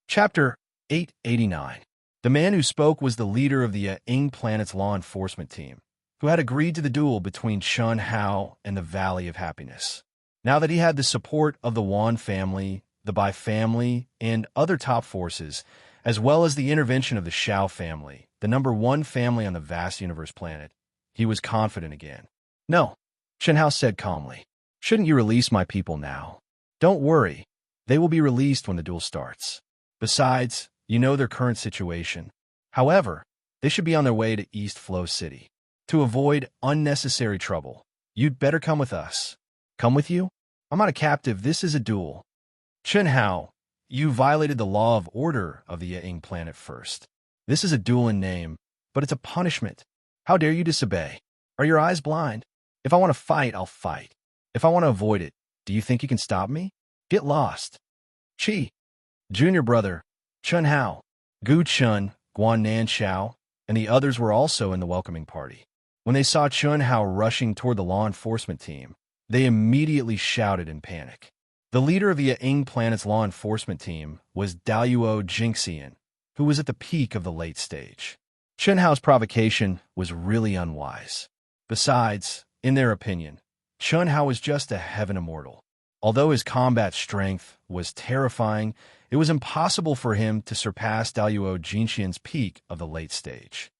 Chapter 889. The man who spoke was the leader of the Ing Planet's law enforcement team, who had agreed to the duel between Chun Hao and the Valley of Happiness. Now that he had the support of the Wan family, the Bai family, and other top forces, as well as the intervention of the Shao family, the #1 family on the vast universe planet, he was confident again. No, Chun Hao said calmly. Shouldn't you release my people now? Don't worry, they will be released when the duel starts. Besides, you know their current situation. However, they should be on their way to East Flow City. To avoid unnecessary trouble, you'd better come with us. Come with you? I'm not a captive, this is a duel. Chun Hao, you violated the law of order of the Ing Planet first. This is a duel in name, but it's a punishment. How dare you disobey? Are your eyes blind? If I want to fight, I'll fight. If I want to avoid it, do you think you can stop me? Get lost. Chi, junior brother, Chun Hao, Gu Chun, Guan Nan Shao, and the others were also in the welcoming party. When they saw Chun Hao rushing toward the law enforcement team, they immediately shouted in panic. The leader of the Ing Planet's law enforcement team was Daluo Jingxian, who was at the peak of the late stage. Chun Hao's provocation was really unwise. Besides, in their opinion, Chun Hao was just a heaven immortal. Although his combat strength was terrifying, it was impossible for him to surpass Daluo Jingxian's peak of the late stage.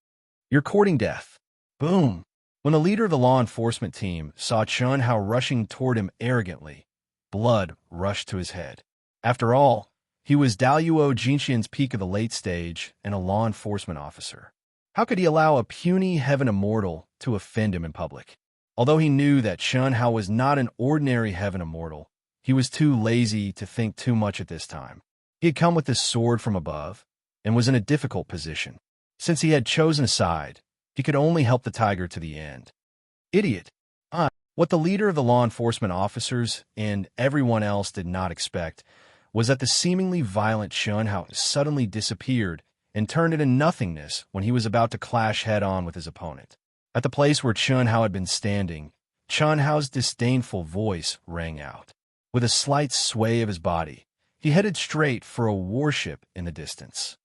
You're courting death. Boom! When the leader of the law enforcement team saw Chun Hao rushing toward him arrogantly, blood rushed to his head. After all, he was Daluo Jingxian's peak of the late stage and a law enforcement officer. How could he allow a puny heaven immortal to offend him in public? Although he knew that Chun Hao was not an ordinary heaven immortal, he was too lazy to think too much at this time. He had come with his sword from above and was in a difficult position. Since he had chosen a side, he could only help the tiger to the end. Idiot. What the leader of the law enforcement officers and everyone else did not expect was that the seemingly violent Chun Hao suddenly disappeared and turned into nothingness when he was about to clash head-on with his opponent. At the place where Chun Hao had been standing, Chun Hao's disdainful voice rang out. With a slight sway of his body, he headed straight for a warship in the distance.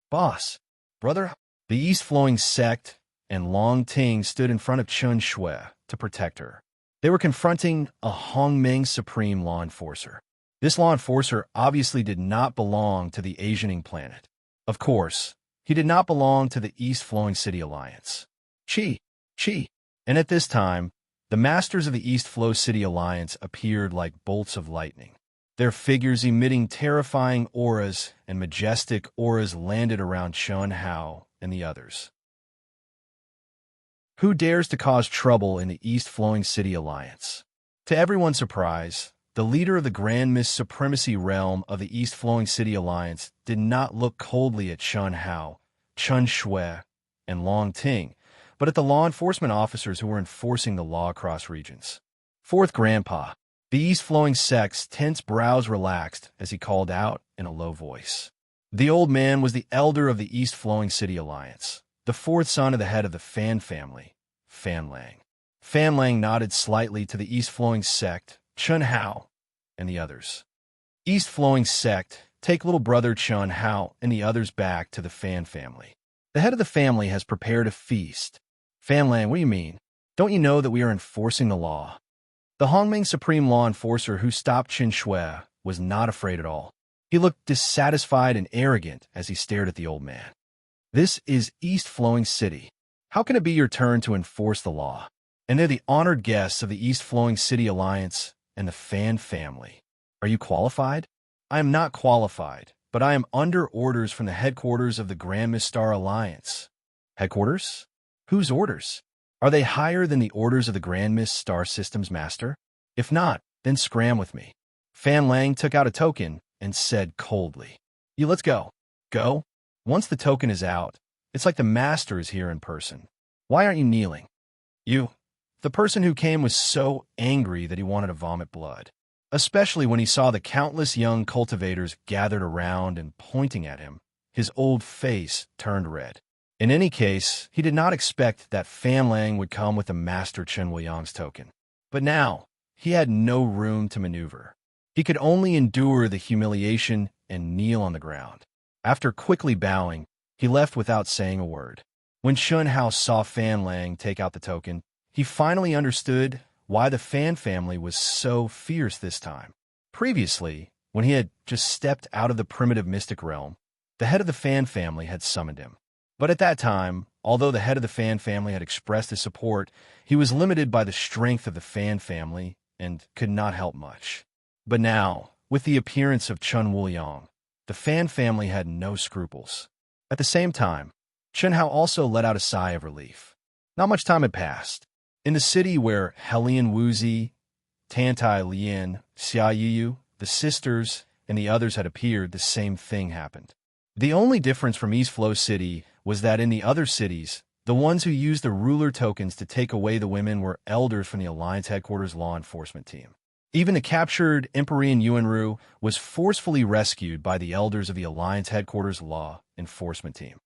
Boss, brother, the east-flowing sect and Long Ting stood in front of Chun Shui to protect her. They were confronting a Hongmeng Supreme law enforcer. This law enforcer obviously did not belong to the Asianing planet. Of course, he did not belong to the East Flowing City Alliance. Chi. And at this time, The masters of the East Flow City Alliance appeared like bolts of lightning. Their figures emitting terrifying auras and majestic auras landed around Chun Hao and the others. Who dares to cause trouble in the East Flowing City Alliance? To everyone's surprise, the leader of the Grand Mist Supremacy realm of the East Flowing City Alliance did not look coldly at Chun Hao, Chun Shui, and Long Ting, but at the law enforcement officers who were enforcing the law across regions. Fourth Grandpa. The East Flowing Sect's tense brows relaxed as he called out in a low voice. The old man was the elder of the East Flowing City Alliance, the fourth son of the head of the Fan family, Fan Lang. Fan Lang nodded slightly to the East Flowing Sect, Chun Hao, and the others. East Flowing Sect, take little brother Chun Hao and the others back to the Fan family. The head of the family has prepared a feast. Fan Lang, what do you mean? Don't you know that we are enforcing the law? The Hongming Supreme Law Enforcer who stopped Qin Shui was not afraid at all. He looked dissatisfied and arrogant as he stared at the old man. This is East Flowing City. How can it be your turn to enforce the law? And they're the honored guests of the East Flowing City Alliance and the Fan family. Are you qualified? I am not qualified, but I am under orders from the headquarters of the Grand Mist Star Alliance. Headquarters? Whose orders? Are they higher than the orders of the Grand Mist Star Systems Master? If not, then scram with me. Fan Lang took out a token and said coldly, let's go. Go? Once the token is out, it's like the Master is here in person. Why aren't you kneeling? You. The person who came was so angry that he wanted to vomit blood, especially when he saw the countless young cultivators gathered around and pointing at him. His old face turned red. In any case, he did not expect that Fan Lang would come with the Master Chen Wuliang's token. But now, he had no room to maneuver. He could only endure the humiliation and kneel on the ground. After quickly bowing, he left without saying a word. When Chun Hao saw Fan Lang take out the token, he finally understood why the Fan family was so fierce this time. Previously, when he had just stepped out of the primitive mystic realm, the head of the Fan family had summoned him. But at that time, although the head of the Fan family had expressed his support, he was limited by the strength of the Fan family and could not help much. But now, with the appearance of Chun Wuliang, the Fan family had no scruples. At the same time, Chun Hao also let out a sigh of relief. Not much time had passed. In the city where Helian Wuzi, Tantai Lian, Xia Yiyu, the sisters, and the others had appeared, the same thing happened. The only difference from East Flow City was that in the other cities, the ones who used the ruler tokens to take away the women were elders from the Alliance Headquarters law enforcement team. Even the captured Emperor Yuanru was forcefully rescued by the elders of the Alliance Headquarters law enforcement team.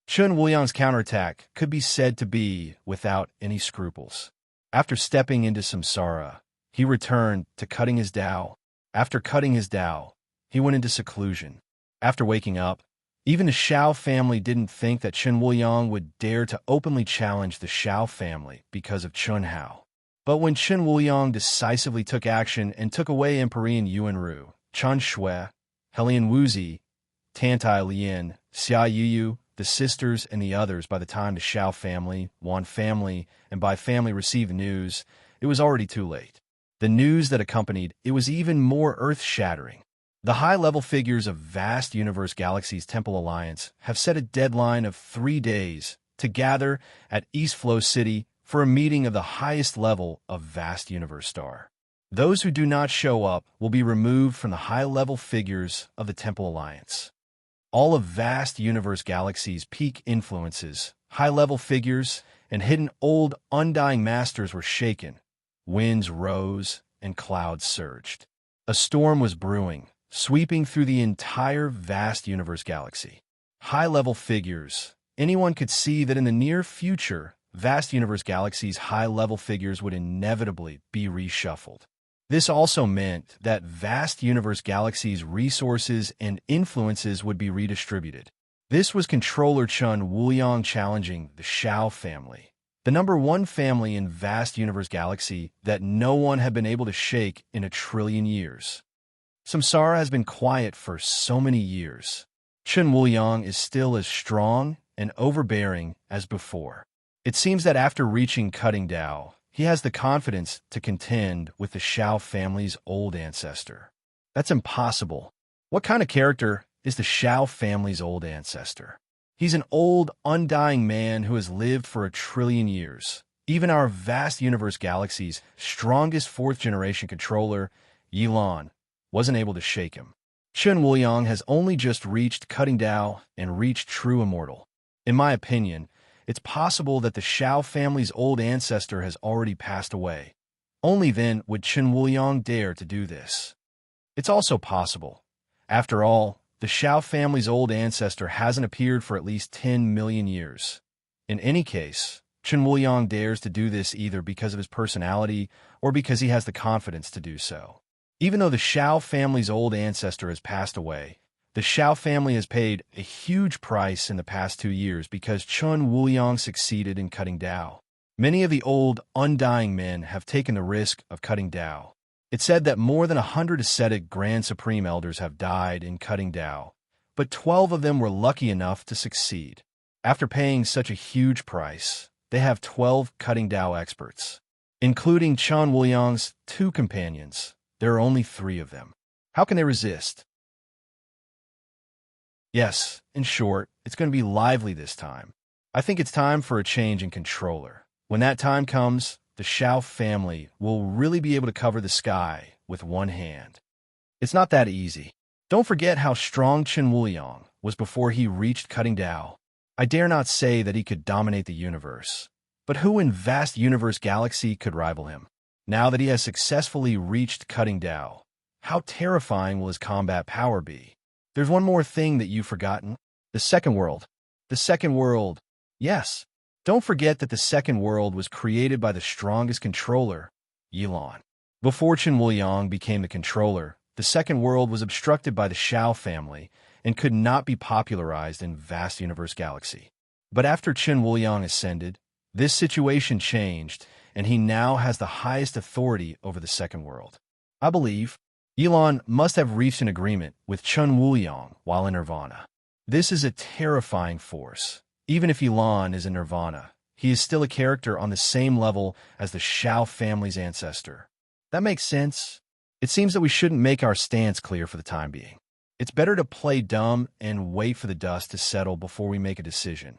Chun Wuliang's counterattack could be said to be without any scruples. After stepping into samsara, he returned to cutting his Tao. After cutting his Tao, he went into seclusion. After waking up, even the Shao family didn't think that Chun Wuliang would dare to openly challenge the Shao family because of Chun Hao. But when Chun Wuliang decisively took action and took away Emperor Yuanru, Chun Shui, Helian Wuzi, Tantai Lian, Xia Yiyu, the sisters, and the others, by the time the Shao family, Wan family, and Bai family received the news, it was already too late. The news that accompanied it was even more earth-shattering. The high-level figures of Vast Universe Galaxy's Temple Alliance have set a deadline of 3 days to gather at East Flow City for a meeting of the highest level of Vast Universe Star. Those who do not show up will be removed from the high-level figures of the Temple Alliance. All of Vast Universe Galaxy's peak influences, high-level figures, and hidden old, undying masters were shaken. Winds rose and clouds surged. A storm was brewing, sweeping through the entire Vast Universe Galaxy. High-level figures. Anyone could see that in the near future, Vast Universe Galaxy's high-level figures would inevitably be reshuffled. This also meant that Vast Universe Galaxy's resources and influences would be redistributed. This was Controller Chun Wuliang challenging the Shao family, the #1 family in Vast Universe Galaxy that no one had been able to shake in 1,000,000,000,000 years. Samsara has been quiet for so many years. Chun Wuliang is still as strong and overbearing as before. It seems that after reaching cutting Tao, he has the confidence to contend with the Shao family's old ancestor. That's impossible. What kind of character is the Shao family's old ancestor? He's an old, undying man who has lived for 1,000,000,000 years. Even our vast universe galaxy's strongest fourth-generation controller, Yilan, wasn't able to shake him. Chen Wuliang has only just reached cutting Tao and reached true immortal. In my opinion, it's possible that the Shao family's old ancestor has already passed away. Only then would Chen Wuliang dare to do this. It's also possible. After all, the Shao family's old ancestor hasn't appeared for at least 10 million years. In any case, Chen Wuliang dares to do this either because of his personality or because he has the confidence to do so. Even though the Shao family's old ancestor has passed away, the Shao family has paid a huge price in the past 2 years because Chen Wuliang succeeded in cutting Tao. Many of the old, undying men have taken the risk of cutting Tao. It's said that more than 100 ascetic Grand Supreme Elders have died in cutting Tao, but 12 of them were lucky enough to succeed. After paying such a huge price, they have 12 cutting Tao experts. Including Chen Wuliang's 2 companions, there are only 3 of them. How can they resist? Yes, in short, it's going to be lively this time. I think it's time for a change in controller. When that time comes, the Shao family will really be able to cover the sky with one hand. It's not that easy. Don't forget how strong Chen Wuliang was before he reached cutting Tao. I dare not say that he could dominate the universe, but who in vast universe galaxy could rival him? Now that he has successfully reached cutting Tao, how terrifying will his combat power be? There's one more thing that you've forgotten. The second world. The second world. Yes. Don't forget that the second world was created by the strongest controller, Yilan. Before Chen Wuliang became the controller, the second world was obstructed by the Shao family and could not be popularized in vast universe galaxy. But after Chen Wuliang ascended, this situation changed, and he now has the highest authority over the second world. I believe Yilan must have reached an agreement with Chen Wuliang while in Nirvana. This is a terrifying force. Even if Yilan is in Nirvana, he is still a character on the same level as the Shao family's ancestor. That makes sense. It seems that we shouldn't make our stance clear for the time being. It's better to play dumb and wait for the dust to settle before we make a decision.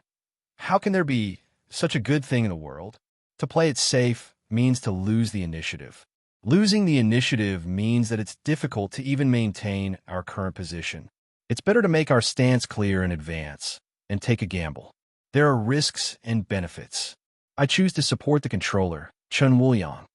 How can there be such a good thing in the world? To play it safe means to lose the initiative. Losing the initiative means that it's difficult to even maintain our current position. It's better to make our stance clear in advance and take a gamble. There are risks and benefits. I choose to support the controller, Chen Wuliang.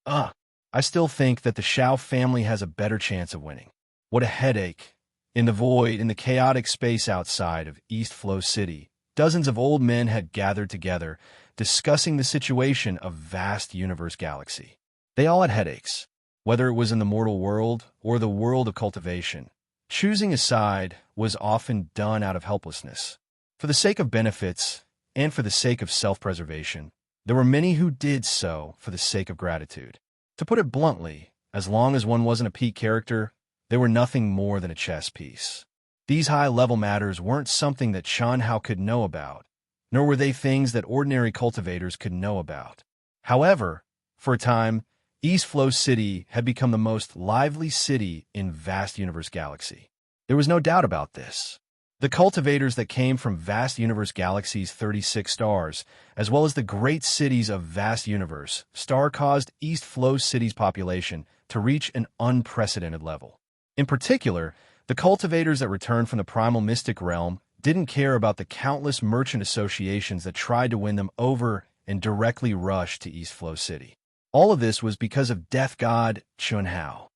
I still think that the Shao family has a better chance of winning. What a headache. In the void, in the chaotic space outside of East Flow City, dozens of old men had gathered together, discussing the situation of vast universe galaxy. They all had headaches, whether it was in the mortal world or the world of cultivation. Choosing a side was often done out of helplessness. For the sake of benefits and for the sake of self-preservation, there were many who did so for the sake of gratitude. To put it bluntly, as long as one wasn't a peak character, they were nothing more than a chess piece. These high-level matters weren't something that Shan Hao could know about, nor were they things that ordinary cultivators could know about. However, for a time, East Flow City had become the most lively city in vast universe galaxy. There was no doubt about this. The cultivators that came from vast universe galaxy's 36 stars, as well as the great cities of vast universe, caused East Flow City's population to reach an unprecedented level. In particular, the cultivators that returned from the primal mystic realm didn't care about the countless merchant associations that tried to win them over and directly rushed to East Flow City. All of this was because of Death God Chun Hao.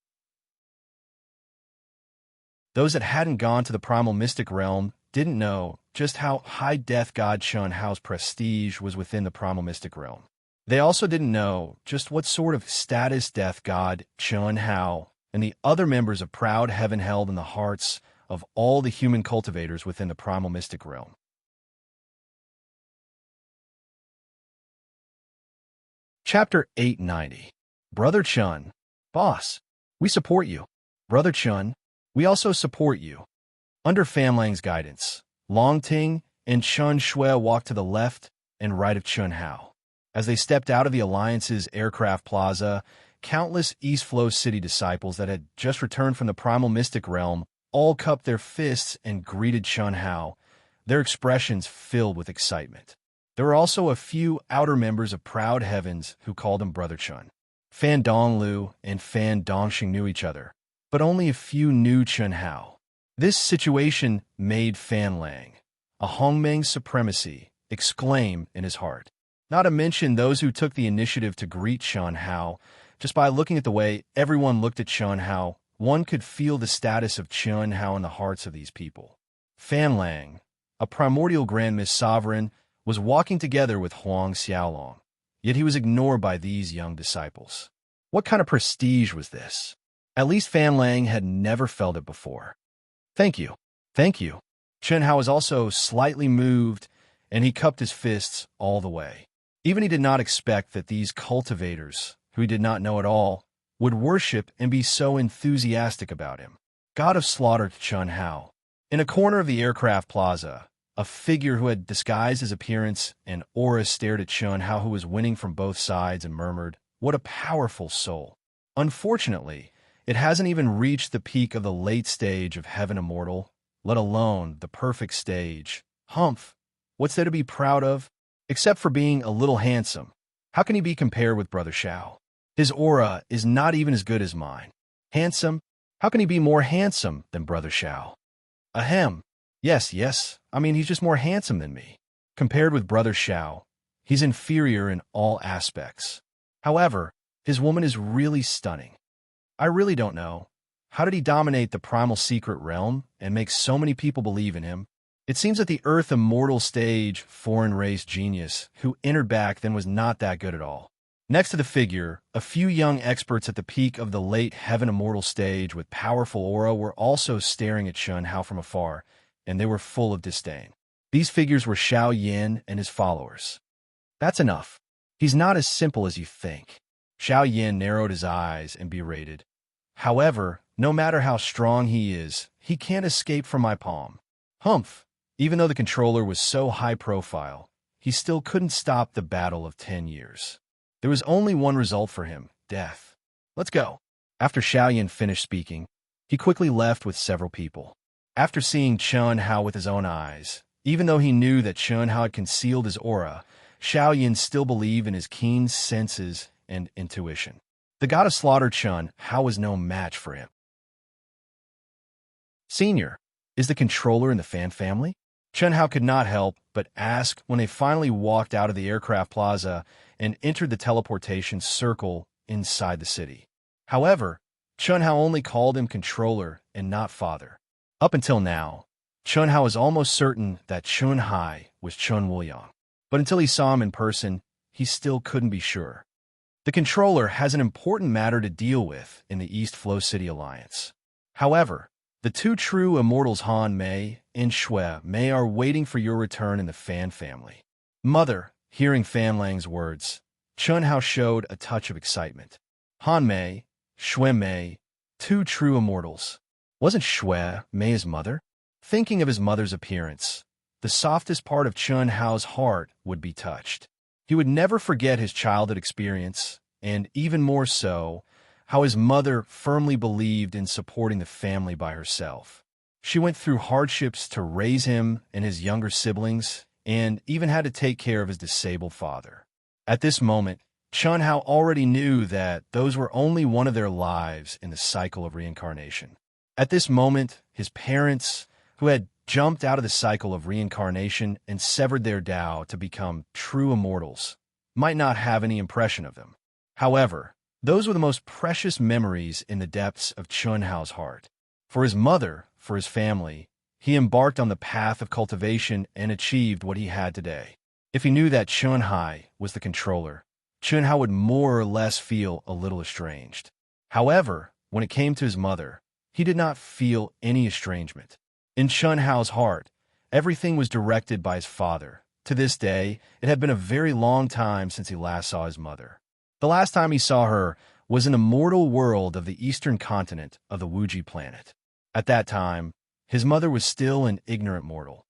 Those that hadn't gone to the primal mystic realm didn't know just how high Death God Chun Hao's prestige was within the primal mystic realm. They also didn't know just what sort of status Death God Chun Hao and the other members of Proud Heaven held in the hearts of all the human cultivators within the primal mystic realm. Chapter 890. Brother Chun. Boss, we support you. Brother Chun, we also support you. Under Famlang's guidance, Long Ting and Chun Shui walked to the left and right of Chun Hao. As they stepped out of the Alliance's aircraft plaza, countless East Flow City disciples that had just returned from the primal mystic realm all cupped their fists and greeted Chun Hao, their expressions filled with excitement. There were also a few outer members of Proud Heavens who called him Brother Chun. Fan Donglu and Fan Dongxing knew each other, but only a few knew Chun Hao. This situation made Fan Lang, a Hongmeng supremacy, exclaim in his heart. Not to mention those who took the initiative to greet Chun Hao. Just by looking at the way everyone looked at Chun Hao, one could feel the status of Chun Hao in the hearts of these people. Fan Lang, a primordial Grand Mist sovereign, was walking together with Huang Xiaolong, yet he was ignored by these young disciples. What kind of prestige was this? At least Fan Lang had never felt it before. Thank you. Thank you. Chun Hao was also slightly moved, and he cupped his fists all the way. Even he did not expect that these cultivators, who he did not know at all, would worship and be so enthusiastic about him. God of Slaughter to Chun Hao. In a corner of the aircraft plaza, a figure who had disguised his appearance and aura stared at Chun Hao, who was winning from both sides, and murmured, "What a powerful soul." Unfortunately, it hasn't even reached the peak of the late stage of Heaven Immortal, let alone the perfect stage. Humph! What's there to be proud of? Except for being a little handsome. How can he be compared with Brother Xiao? His aura is not even as good as mine. Handsome? How can he be more handsome than Brother Xiao? Ahem. Yes, I mean he's just more handsome than me. Compared with Brother Xiao, he's inferior in all aspects. However, his woman is really stunning. I really don't know. How did he dominate the primal secret realm and make so many people believe in him? It seems that the Earth Immortal stage foreign race genius who entered back then was not that good at all. Next to the figure, a few young experts at the peak of the late Heaven Immortal stage with powerful aura were also staring at Chun Hao from afar, and they were full of disdain. These figures were Xiao Yin and his followers. That's enough. He's not as simple as you think. Xiao Yin narrowed his eyes and berated. However, no matter how strong he is, he can't escape from my palm. Humph! Even though the controller was so high profile, he still couldn't stop the battle of 10 years. There was only one result for him, death. Let's go. After Xiao Yin finished speaking, he quickly left with several people. After seeing Chun Hao with his own eyes, even though he knew that Chun Hao had concealed his aura, Xiao Yin still believed in his keen senses and intuition. The god of slaughter Chun Hao was no match for him. Senior, is the controller in the Fan family? Chun Hao could not help but ask when they finally walked out of the aircraft plaza and entered the teleportation circle inside the city. However, Chun Hao only called him controller and not father. Up until now, Chun Hao was almost certain that Chun Hai was Chun Wuliang, but until he saw him in person, he still couldn't be sure. The controller has an important matter to deal with in the East Flow City Alliance. However, the two true immortals Han Mei and Shui Mei are waiting for your return in the Fan family. Mother, hearing Fan Lang's words, Chun Hao showed a touch of excitement. Han Mei, Shui Mei, two true immortals. Wasn't Shui Mei his mother? Thinking of his mother's appearance, the softest part of Chun Hao's heart would be touched. He would never forget his childhood experience, and even more so, how his mother firmly believed in supporting the family by herself. She went through hardships to raise him and his younger siblings, and even had to take care of his disabled father. At this moment, Chun Hao already knew that those were only one of their lives in the cycle of reincarnation. At this moment, his parents, who had jumped out of the cycle of reincarnation and severed their Tao to become true immortals, might not have any impression of them. However, those were the most precious memories in the depths of Chun Hao's heart. For his mother, for his family, he embarked on the path of cultivation and achieved what he had today. If he knew that Chun Hai was the controller, Chun Hao would more or less feel a little estranged. However, when it came to his mother, he did not feel any estrangement. In Chun Hao's heart, everything was directed by his father. To this day, it had been a very long time since he last saw his mother. The last time he saw her was in the mortal world of the eastern continent of the Wuji planet. At that time, his mother was still an ignorant mortal.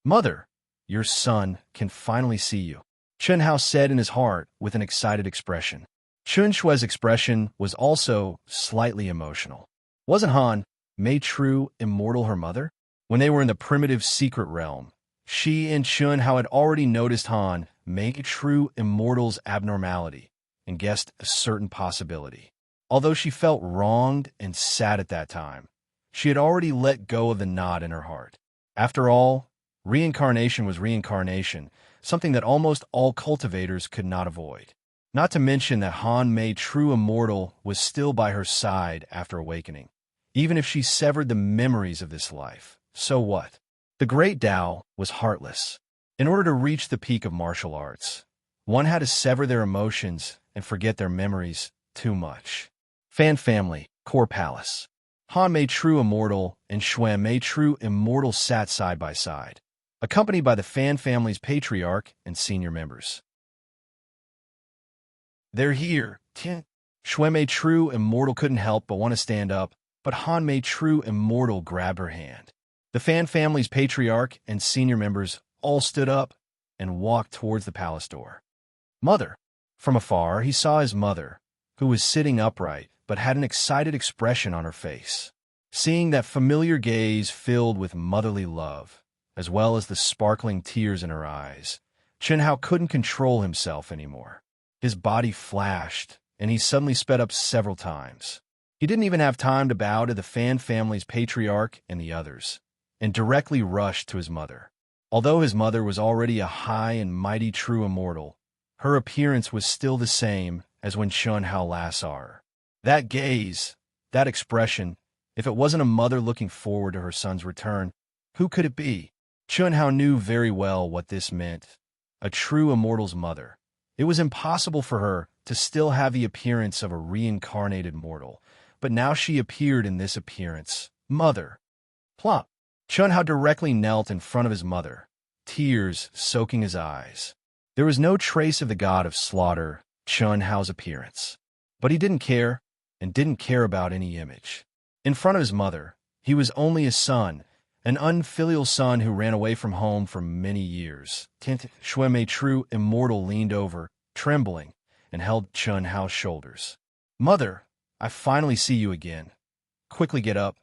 "Mother, your son can finally see you." Chen Hao said in his heart with an excited expression. Chun Shue's expression was also slightly emotional. Wasn't Han, Mei True, immortal her mother? When they were in the primitive secret realm, she and Chun Hao had already noticed Han, Mei True immortal's abnormality and guessed a certain possibility. Although she felt wronged and sad at that time, she had already let go of the knot in her heart. After all, reincarnation was reincarnation, something that almost all cultivators could not avoid. Not to mention that Han Mei True Immortal was still by her side after awakening. Even if she severed the memories of this life, so what? The Great Tao was heartless. In order to reach the peak of martial arts, one had to sever their emotions and forget their memories too much. Fan Family, Core Palace. Han Mei True Immortal and Xuan Mei True Immortal sat side by side, accompanied by the Fan family's patriarch and senior members. They're here, Tian. Xuan Mei True Immortal couldn't help but want to stand up, but Han Mei True Immortal grabbed her hand. The Fan family's patriarch and senior members all stood up and walked towards the palace door. Mother. From afar, he saw his mother, who was sitting upright but had an excited expression on her face. Seeing that familiar gaze filled with motherly love, as well as the sparkling tears in her eyes, Chen Hao couldn't control himself anymore. His body flashed, and he suddenly sped up several times. He didn't even have time to bow to the Fan family's patriarch and the others, and directly rushed to his mother. Although his mother was already a high and mighty true immortal, her appearance was still the same as when Chun Hao last saw her. That gaze, that expression, if it wasn't a mother looking forward to her son's return, who could it be? Chun Hao knew very well what this meant. A true immortal's mother. It was impossible for her to still have the appearance of a reincarnated mortal, but now she appeared in this appearance. Mother. Plop. Chun Hao directly knelt in front of his mother, tears soaking his eyes. There was no trace of the god of slaughter, Chun Hao's appearance. But he didn't care, and didn't care about any image. In front of his mother, he was only a son, an unfilial son who ran away from home for many years. Xuan Mei True Immortal leaned over, trembling, and held Chun Hao's shoulders. Mother, I finally see you again. Quickly get up.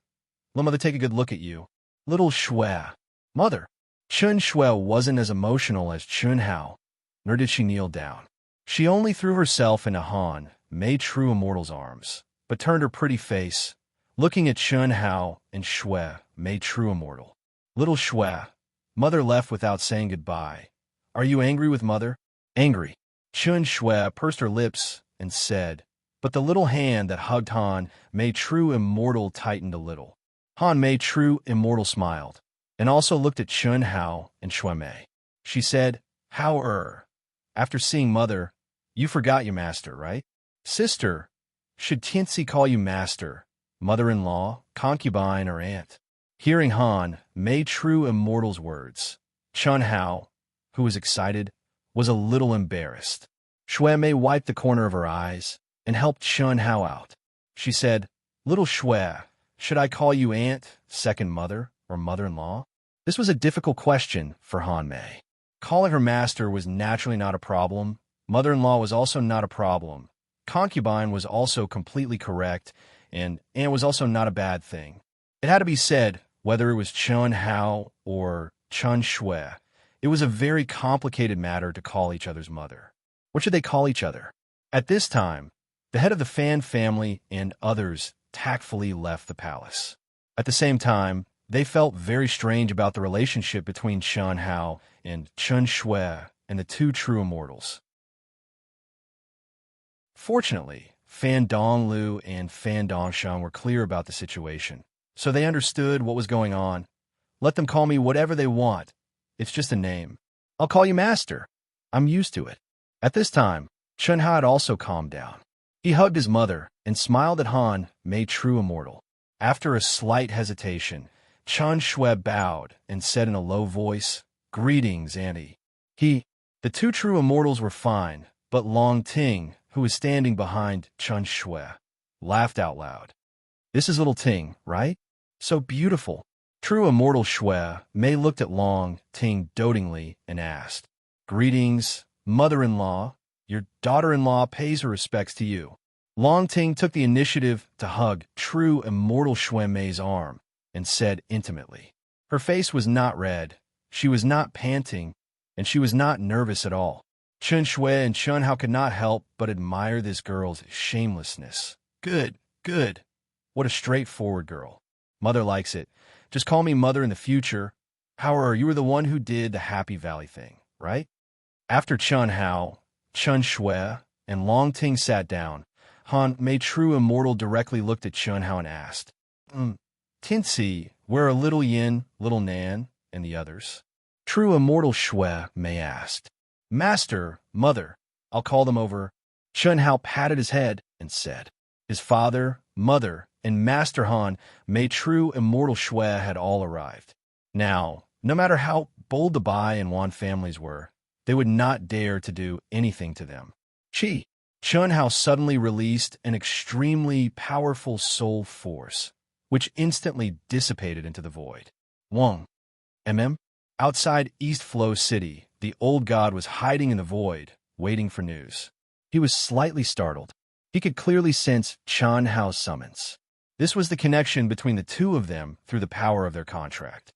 Let mother take a good look at you. Little Xue. Mother. Chun Xue wasn't as emotional as Chun Hao, nor did she kneel down. She only threw herself into Han, Mei True Immortal's arms, but turned her pretty face, looking at Chun Hao and Xue, Mei True Immortal. Little Xue. Mother left without saying goodbye. Are you angry with mother? Angry. Chun Xue pursed her lips and said, but the little hand that hugged Han, Mei True Immortal tightened a little. Han Mei True Immortal smiled, and also looked at Chun Hao and Xue Mei. She said, after seeing mother, you forgot your master, right? Sister, should Tianci call you master, mother-in-law, concubine, or aunt? Hearing Han, Mei True Immortal's words, Chun Hao, who was excited, was a little embarrassed. Xue Mei wiped the corner of her eyes and helped Chun Hao out. She said, Little Xue, should I call you aunt, second mother, or mother-in-law? This was a difficult question for Han Mei. Calling her master was naturally not a problem. Mother-in-law was also not a problem. Concubine was also completely correct, and aunt was also not a bad thing. It had to be said, whether it was Chun Hao or Chun Xue, it was a very complicated matter to call each other's mother. What should they call each other? At this time, the head of the Fan family and others tactfully left the palace. At the same time, they felt very strange about the relationship between Chun Hao and Chun Xue and the two true immortals. Fortunately, Fan Donglu and Fan Dongshan were clear about the situation, so they understood what was going on. Let them call me whatever they want. It's just a name. I'll call you Master. I'm used to it. At this time, Chun Hao had also calmed down. He hugged his mother and smiled at Han, Mei True Immortal. After a slight hesitation, Chun Xue bowed and said in a low voice, Greetings, Auntie. The two true immortals were fine, but Long Ting, who was standing behind Chun Xue, laughed out loud. This is little Ting, right? So beautiful. True immortal Xue Mei looked at Long Ting dotingly and asked, Greetings, mother-in-law, your daughter-in-law pays her respects to you. Long Ting took the initiative to hug true immortal Xue Mei's arm and said intimately. Her face was not red, she was not panting, and she was not nervous at all. Chen Shui and Chen Hao could not help but admire this girl's shamelessness. Good, good. What a straightforward girl. Mother likes it. Just call me Mother in the future. However, you were the one who did the Happy Valley thing, right? After Chen Hao, Chen Shui, and Long Ting sat down, Han Mei True Immortal directly looked at Chen Hao and asked, Tinsy, where are Little Yin, Little Nan, and the others? True Immortal Shui Mei asked. Master, Mother, I'll call them over. Chen Hao patted his head and said. His father, mother, and Master Han Mei True Immortal Shui had all arrived. Now, no matter how bold the Bai and Wan families were, they would not dare to do anything to them. Chi. Chen Hao suddenly released an extremely powerful soul force, which instantly dissipated into the void. Wang. Outside East Flow City, the old god was hiding in the void, waiting for news. He was slightly startled. He could clearly sense Chen Hao's summons. This was the connection between the two of them through the power of their contract.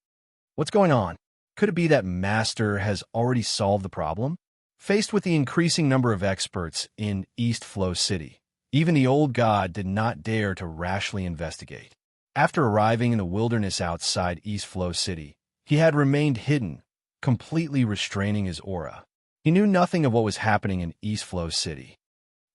What's going on? Could it be that Master has already solved the problem? Faced with the increasing number of experts in East Flow City, even the old god did not dare to rashly investigate. After arriving in the wilderness outside East Flow City, he had remained hidden, completely restraining his aura. He knew nothing of what was happening in East Flow City.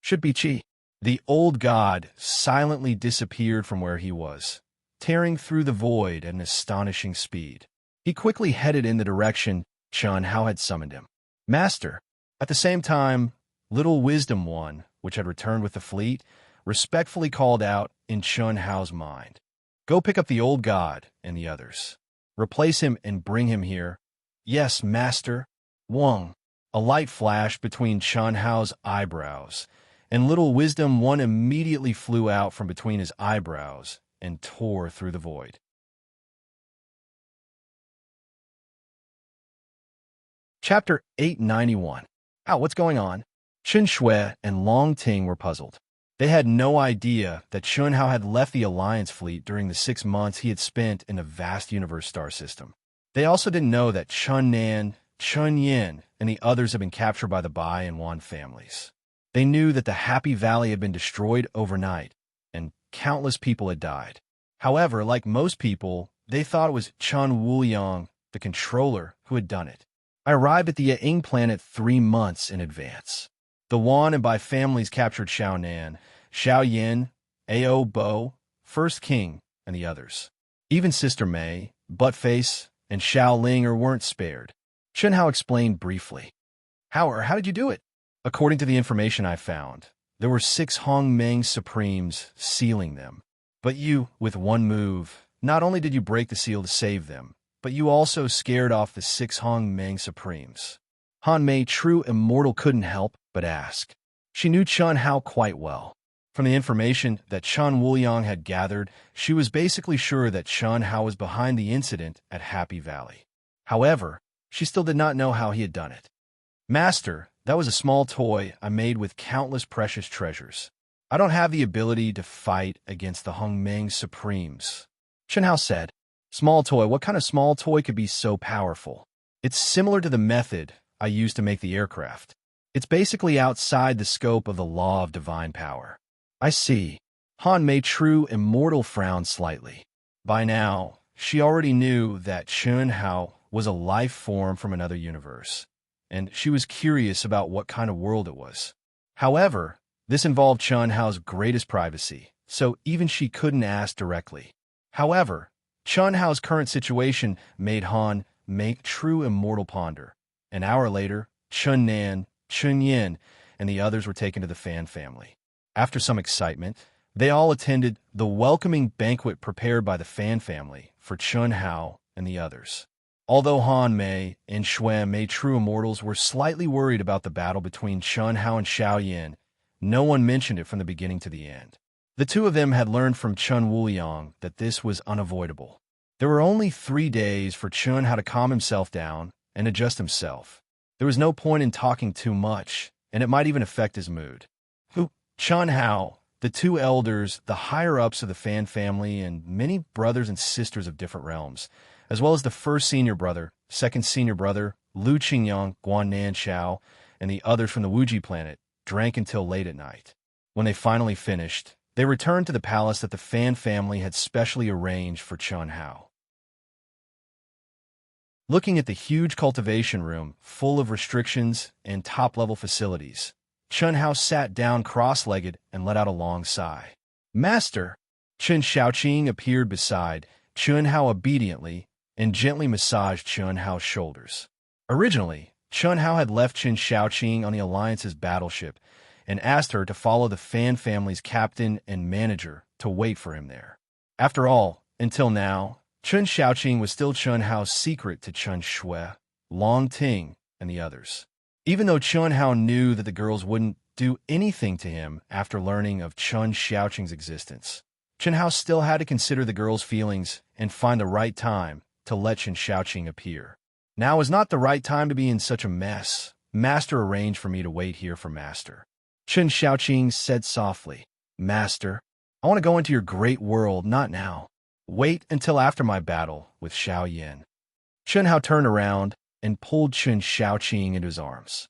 Should be Chi. The old god silently disappeared from where he was, tearing through the void at an astonishing speed. He quickly headed in the direction Chen Hao had summoned him. Master. At the same time, Little Wisdom One, which had returned with the fleet, respectfully called out in Chen Hao's mind. Go pick up the old god and the others. Replace him and bring him here. Yes, Master. Wang. A light flashed between Chen Hao's eyebrows, and Little Wisdom One immediately flew out from between his eyebrows and tore through the void. Chapter 891. What's going on? Chen Shui and Long Ting were puzzled. They had no idea that Chen Hao had left the Alliance fleet during the 6 months he had spent in the vast universe star system. They also didn't know that Chen Nan, Chen Yin, and the others had been captured by the Bai and Wan families. They knew that the Happy Valley had been destroyed overnight, and countless people had died. However, like most people, they thought it was Chen Wuliang, the controller, who had done it. I arrived at the Ying planet 3 months in advance. The Wan and Bai families captured Xiao Nan, Xiao Yin, Ao Bo, First King, and the others. Even Sister Mei, Buttface, and Xiao Ling weren't spared. Chen Hao explained briefly. How did you do it? According to the information I found, there were 6 Hong Meng Supremes sealing them. But you, with one move, not only did you break the seal to save them, but you also scared off the 6 Hong Meng Supremes. Han Mei True Immortal couldn't help but ask. She knew Chen Hao quite well. From the information that Chen Wuliang had gathered, she was basically sure that Chen Hao was behind the incident at Happy Valley. However, she still did not know how he had done it. Master, that was a small toy I made with countless precious treasures. I don't have the ability to fight against the Hong Meng Supremes. Chen Hao said. Small toy, what kind of small toy could be so powerful? It's similar to the method I used to make the aircraft. It's basically outside the scope of the law of divine power. I see. Han Mei True Immortal frowned slightly. By now, she already knew that Chen Hao was a life form from another universe, and she was curious about what kind of world it was. However, this involved Chen Hao's greatest privacy, so even she couldn't ask directly. However, Chen Hao's current situation made Han Mei True Immortal ponder. An hour later, Chen Nan, Chen Yin, and the others were taken to the Fan family. After some excitement, they all attended the welcoming banquet prepared by the Fan family for Chen Hao and the others. Although Han Mei and Xue Mei True Immortals were slightly worried about the battle between Chen Hao and Xiao Yin, no one mentioned it from the beginning to the end. The two of them had learned from Chen Wuliang that this was unavoidable. There were only 3 days for Chen Hao to calm himself down and adjust himself. There was no point in talking too much, and it might even affect his mood. Chun Hao, the two elders, the higher-ups of the Fan family, and many brothers and sisters of different realms, as well as the first senior brother, second senior brother, Lu Qingyang, Guannan Xiao, and the others from the Wuji planet, drank until late at night. When they finally finished, they returned to the palace that the Fan family had specially arranged for Chun Hao. Looking at the huge cultivation room, full of restrictions and top-level facilities, Chun Hao sat down cross-legged and let out a long sigh. "Master!" Chen Shaoqing appeared beside Chun Hao obediently and gently massaged Chun Hao's shoulders. Originally, Chun Hao had left Chen Shaoqing on the Alliance's battleship and asked her to follow the Fan family's captain and manager to wait for him there. After all, until now, Chen Shaoqing was still Chun Hao's secret to Chen Shui, Long Ting, and the others. Even though Chun Hao knew that the girls wouldn't do anything to him after learning of Chen Shaoqing's existence, Chun Hao still had to consider the girls' feelings and find the right time to let Chen Shaoqing appear. Now is not the right time to be in such a mess. Master arranged for me to wait here for Master. Chen Shaoqing said softly, "Master, I want to go into your great world, not now. Wait until after my battle with Xiao Yin." Chun Hao turned around and pulled Chen Shaoqing into his arms.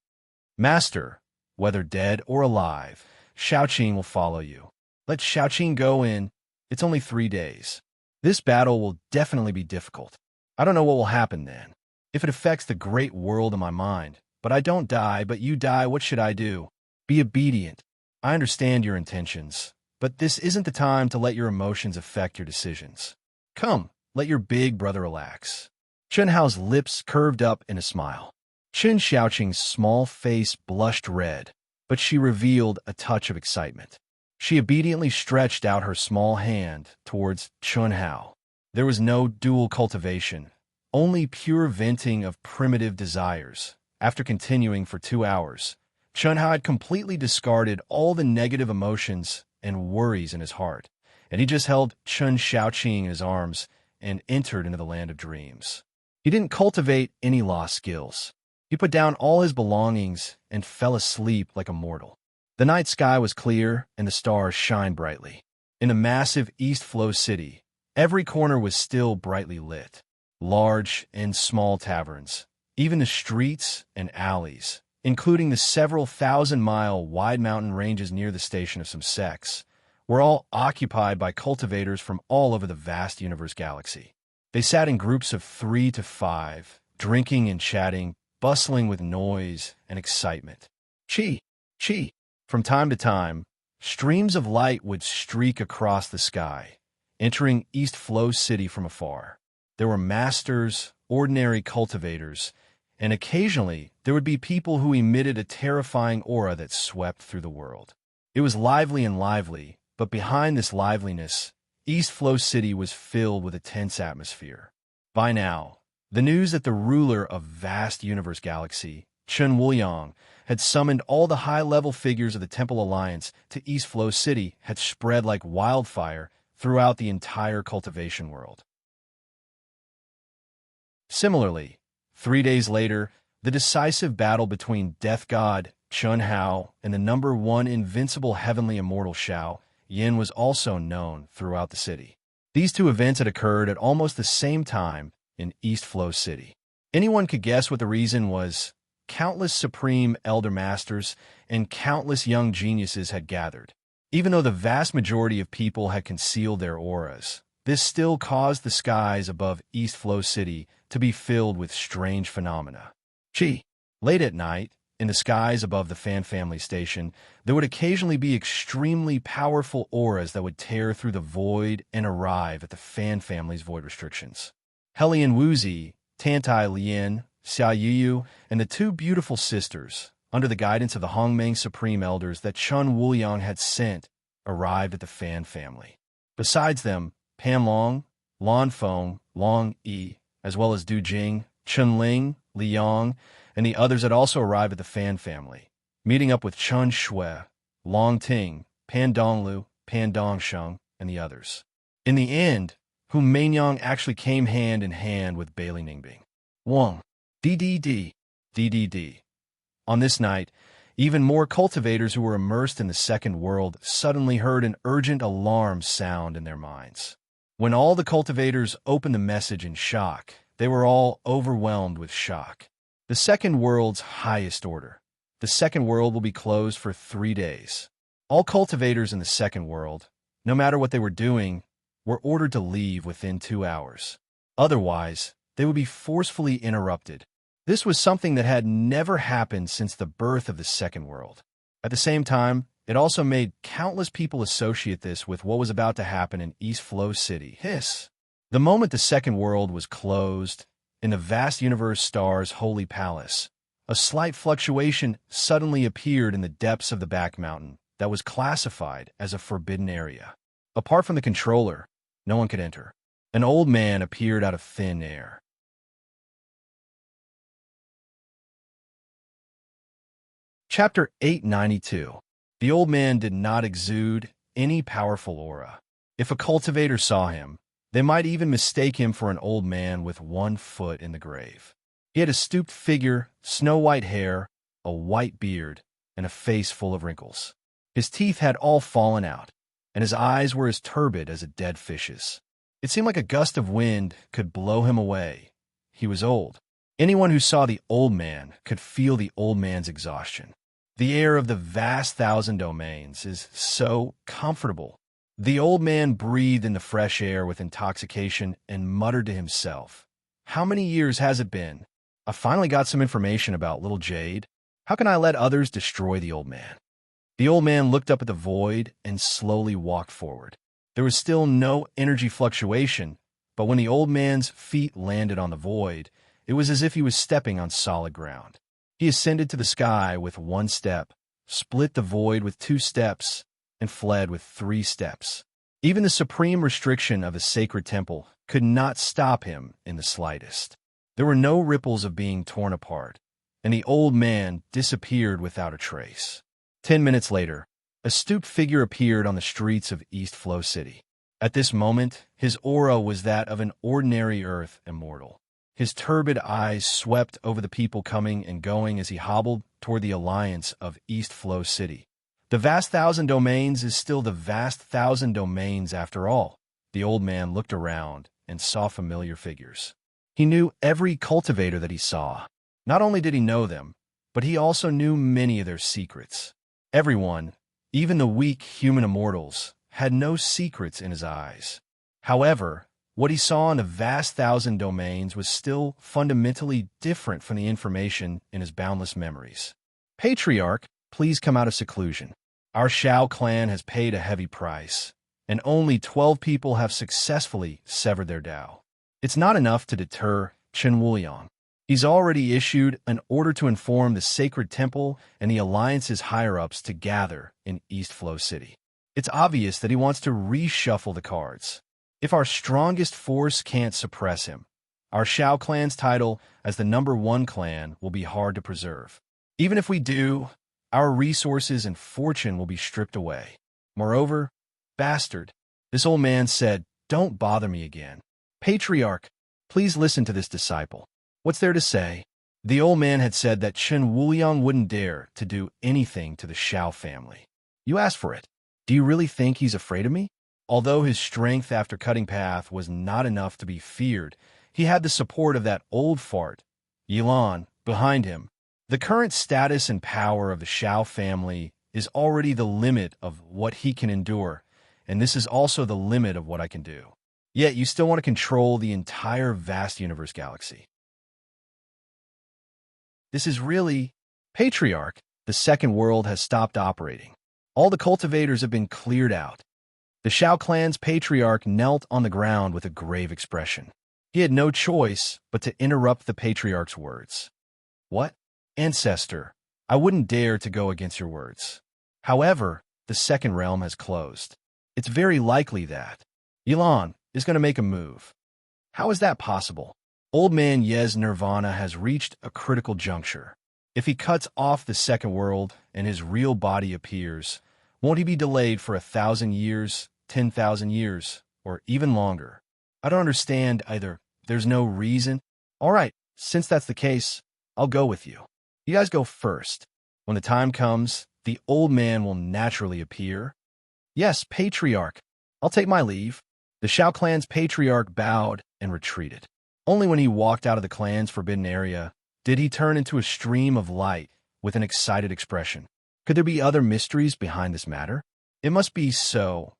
"Master, whether dead or alive, Shaoqing will follow you. Let Shaoqing go in. It's only 3 days. This battle will definitely be difficult. I don't know what will happen then. If it affects the great world in my mind, but I don't die, but you die, what should I do? Be obedient. I understand your intentions, but this isn't the time to let your emotions affect your decisions. Come, let your big brother relax." Chun Hao's lips curved up in a smile. Chen Shaoqing's small face blushed red, but she revealed a touch of excitement. She obediently stretched out her small hand towards Chun Hao. There was no dual cultivation, only pure venting of primitive desires. After continuing for 2 hours, Chun Hao had completely discarded all the negative emotions and worries in his heart, and he just held Chen Shaoqing in his arms and entered into the land of dreams. He didn't cultivate any lost skills. He put down all his belongings and fell asleep like a mortal. The night sky was clear and the stars shined brightly. In the massive East Flow city, every corner was still brightly lit. Large and small taverns, even the streets and alleys, including the several thousand-mile wide mountain ranges near the station of some sects, were all occupied by cultivators from all over the vast universe galaxy. They sat in groups of 3 to 5, drinking and chatting, bustling with noise and excitement. Chi! From time to time, streams of light would streak across the sky, entering East Flow City from afar. There were masters, ordinary cultivators, and occasionally there would be people who emitted a terrifying aura that swept through the world. It was lively, but behind this liveliness, East Flow City was filled with a tense atmosphere. By now, the news that the ruler of vast universe galaxy, Chen Wuliang, had summoned all the high-level figures of the Temple Alliance to East Flow City had spread like wildfire throughout the entire cultivation world. Similarly, 3 days later, the decisive battle between Death God Chun Hao and the number 1 invincible heavenly immortal Xiao Yin was also known throughout the city. These 2 events had occurred at almost the same time in East Flow City. Anyone could guess what the reason was. Countless supreme elder masters and countless young geniuses had gathered. Even though the vast majority of people had concealed their auras, this still caused the skies above East Flow City to be filled with strange phenomena. Late at night, in the skies above the Fan family station, there would occasionally be extremely powerful auras that would tear through the void and arrive at the Fan family's void restrictions. Helian Wuzi, Tantai Lien, Xia Yuyu, and the 2 beautiful sisters, under the guidance of the Hongmeng Supreme Elders that Chun Wuliang had sent, arrived at the Fan family. Besides them, Pan Long, Lan Feng, Long Yi, as well as Du Jing, Chun Ling, Li Yang, and the others had also arrived at the Fan family, meeting up with Chen Shui, Long Ting, Pan Donglu, Pan Dongsheng, and the others. In the end, Hu Meinyang actually came hand in hand with Bailey Ningbing. Wang. DDD. DDD. On this night, even more cultivators who were immersed in the second world suddenly heard an urgent alarm sound in their minds. When all the cultivators opened the message in shock, they were all overwhelmed with shock. The second world's highest order. The second world will be closed for 3 days. All cultivators in the second world, no matter what they were doing, were ordered to leave within 2 hours. Otherwise, they would be forcefully interrupted. This was something that had never happened since the birth of the second world. At the same time, it also made countless people associate this with what was about to happen in East Flow City. The moment the second world was closed, in the vast universe star's holy palace, a slight fluctuation suddenly appeared in the depths of the back mountain that was classified as a forbidden area. Apart from the controller, no one could enter. An old man appeared out of thin air. Chapter 892. The old man did not exude any powerful aura. If a cultivator saw him, they might even mistake him for an old man with 1 foot in the grave. He had a stooped figure, snow-white hair, a white beard, and a face full of wrinkles. His teeth had all fallen out, and his eyes were as turbid as a dead fish's. It seemed like a gust of wind could blow him away. He was old. Anyone who saw the old man could feel the old man's exhaustion. The air of the vast thousand domains is so comfortable. The old man breathed in the fresh air with intoxication and muttered to himself, "How many years has it been? I finally got some information about little Jade. How can I let others destroy the old man?" The old man looked up at the void and slowly walked forward. There was still no energy fluctuation, but when the old man's feet landed on the void, it was as if he was stepping on solid ground. He ascended to the sky with 1 step, split the void with 2 steps, and fled with 3 steps. Even the supreme restriction of a sacred temple could not stop him in the slightest. There were no ripples of being torn apart, and the old man disappeared without a trace. 10 minutes later, a stooped figure appeared on the streets of East Flow City. At this moment, his aura was that of an ordinary earth immortal. His turbid eyes swept over the people coming and going as he hobbled toward the alliance of East Flow City. The vast thousand domains is still the vast thousand domains after all. The old man looked around and saw familiar figures. He knew every cultivator that he saw. Not only did he know them, but he also knew many of their secrets. Everyone, even the weak human immortals, had no secrets in his eyes. However, what he saw in the vast thousand domains was still fundamentally different from the information in his boundless memories. "Patriarch, please come out of seclusion. Our Shao clan has paid a heavy price, and only 12 people have successfully severed their Tao. It's not enough to deter Chen Wuliang. He's already issued an order to inform the Sacred Temple and the Alliance's higher-ups to gather in East Flow City. It's obvious that he wants to reshuffle the cards. If our strongest force can't suppress him, our Shao clan's title as the #1 clan will be hard to preserve. Even if we do, our resources and fortune will be stripped away. Moreover, bastard," this old man said, "don't bother me again. Patriarch, please listen to this disciple. What's there to say?" The old man had said that Chen Wuliang wouldn't dare to do anything to the Shao family. "You asked for it. Do you really think he's afraid of me?" Although his strength after cutting path was not enough to be feared, he had the support of that old fart, Yilan, behind him. The current status and power of the Shao family is already the limit of what he can endure, and this is also the limit of what I can do. Yet you still want to control the entire vast universe galaxy. This is really... Patriarch, the second world has stopped operating. All the cultivators have been cleared out. The Shao clan's patriarch knelt on the ground with a grave expression. He had no choice but to interrupt the patriarch's words. "What? Ancestor, I wouldn't dare to go against your words. However, the second realm has closed. It's very likely that Yilan is going to make a move. How is that possible? Old man Yez Nirvana has reached a critical juncture. If he cuts off the second world and his real body appears, won't he be delayed for 1,000 years, 10,000 years, or even longer? I don't understand either. There's no reason. All right, since that's the case, I'll go with you. You guys go first. When the time comes, the old man will naturally appear. Yes, patriarch. I'll take my leave. The Shao clan's patriarch bowed and retreated. Only when he walked out of the clan's forbidden area did he turn into a stream of light with an excited expression. Could there be other mysteries behind this matter? It must be so.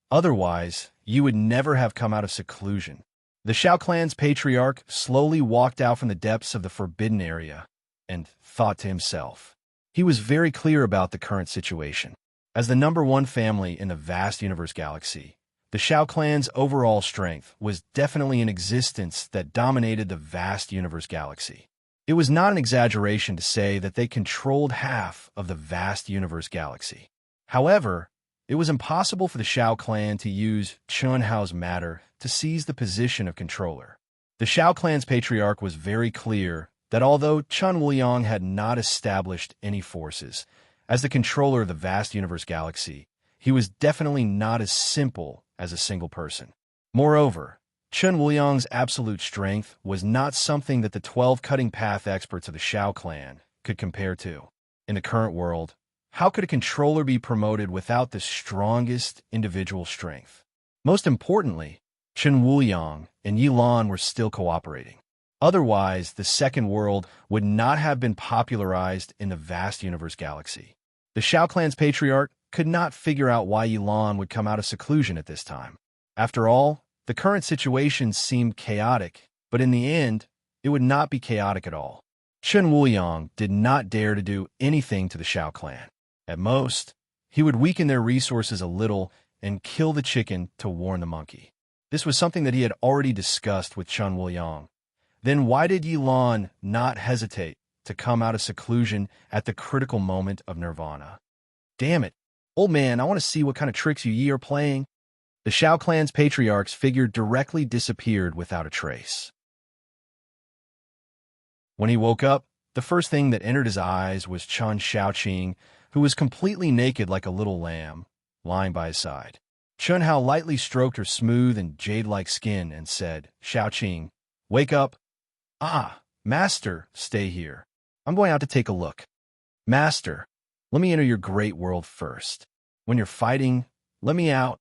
Otherwise, you would never have come out of seclusion. The Shao clan's patriarch slowly walked out from the depths of the forbidden area and thought to himself. He was very clear about the current situation. As the #1 family in the vast universe galaxy, the Shao clan's overall strength was definitely an existence that dominated the vast universe galaxy. It was not an exaggeration to say that they controlled half of the vast universe galaxy. However, it was impossible for the Shao clan to use Chun Hao's matter to seize the position of controller. The Shao clan's patriarch was very clear that although Chun Wuliang had not established any forces as the controller of the vast universe galaxy, he was definitely not as simple as a single person. Moreover, Chun Wuliang's absolute strength was not something that the 12 cutting path experts of the Shao clan could compare to. In the current world, how could a controller be promoted without the strongest individual strength? Most importantly, Chun Wuliang and Yilan were still cooperating. Otherwise, the second world would not have been popularized in the vast universe galaxy. The Shao clan's patriarch could not figure out why Yilan would come out of seclusion at this time. After all, the current situation seemed chaotic, but in the end, it would not be chaotic at all. Chun Wuliang did not dare to do anything to the Shao clan. At most, he would weaken their resources a little and kill the chicken to warn the monkey. This was something that he had already discussed with Chun Wuliang. Then why did Yilan not hesitate to come out of seclusion at the critical moment of nirvana? Damn it, old man, I want to see what kind of tricks you are playing. The Shao clan's patriarch's figure directly disappeared without a trace. When he woke up, the first thing that entered his eyes was Chun Shaoqing, who was completely naked like a little lamb, lying by his side. Chun Hao lightly stroked her smooth and jade-like skin and said, "Shaoqing, wake up." "Ah, master, stay here. I'm going out to take a look." "Master, let me enter your great world first. When you're fighting, let me out."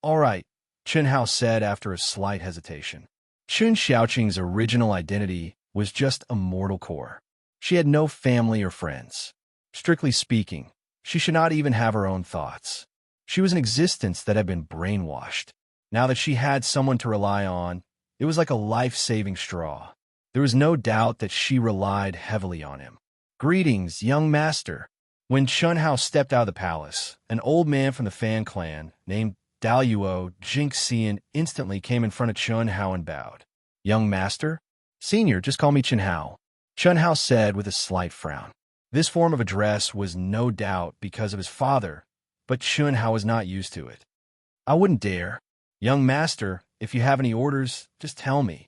"All right," Chun Hao said after a slight hesitation. Chun Shaoqing's original identity was just a mortal core. She had no family or friends. Strictly speaking, she should not even have her own thoughts. She was an existence that had been brainwashed. Now that she had someone to rely on, it was like a life-saving straw. There was no doubt that she relied heavily on him. "Greetings, young master." When Chun Hao stepped out of the palace, an old man from the Fan clan named Daluo Jinxian instantly came in front of Chun Hao and bowed. "Young master?" "Senior, just call me Chun Hao," Chun Hao said with a slight frown. This form of address was no doubt because of his father, but Chun Hao was not used to it. "I wouldn't dare. Young master, if you have any orders, just tell me.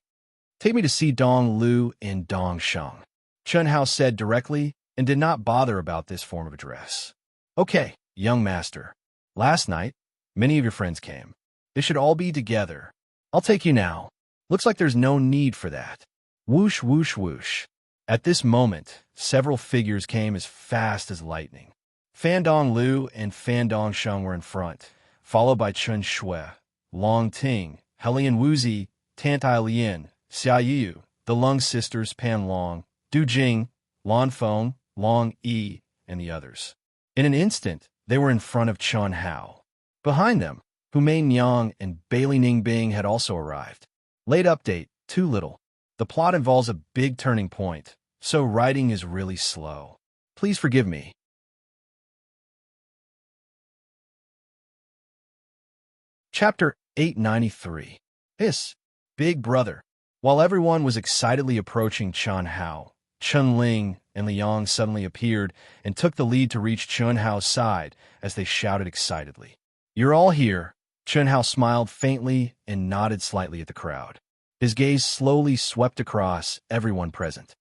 Take me to see Dong Lu in Dong Sheng," Chun Hao said directly and did not bother about this form of address. "Okay, young master. Last night, many of your friends came. They should all be together. I'll take you now. Looks like there's no need for that." Whoosh, whoosh, whoosh. At this moment, several figures came as fast as lightning. Fan Dong Lu and Fan Dong Sheng were in front, followed by Chun Shui, Long Ting, Helian Wuzi, Tantai Lian, Xia Yu, the Lung sisters Pan Long, Du Jing, Lan Feng, Long Yi, and the others. In an instant, they were in front of Chun Hao. Behind them, Hu Mei Nyang and Bailey Ningbing had also arrived. Late update, too little. The plot involves a big turning point, so writing is really slow. Please forgive me. Chapter 893. Hiss, Big Brother. While everyone was excitedly approaching Chun Hao, Chun Ling and Liang suddenly appeared and took the lead to reach Chun Hao's side as they shouted excitedly. "You're all here." Chun Hao smiled faintly and nodded slightly at the crowd. His gaze slowly swept across everyone present.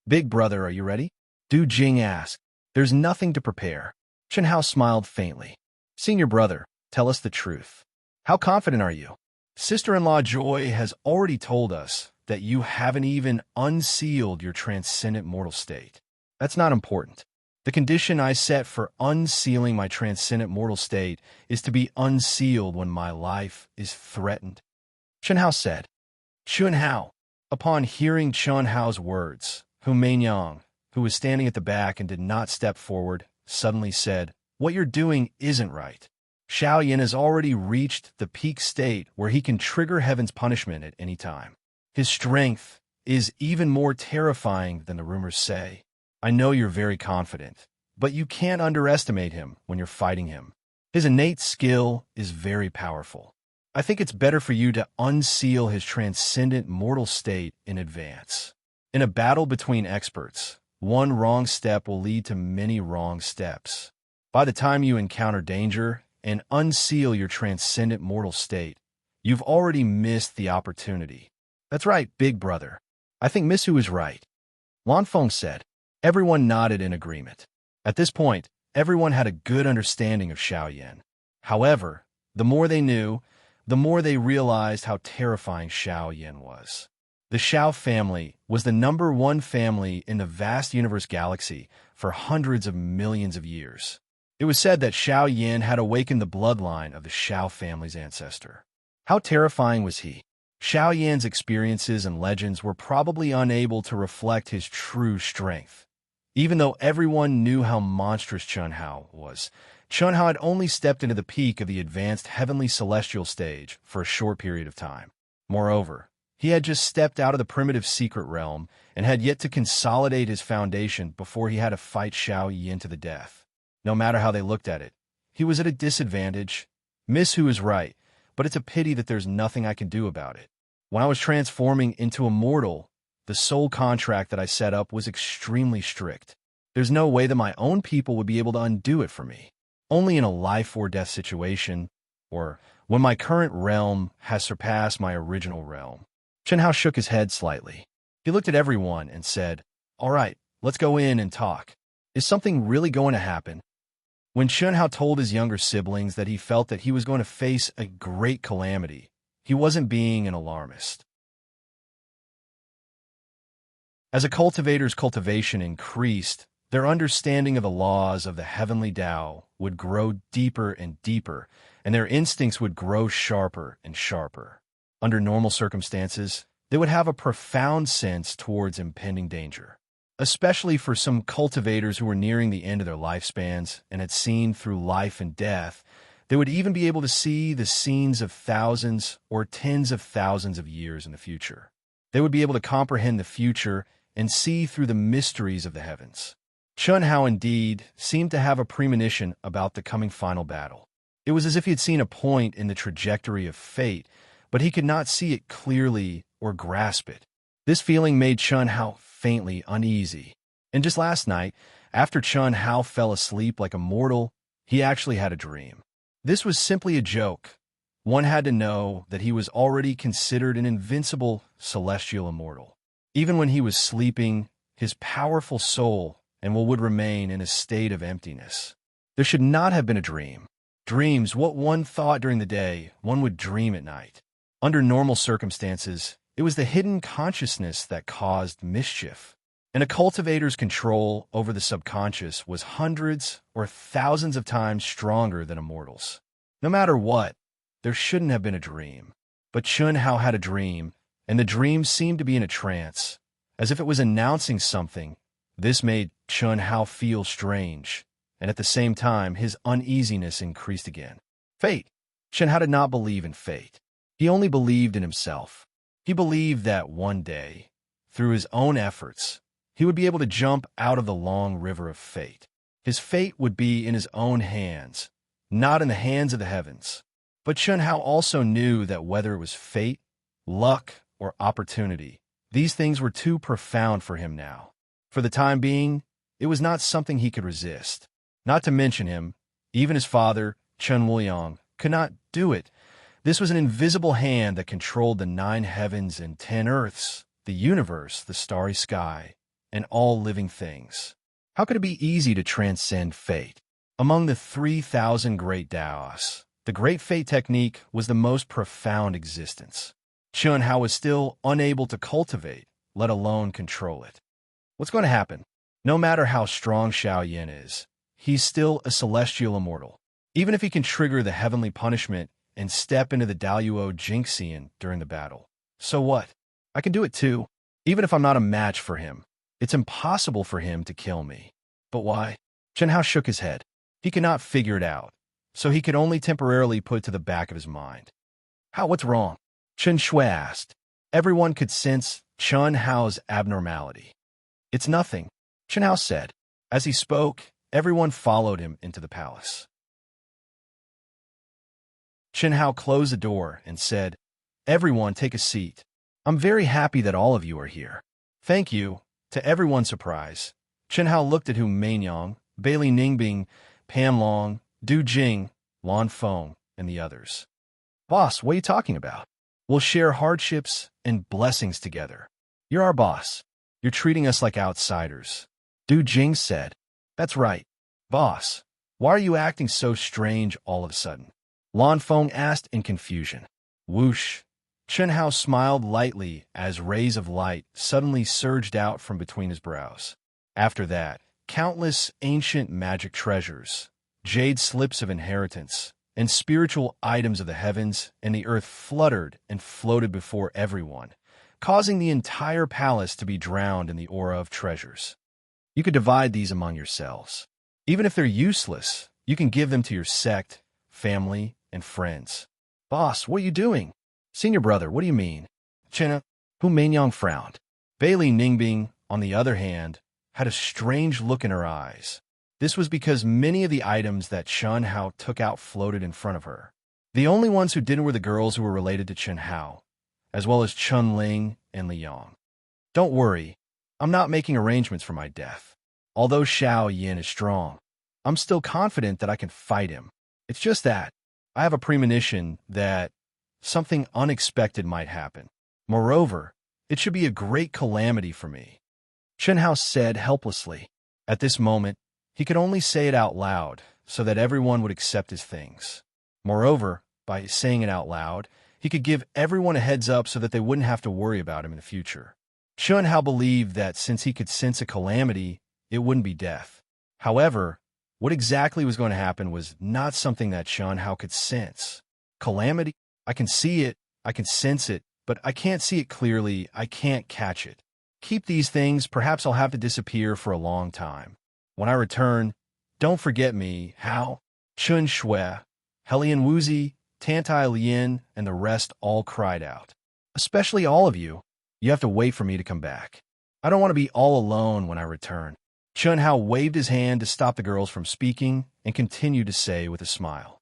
"Big Brother, are you ready?" Du Jing asked. "There's nothing to prepare." Chun Hao smiled faintly. "Senior brother, tell us the truth. How confident are you? Sister-in-law Joy has already told us that you haven't even unsealed your transcendent mortal state. That's not important. The condition I set for unsealing my transcendent mortal state is to be unsealed when my life is threatened. Chen Hao said. Chun Hao. Upon hearing Chun Hao's words, Hu Meinyang, who was standing at the back and did not step forward, suddenly said, "What you're doing isn't right. Xiao Yan has already reached the peak state where he can trigger heaven's punishment at any time. His strength is even more terrifying than the rumors say. I know you're very confident, but you can't underestimate him when you're fighting him. His innate skill is very powerful. I think it's better for you to unseal his transcendent mortal state in advance. In a battle between experts, one wrong step will lead to many wrong steps. By the time you encounter danger and unseal your transcendent mortal state, you've already missed the opportunity." "That's right, big brother. I think Miss Hu is right," Lan Feng said. Everyone nodded in agreement. At this point, everyone had a good understanding of Xiao Yan. However, the more they knew, the more they realized how terrifying Xiao Yan was. The Xiao family was the #1 family in the vast universe galaxy for hundreds of millions of years. It was said that Xiao Yan had awakened the bloodline of the Xiao family's ancestor. How terrifying was he? Xiao Yan's experiences and legends were probably unable to reflect his true strength. Even though everyone knew how monstrous Chun Hao was, Chun Hao had only stepped into the peak of the advanced heavenly celestial stage for a short period of time. Moreover, he had just stepped out of the primitive secret realm and had yet to consolidate his foundation before he had to fight Xiao Yan to the death. No matter how they looked at it, he was at a disadvantage. Miss Hu is right, but it's a pity that there's nothing I can do about it. When I was transforming into a mortal, the soul contract that I set up was extremely strict. There's no way that my own people would be able to undo it for me. Only in a life-or-death situation, or when my current realm has surpassed my original realm. Chen Hao shook his head slightly. He looked at everyone and said, "All right, let's go in and talk. Is something really going to happen?" When Chen Hao told his younger siblings that he felt that he was going to face a great calamity, he wasn't being an alarmist. As a cultivator's cultivation increased, their understanding of the laws of the heavenly Tao would grow deeper and deeper, and their instincts would grow sharper and sharper. Under normal circumstances, they would have a profound sense towards impending danger. Especially for some cultivators who were nearing the end of their lifespans and had seen through life and death, they would even be able to see the scenes of thousands or tens of thousands of years in the future. They would be able to comprehend the future and see through the mysteries of the heavens. Chun Hao indeed seemed to have a premonition about the coming final battle. It was as if he had seen a point in the trajectory of fate, but he could not see it clearly or grasp it. This feeling made Chun Hao faintly uneasy. And just last night, after Chun Hao fell asleep like a mortal, he actually had a dream. This was simply a joke. One had to know that he was already considered an invincible celestial immortal. Even when he was sleeping, his powerful soul and what would remain in a state of emptiness. There should not have been a dream. Dreams, what one thought during the day, one would dream at night. Under normal circumstances, it was the hidden consciousness that caused mischief. And a cultivator's control over the subconscious was hundreds or thousands of times stronger than a mortal's. No matter what, there shouldn't have been a dream. But Chun Hao had a dream, and the dream seemed to be in a trance, as if it was announcing something. This made Chun Hao feel strange, and at the same time, his uneasiness increased again. Fate. Chun Hao did not believe in fate. He only believed in himself. He believed that one day, through his own efforts, he would be able to jump out of the long river of fate. His fate would be in his own hands, not in the hands of the heavens. But Chun Hao also knew that whether it was fate, luck, or opportunity, these things were too profound for him now. For the time being, it was not something he could resist. Not to mention him, even his father, Chen Wuliang, could not do it. This was an invisible hand that controlled the 9 heavens and 10 earths, the universe, the starry sky, and all living things. How could it be easy to transcend fate? Among the 3,000 great Taoists, the great fate technique was the most profound existence. Chun Hao was still unable to cultivate, let alone control it. What's going to happen? No matter how strong Xiao Yin is, he's still a celestial immortal. Even if he can trigger the heavenly punishment and step into the Daluo Jinxian during the battle. So what? I can do it too. Even if I'm not a match for him, it's impossible for him to kill me. But why? Chun Hao shook his head. He could not figure it out, so he could only temporarily put it to the back of his mind. How, what's wrong? Chen Shui asked. Everyone could sense Chun Hao's abnormality. It's nothing, Chen Hao said. As he spoke, everyone followed him into the palace. Chen Hao closed the door and said, "Everyone take a seat. I'm very happy that all of you are here." "Thank you." To everyone's surprise, Chen Hao looked at Hu Mainyang, Bailey Ningbing, Pan Long, Du Jing, Lan Feng, and the others. "Boss, what are you talking about? We'll share hardships and blessings together. You're our boss. You're treating us like outsiders." Du Jing said, "That's right. Boss, why are you acting so strange all of a sudden?" Lan Feng asked in confusion. Whoosh! Chen Hao smiled lightly as rays of light suddenly surged out from between his brows. After that, countless ancient magic treasures, jade slips of inheritance, and spiritual items of the heavens and the earth fluttered and floated before everyone, causing the entire palace to be drowned in the aura of treasures. You could divide these among yourselves. Even if they're useless, you can give them to your sect, family, and friends. "Boss, what are you doing?" "Senior brother, what do you mean?" Chen Hu Mainyang frowned. Bailey Ningbing, on the other hand, had a strange look in her eyes. This was because many of the items that Chen Hao took out floated in front of her. The only ones who didn't were the girls who were related to Chen Hao, as well as Chun Ling and Liang. "Don't worry, I'm not making arrangements for my death. Although Xiao Yin is strong, I'm still confident that I can fight him. It's just that I have a premonition that something unexpected might happen. Moreover, it should be a great calamity for me," Chen Hao said helplessly. At this moment, he could only say it out loud so that everyone would accept his things. Moreover, by saying it out loud, he could give everyone a heads up so that they wouldn't have to worry about him in the future. Chen Hao believed that since he could sense a calamity, it wouldn't be death. However, what exactly was going to happen was not something that Chen Hao could sense. Calamity? I can see it, I can sense it, but I can't see it clearly, I can't catch it. Keep these things, perhaps I'll have to disappear for a long time. When I return, don't forget me, Hao. Chun Shui, Helian Wuzi, Tantai Lien, and the rest all cried out. "Especially all of you. You have to wait for me to come back. I don't want to be all alone when I return." Chen Hao waved his hand to stop the girls from speaking and continued to say with a smile,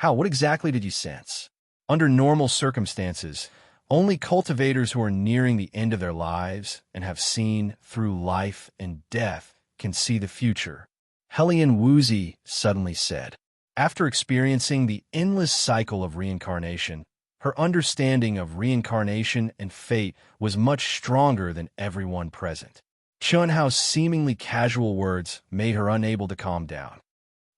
"Hao, what exactly did you sense? Under normal circumstances, only cultivators who are nearing the end of their lives and have seen through life and death can see the future," Helian Wuzi suddenly said. After experiencing the endless cycle of reincarnation, her understanding of reincarnation and fate was much stronger than everyone present. Chun Hao's seemingly casual words made her unable to calm down.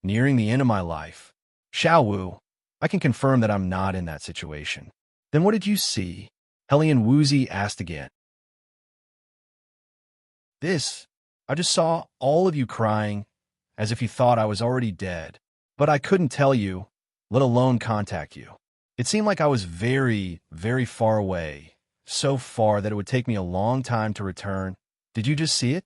"Nearing the end of my life. Xiao Wu, I can confirm that I'm not in that situation." "Then what did you see?" Helian Wuzi asked again. "This. I just saw all of you crying, as if you thought I was already dead. But I couldn't tell you, let alone contact you. It seemed like I was very, very far away, so far that it would take me a long time to return. Did you just see it?"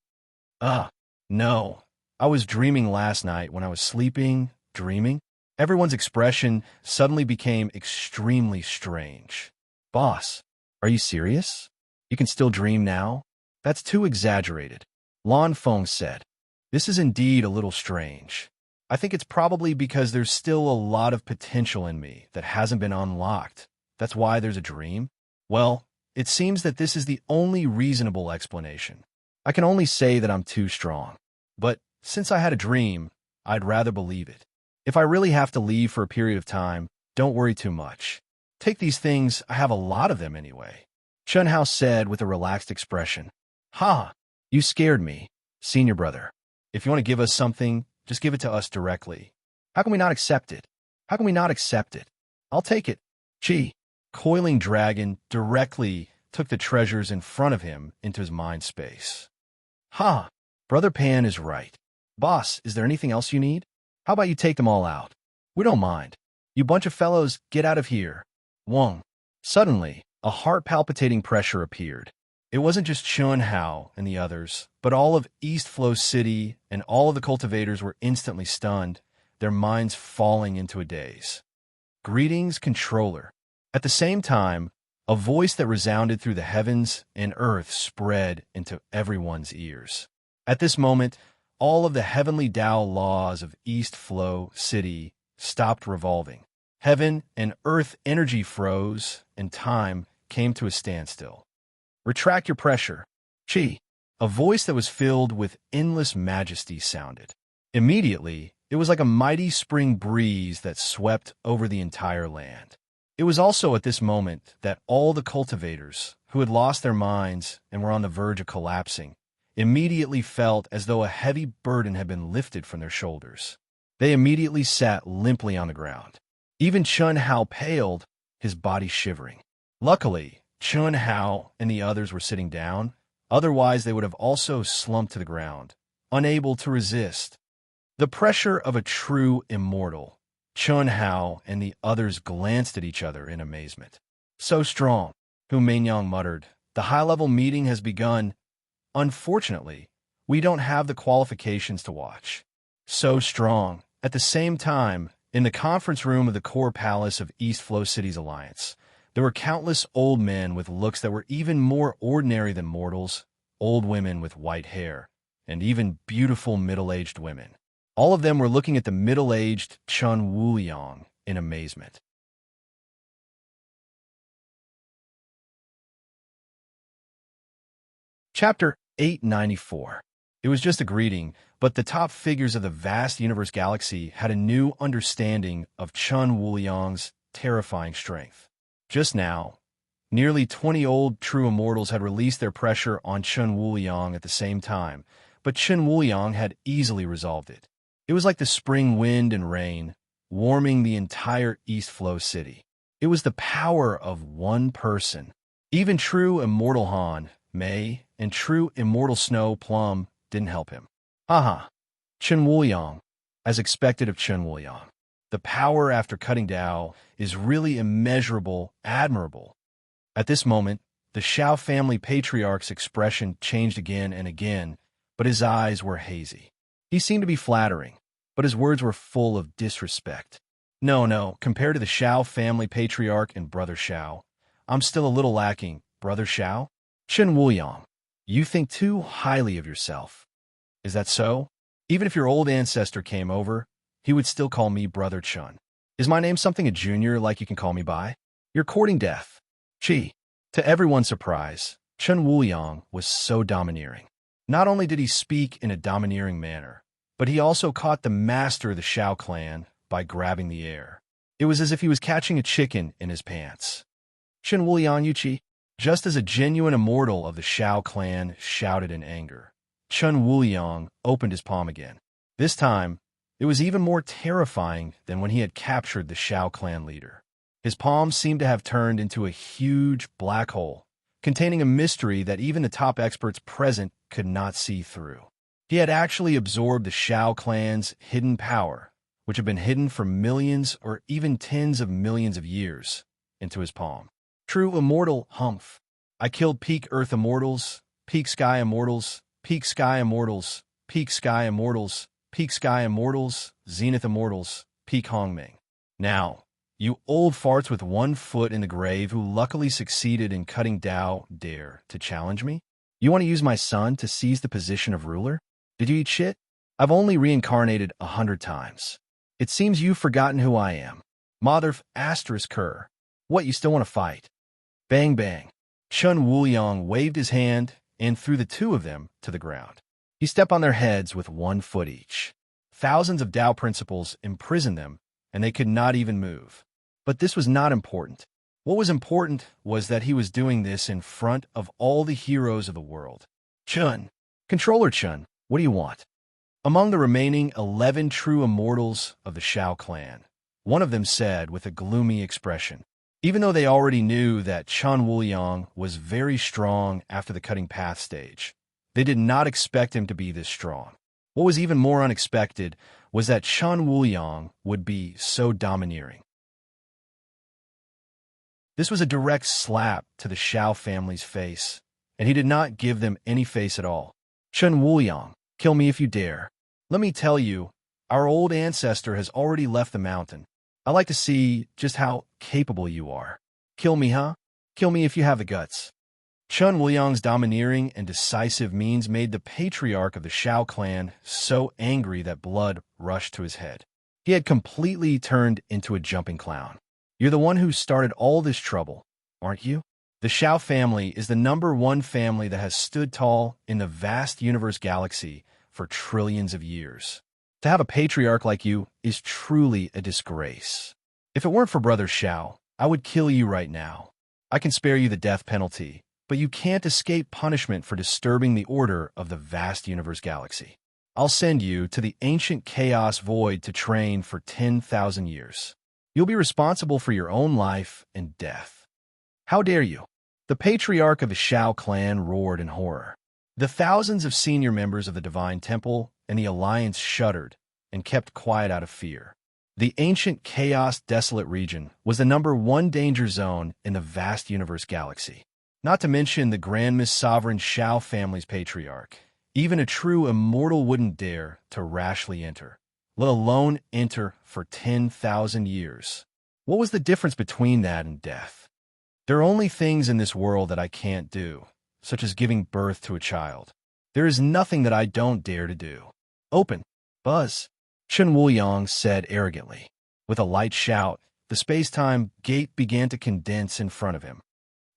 No. I was dreaming last night when I was sleeping, dreaming." Everyone's expression suddenly became extremely strange. "Boss, are you serious? You can still dream now? That's too exaggerated," Lan Feng said. "This is indeed a little strange. I think it's probably because there's still a lot of potential in me that hasn't been unlocked. That's why there's a dream? Well, it seems that this is the only reasonable explanation. I can only say that I'm too strong. But since I had a dream, I'd rather believe it. If I really have to leave for a period of time, don't worry too much. Take these things, I have a lot of them anyway," Chen Hao said with a relaxed expression. "Ha! You scared me, senior brother. If you want to give us something, just give it to us directly. How can we not accept it? How can we not accept it? I'll take it. Chi." coiling dragon directly took the treasures in front of him into his mind space. Ha! Brother Pan is right. Boss, is there anything else you need? How about you take them all out? We don't mind. You bunch of fellows, get out of here. Wong. Suddenly, a heart-palpitating pressure appeared. It wasn't just Chun Hao and the others, but all of East Flow City, and all of the cultivators were instantly stunned, their minds falling into a daze. Greetings, controller. At the same time, a voice that resounded through the heavens and earth spread into everyone's ears. At this moment, all of the heavenly Tao laws of East Flow City stopped revolving. Heaven and earth energy froze, and time came to a standstill. Retract your pressure. Chi. A voice that was filled with endless majesty sounded. Immediately, it was like a mighty spring breeze that swept over the entire land. It was also at this moment that all the cultivators, who had lost their minds and were on the verge of collapsing, immediately felt as though a heavy burden had been lifted from their shoulders. They immediately sat limply on the ground. Even Chun Hao paled, his body shivering. Luckily, Chun Hao and the others were sitting down, otherwise they would have also slumped to the ground, unable to resist. The pressure of a true immortal. Chun Hao and the others glanced at each other in amazement. So strong, Hu Mingyang muttered. The high-level meeting has begun. Unfortunately, we don't have the qualifications to watch. So strong. At the same time, in the conference room of the core palace of East Flow City's alliance, there were countless old men with looks that were even more ordinary than mortals, old women with white hair, and even beautiful middle-aged women. All of them were looking at the middle-aged Chun Wuliang in amazement. Chapter 894. It was just a greeting, but the top figures of the vast universe galaxy had a new understanding of Chun Wuliang's terrifying strength. Just now, nearly 20 old true immortals had released their pressure on Chun Wuliang at the same time, but Chun Wuliang had easily resolved it. It was like the spring wind and rain, warming the entire East Flow City. It was the power of one person. Even true immortal Han, Mei, and true immortal Snow Plum didn't help him. Haha. Chun Wuliang, as expected of Chun Wuliang. The power after cutting Tao is really immeasurable, admirable. At this moment, the Shao family patriarch's expression changed again and again, but his eyes were hazy. He seemed to be flattering, but his words were full of disrespect. No, compared to the Shao family patriarch and Brother Shao, I'm still a little lacking, Brother Shao. Chun Wuliang, you think too highly of yourself. Is that so? Even if your old ancestor came over, he would still call me Brother Chun. Is my name something a junior like you can call me by? You're courting death. Chi. To everyone's surprise, Chun Wuliang was so domineering. Not only did he speak in a domineering manner, but he also caught the master of the Shao clan by grabbing the air. It was as if he was catching a chicken in his pants. Chun Wuliang Yuchi, just as a genuine immortal of the Shao clan shouted in anger, Chun Wuliang opened his palm again. This time, it was even more terrifying than when he had captured the Shao clan leader. His palm seemed to have turned into a huge black hole, containing a mystery that even the top experts present could not see through. He had actually absorbed the Shao clan's hidden power, which had been hidden for millions or even tens of millions of years, into his palm. True immortal Humph. I killed peak Earth immortals, peak Sky immortals, peak Sky immortals, peak Sky immortals, peak Sky immortals, Zenith immortals, peak Hongming. Now, you old farts with one foot in the grave who luckily succeeded in cutting Tao dare to challenge me? You want to use my son to seize the position of ruler? Did you eat shit? I've only reincarnated 100 times. It seems you've forgotten who I am. Motherf asterisk Kerr. What, you still want to fight? Bang bang. Chun Wuliang waved his hand and threw the two of them to the ground. He stepped on their heads with 1 foot each. Thousands of Tao principles imprisoned them, and they could not even move. But this was not important. What was important was that he was doing this in front of all the heroes of the world. Chun. Controller Chun, what do you want? Among the remaining 11 true immortals of the Shao clan, one of them said with a gloomy expression, Even though they already knew that Chun Wuliang was very strong after the cutting path stage, they did not expect him to be this strong. What was even more unexpected was that Chun Wuliang would be so domineering. This was a direct slap to the Shao family's face, and he did not give them any face at all. Chun Wuliang, kill me if you dare. Let me tell you, our old ancestor has already left the mountain. I like to see just how capable you are. Kill me, huh? Kill me if you have the guts. Chun Wuliang's domineering and decisive means made the patriarch of the Shao clan so angry that blood rushed to his head. He had completely turned into a jumping clown. You're the one who started all this trouble, aren't you? The Shao family is the #1 family that has stood tall in the vast universe galaxy for trillions of years. To have a patriarch like you is truly a disgrace. If it weren't for Brother Shao, I would kill you right now. I can spare you the death penalty, but you can't escape punishment for disturbing the order of the vast universe galaxy. I'll send you to the ancient chaos void to train for 10,000 years. You'll be responsible for your own life and death. How dare you? The patriarch of the Shao clan roared in horror. The thousands of senior members of the Divine Temple and the Alliance shuddered and kept quiet out of fear. The ancient chaos desolate region was the #1 danger zone in the vast universe galaxy. Not to mention the Grand Miss Sovereign Shao family's patriarch. Even a true immortal wouldn't dare to rashly enter, let alone enter for 10,000 years. What was the difference between that and death? There are only things in this world that I can't do, such as giving birth to a child. There is nothing that I don't dare to do. Open, Buzz, Chun Wuliang said arrogantly. With a light shout, the space-time gate began to condense in front of him.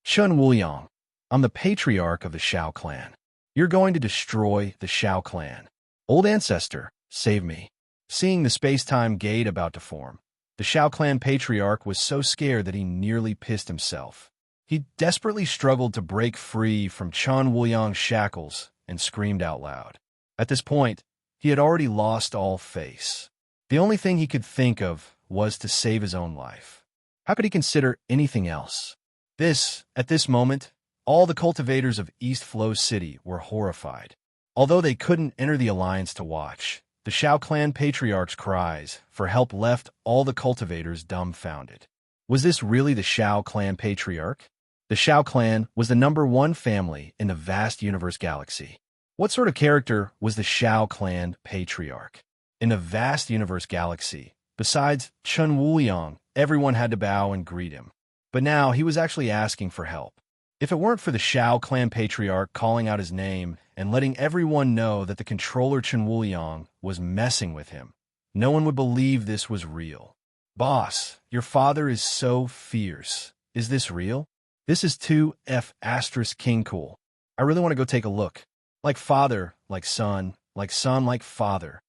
Chun Wuliang, I'm the patriarch of the Shao clan. You're going to destroy the Shao clan. Old ancestor, save me. Seeing the space-time gate about to form, the Shao clan patriarch was so scared that he nearly pissed himself. He desperately struggled to break free from Chun Wuliang's shackles and screamed out loud. At this point, he had already lost all face. The only thing he could think of was to save his own life. How could he consider anything else? At this moment, all the cultivators of East Flow City were horrified. Although they couldn't enter the Alliance to watch, the Shao clan patriarch's cries for help left all the cultivators dumbfounded. Was this really the Shao clan patriarch? The Shao clan was the #1 family in the vast universe galaxy. What sort of character was the Shao clan patriarch? In the vast universe galaxy, besides Chun Wuliang, everyone had to bow and greet him. But now he was actually asking for help. If it weren't for the Shao clan patriarch calling out his name and letting everyone know that the controller Chun Wuliang was messing with him, no one would believe this was real. Boss, your father is so fierce. Is this real? This is 2F** King Cool. I really want to go take a look. Like father, like son, like son, like father.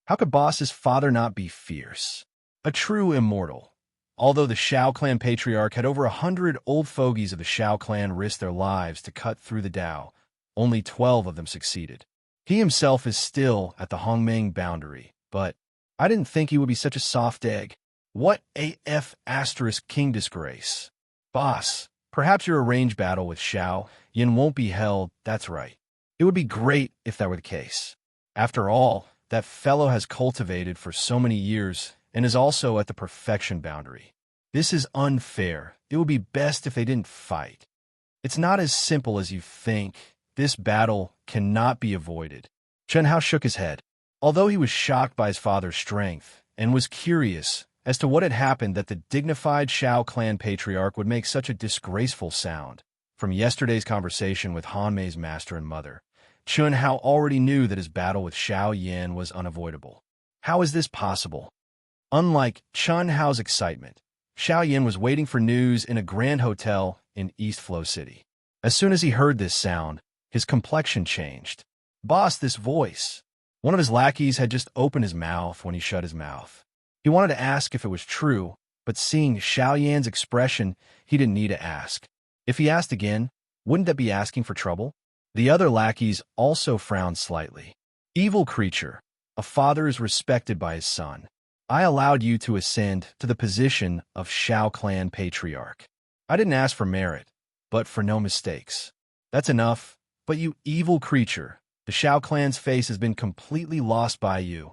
How could Boss's father not be fierce? A true immortal. Although the Shao clan patriarch had over 100 old fogies of the Shao clan risk their lives to cut through the Tao, only 12 of them succeeded. He himself is still at the Hongmeng boundary, but I didn't think he would be such a soft egg. What AF** King disgrace. Boss, perhaps your arranged battle with Shao Yin won't be held, that's right. It would be great if that were the case. After all, that fellow has cultivated for so many years and is also at the perfection boundary. This is unfair. It would be best if they didn't fight. It's not as simple as you think. This battle cannot be avoided. Chen Hao shook his head. Although he was shocked by his father's strength and was curious as to what had happened that the dignified Shao clan patriarch would make such a disgraceful sound. From yesterday's conversation with Han Mei's master and mother, Chun Hao already knew that his battle with Shao Yan was unavoidable. How is this possible? Unlike Chun Hao's excitement, Shao Yan was waiting for news in a grand hotel in East Flow City. As soon as he heard this sound, his complexion changed. Boss, this voice. One of his lackeys had just opened his mouth when he shut his mouth. He wanted to ask if it was true, but seeing Shao Yan's expression, he didn't need to ask. If he asked again, wouldn't that be asking for trouble? The other lackeys also frowned slightly. Evil creature. A father is respected by his son. I allowed you to ascend to the position of Shao Clan Patriarch. I didn't ask for merit, but for no mistakes. That's enough, but you evil creature, the Shao Clan's face has been completely lost by you.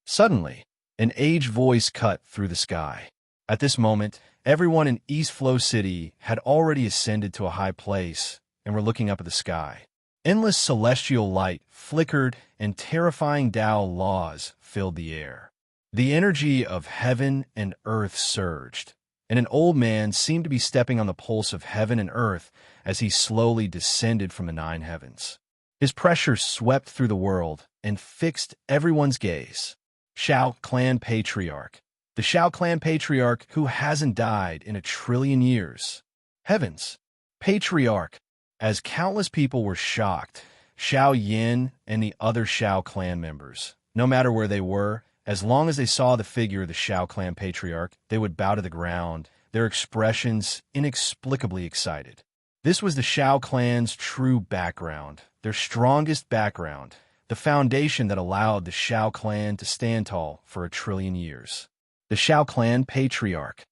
Suddenly, an aged voice cut through the sky. At this moment, everyone in East Flow City had already ascended to a high place and were looking up at the sky. Endless celestial light flickered and terrifying Tao laws filled the air. The energy of heaven and earth surged, and an old man seemed to be stepping on the pulse of heaven and earth as he slowly descended from the nine heavens. His pressure swept through the world and fixed everyone's gaze. Shao Clan Patriarch. The Shao Clan Patriarch who hasn't died in 1,000,000,000 years. Heavens! Patriarch! As countless people were shocked, Xiao Yin and the other Shao Clan members, no matter where they were, as long as they saw the figure of the Shao Clan Patriarch, they would bow to the ground, their expressions inexplicably excited. This was the Shao Clan's true background, their strongest background, the foundation that allowed the Shao Clan to stand tall for 1,000,000,000 years. The Shao Clan Patriarch.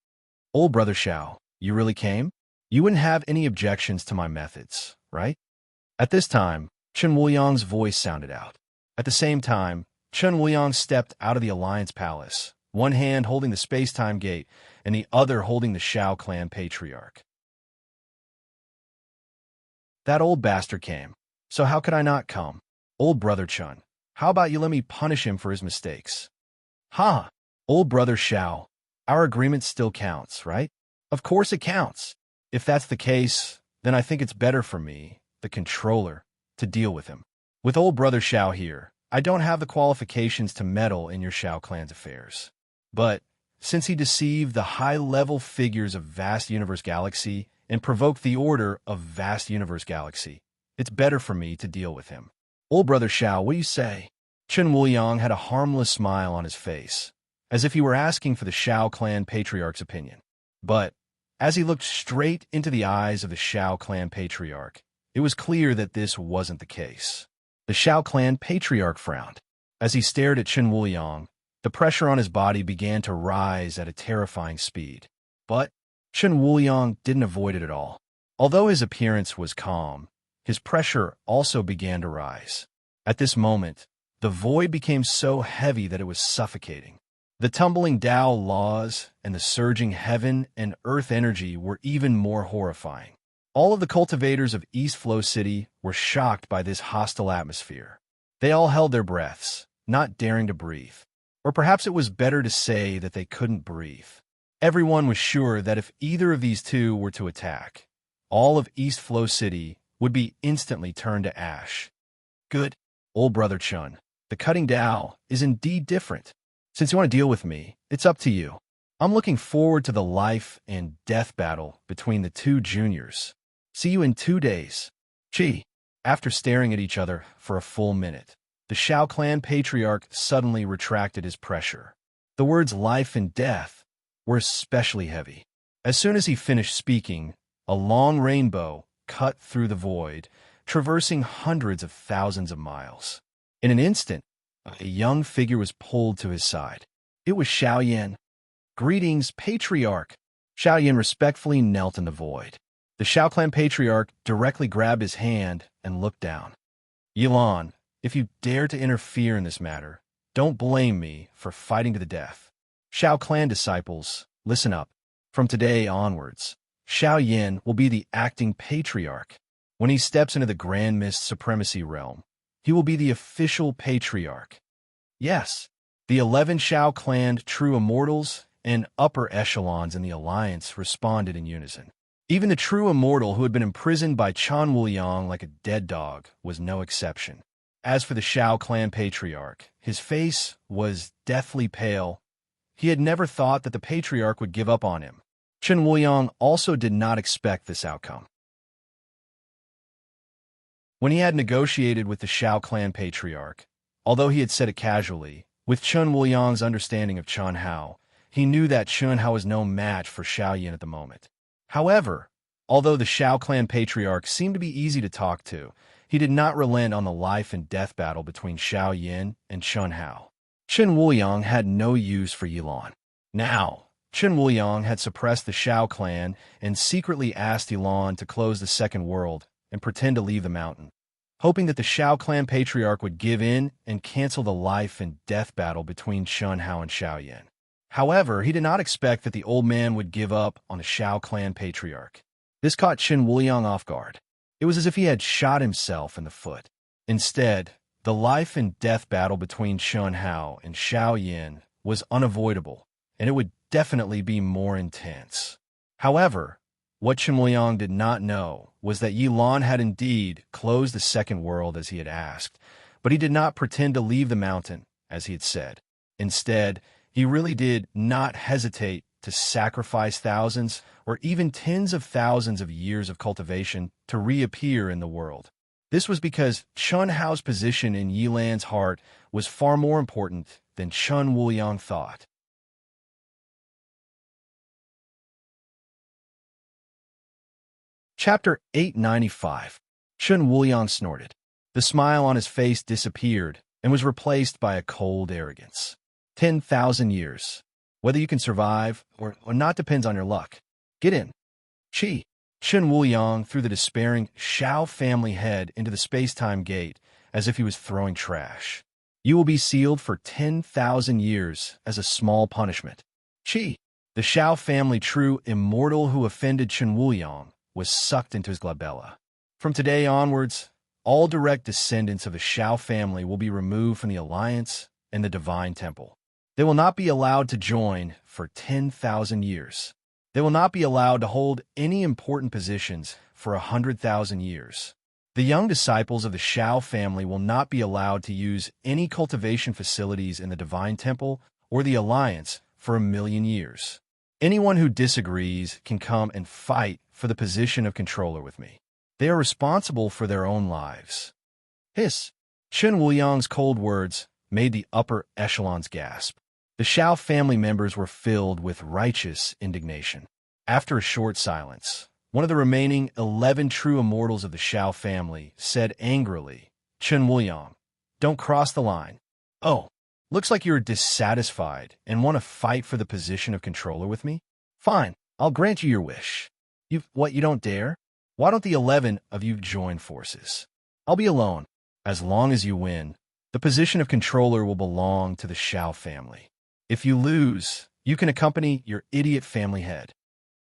Old Brother Shao, you really came? You wouldn't have any objections to my methods, right? At this time, Chen Wuliang's voice sounded out. At the same time, Chen Wuliang stepped out of the Alliance Palace, one hand holding the space-time gate and the other holding the Shao Clan Patriarch. That old bastard came, so how could I not come? Old Brother Chen, how about you let me punish him for his mistakes? Ha! Old Brother Shao, our agreement still counts, right? Of course it counts. If that's the case, then I think it's better for me, the controller, to deal with him. With Old Brother Shao here, I don't have the qualifications to meddle in your Shao Clan's affairs. But, since he deceived the high-level figures of Vast Universe Galaxy and provoked the order of Vast Universe Galaxy, it's better for me to deal with him. Old Brother Shao, what do you say? Chen Wuliang had a harmless smile on his face, as if he were asking for the Shao Clan Patriarch's opinion. But, as he looked straight into the eyes of the Shao Clan Patriarch, it was clear that this wasn't the case. The Shao Clan Patriarch frowned. As he stared at Chen Wuliang, the pressure on his body began to rise at a terrifying speed. But Chen Wuliang didn't avoid it at all. Although his appearance was calm, his pressure also began to rise. At this moment, the void became so heavy that it was suffocating. The tumbling Tao laws and the surging heaven and earth energy were even more horrifying. All of the cultivators of East Flow City were shocked by this hostile atmosphere. They all held their breaths, not daring to breathe. Or perhaps it was better to say that they couldn't breathe. Everyone was sure that if either of these two were to attack, all of East Flow City would be instantly turned to ash. Good, Old Brother Chun. The cutting Tao is indeed different. Since you want to deal with me, it's up to you. I'm looking forward to the life and death battle between the two juniors. See you in 2 days. Chi. After staring at each other for a full minute, the Shao Clan Patriarch suddenly retracted his pressure. The words life and death were especially heavy. As soon as he finished speaking, a long rainbow cut through the void, traversing hundreds of thousands of miles. In an instant, a young figure was pulled to his side. It was Xiao Yan. Greetings, Patriarch. Xiao Yan respectfully knelt in the void. The Shao Clan Patriarch directly grabbed his hand and looked down. Yilan, if you dare to interfere in this matter, don't blame me for fighting to the death. Shao Clan disciples, listen up. From today onwards, Xiao Yan will be the acting Patriarch. When he steps into the Grand Mist Supremacy realm, he will be the official Patriarch. Yes, the 11 Shao Clan true immortals and upper echelons in the Alliance responded in unison. Even the true immortal who had been imprisoned by Chan Wuliang like a dead dog was no exception. As for the Shao Clan Patriarch, his face was deathly pale. He had never thought that the Patriarch would give up on him. Chen Wuliang also did not expect this outcome. When he had negotiated with the Shao Clan Patriarch, although he had said it casually, with Chen Wuliang's understanding of Chen Hao, he knew that Chen Hao was no match for Xiao Yan at the moment. However, although the Shao Clan Patriarch seemed to be easy to talk to, he did not relent on the life and death battle between Xiao Yan and Chen Hao. Qin Wuliang had no use for Yilan. Now, Qin Wuliang had suppressed the Shao clan and secretly asked Yilan to close the second world and pretend to leave the mountain, hoping that the Shao clan patriarch would give in and cancel the life and death battle between Chun Hao and Shao Yan. However, he did not expect that the old man would give up on the Shao clan patriarch. This caught Qin Wuliang off guard. It was as if he had shot himself in the foot. Instead, the life and death battle between Chun Hao and Shao Yan was unavoidable, and it would definitely be more intense. However, what Qin Wuliang did not know was that Yilan had indeed closed the second world as he had asked, but he did not pretend to leave the mountain, as he had said. Instead, he really did not hesitate to sacrifice thousands or even tens of thousands of years of cultivation to reappear in the world. This was because Chun Hao's position in Yilan's heart was far more important than Qin Wuliang thought. Chapter 895. Qin Wuliang snorted. The smile on his face disappeared and was replaced by a cold arrogance. 10,000 years. Whether you can survive or not depends on your luck. Get in. Qi. Qin Wuliang threw the despairing Shao family head into the space-time gate as if he was throwing trash. You will be sealed for 10,000 years as a small punishment. Qi. The Shao family true immortal who offended Qin Wuliang was sucked into his glabella. From today onwards, all direct descendants of the Shao family will be removed from the Alliance and the Divine Temple. They will not be allowed to join for 10,000 years. They will not be allowed to hold any important positions for 100,000 years. The young disciples of the Shao family will not be allowed to use any cultivation facilities in the Divine Temple or the Alliance for 1,000,000 years. Anyone who disagrees can come and fight for the position of controller with me. They are responsible for their own lives. Hiss. Qin Wuliang's cold words made the upper echelons gasp. The Shao family members were filled with righteous indignation. After a short silence, one of the remaining 11 true immortals of the Shao family said angrily, Qin Wuliang, don't cross the line. Oh, looks like you're dissatisfied and want to fight for the position of controller with me? Fine, I'll grant you your wish. You don't dare? Why don't the 11 of you join forces? I'll be alone. As long as you win, the position of controller will belong to the Shao family. If you lose, you can accompany your idiot family head.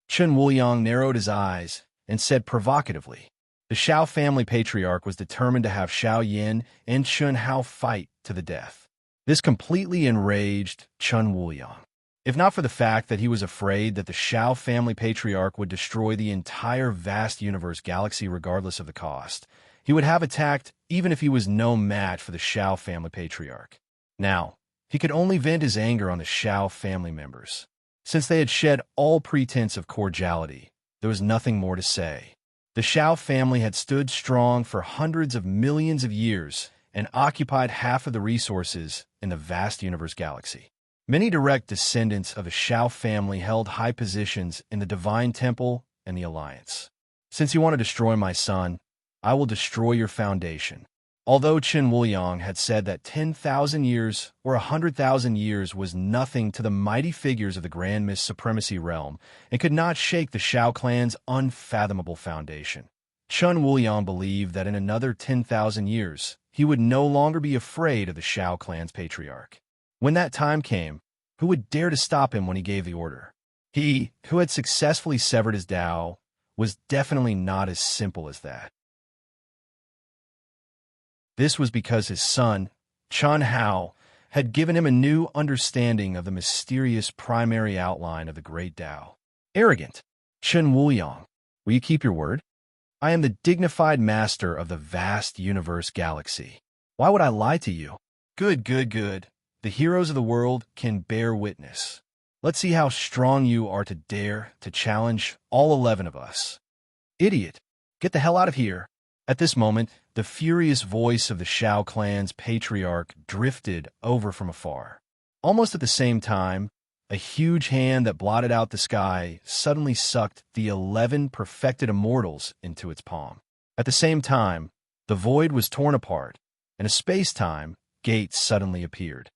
Qin Wuliang narrowed his eyes and said provocatively, the Shao family patriarch was determined to have Shao Yan and Chun Hao fight to the death. This completely enraged Qin Wuliang. If not for the fact that he was afraid that the Shao family patriarch would destroy the entire vast universe galaxy regardless of the cost, he would have attacked even if he was no match for the Shao family patriarch. Now, he could only vent his anger on the Shao family members. Since they had shed all pretense of cordiality, there was nothing more to say. The Shao family had stood strong for hundreds of millions of years and occupied half of the resources in the vast universe galaxy. Many direct descendants of the Shao family held high positions in the Divine Temple and the Alliance. Since you want to destroy my son, I will destroy your foundation. Although Qin Wuliang had said that 10,000 years or 100,000 years was nothing to the mighty figures of the Grand Mist Supremacy realm and could not shake the Shao clan's unfathomable foundation, Qin Wuliang believed that in another 10,000 years, he would no longer be afraid of the Shao clan's patriarch. When that time came, who would dare to stop him when he gave the order? He, who had successfully severed his Tao, was definitely not as simple as that. This was because his son, Chun Hao, had given him a new understanding of the mysterious primary outline of the great Tao. Arrogant. Qin Wuliang, will you keep your word? I am the dignified master of the vast universe galaxy. Why would I lie to you? Good. The heroes of the world can bear witness. Let's see how strong you are to dare to challenge all 11 of us. Idiot, get the hell out of here. At this moment, the furious voice of the Shao clan's patriarch drifted over from afar. Almost at the same time, a huge hand that blotted out the sky suddenly sucked the 11 perfected immortals into its palm. At the same time, the void was torn apart, and a space-time gate suddenly appeared.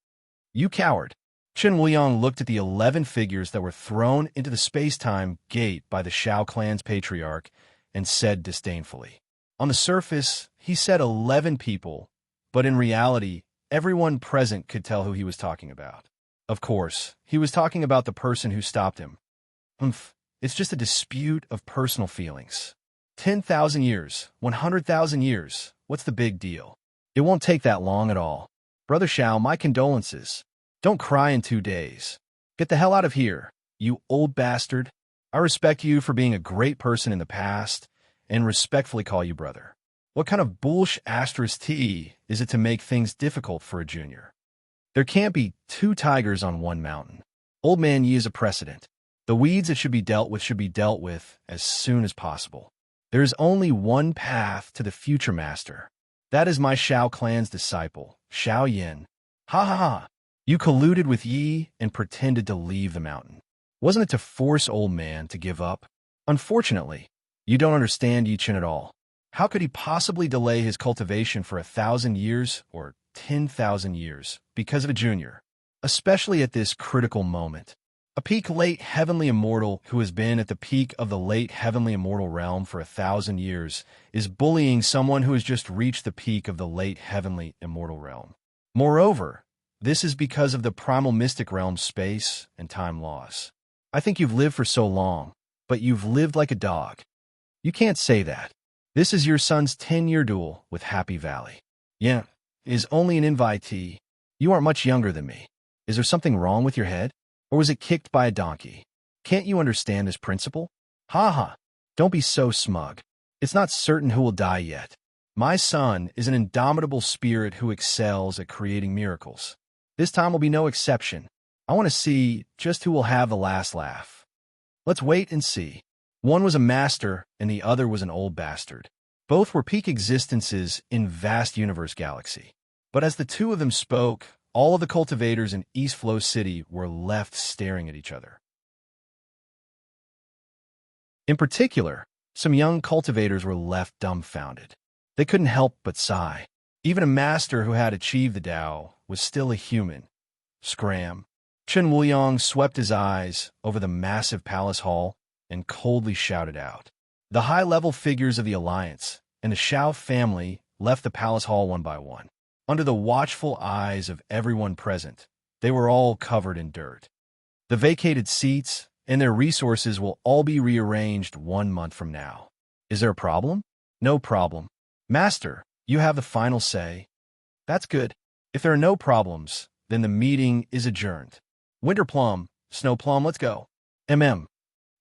You coward. Chen Wuliang looked at the 11 figures that were thrown into the space-time gate by the Shao clan's patriarch and said disdainfully. On the surface, he said 11 people, but in reality, everyone present could tell who he was talking about. Of course, he was talking about the person who stopped him. It's just a dispute of personal feelings. 10,000 years, 100,000 years, what's the big deal? It won't take that long at all. Brother Shao, my condolences. Don't cry in 2 days. Get the hell out of here, you old bastard. I respect you for being a great person in the past, and respectfully call you brother. What kind of bullsh** is it to make things difficult for a junior? There can't be 2 tigers on one mountain. Old man Yi is a precedent. The weeds that should be dealt with as soon as possible. There is only one path to the future master. That is my Shao clan's disciple, Shao Yin. Ha ha ha! You colluded with Yi and pretended to leave the mountain. Wasn't it to force old man to give up? Unfortunately, you don't understand Yi Chen at all. How could he possibly delay his cultivation for 1,000 years or 10,000 years because of a junior? Especially at this critical moment. A peak late heavenly immortal who has been at the peak of the late heavenly immortal realm for 1,000 years is bullying someone who has just reached the peak of the late heavenly immortal realm. Moreover, this is because of the primal mystic realm's space and time laws. I think you've lived for so long, but you've lived like a dog. You can't say that. This is your son's 10-year duel with Happy Valley. Yeah, is only an invitee. You aren't much younger than me. Is there something wrong with your head? Or was it kicked by a donkey? Can't you understand this principle? Ha ha! Don't be so smug. It's not certain who will die yet. My son is an indomitable spirit who excels at creating miracles. This time will be no exception. I want to see just who will have the last laugh. Let's wait and see. One was a master, and the other was an old bastard. Both were peak existences in vast universe galaxy. But as the two of them spoke, all of the cultivators in East Flow City were left staring at each other. In particular, some young cultivators were left dumbfounded. They couldn't help but sigh. Even a master who had achieved the Tao was still a human. Scram. Chen Wuliang swept his eyes over the massive palace hall and coldly shouted out. The high-level figures of the Alliance and the Shao family left the palace hall one by one. Under the watchful eyes of everyone present, they were all covered in dirt. The vacated seats and their resources will all be rearranged 1 month from now. Is there a problem? No problem. Master, you have the final say. That's good. If there are no problems, then the meeting is adjourned. Winter Plum, Snow Plum, let's go.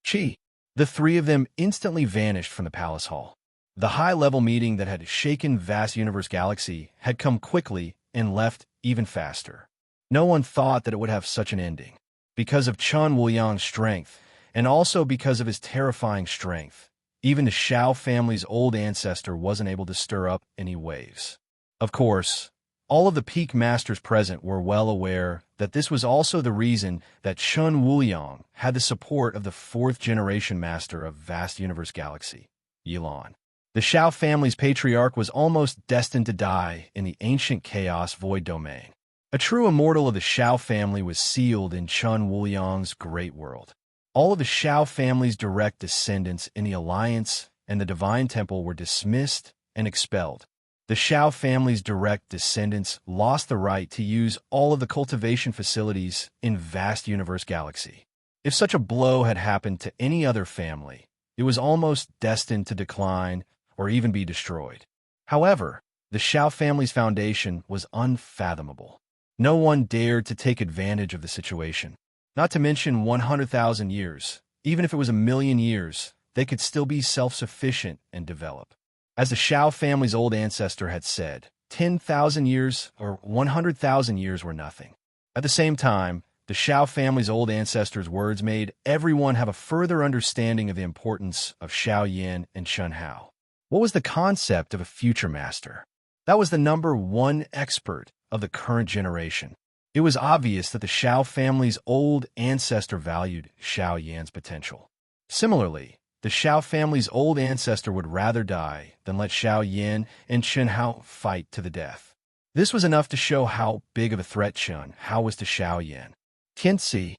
Chi. The 3 of them instantly vanished from the palace hall. The high-level meeting that had shaken vast universe galaxy had come quickly and left even faster. No one thought that it would have such an ending. Because of Chen Wuliang's strength, and also because of his terrifying strength, even the Shao family's old ancestor wasn't able to stir up any waves. Of course, all of the peak masters present were well aware that this was also the reason that Chen Wuliang had the support of the 4th-generation master of vast universe galaxy, Yilan. The Shao family's patriarch was almost destined to die in the ancient chaos void domain. A true immortal of the Shao family was sealed in Chen Wuliang's great world. All of the Shao family's direct descendants in the Alliance and the Divine Temple were dismissed and expelled. The Shao family's direct descendants lost the right to use all of the cultivation facilities in vast universe galaxy. If such a blow had happened to any other family, it was almost destined to decline or even be destroyed. However, the Shao family's foundation was unfathomable. No one dared to take advantage of the situation. Not to mention 100,000 years. Even if it was 1,000,000 years, they could still be self-sufficient and develop. As the Shao family's old ancestor had said, 10,000 years or 100,000 years were nothing. At the same time, the Shao family's old ancestor's words made everyone have a further understanding of the importance of Shao Yin and Chen Hao. What was the concept of a future master? That was the #1 expert of the current generation. It was obvious that the Shao family's old ancestor valued Shao Yan's potential. Similarly, the Shao family's old ancestor would rather die than let Shao Yan and Chen Hao fight to the death. This was enough to show how big of a threat Chun Hao was to Xiao Yan. Tianci.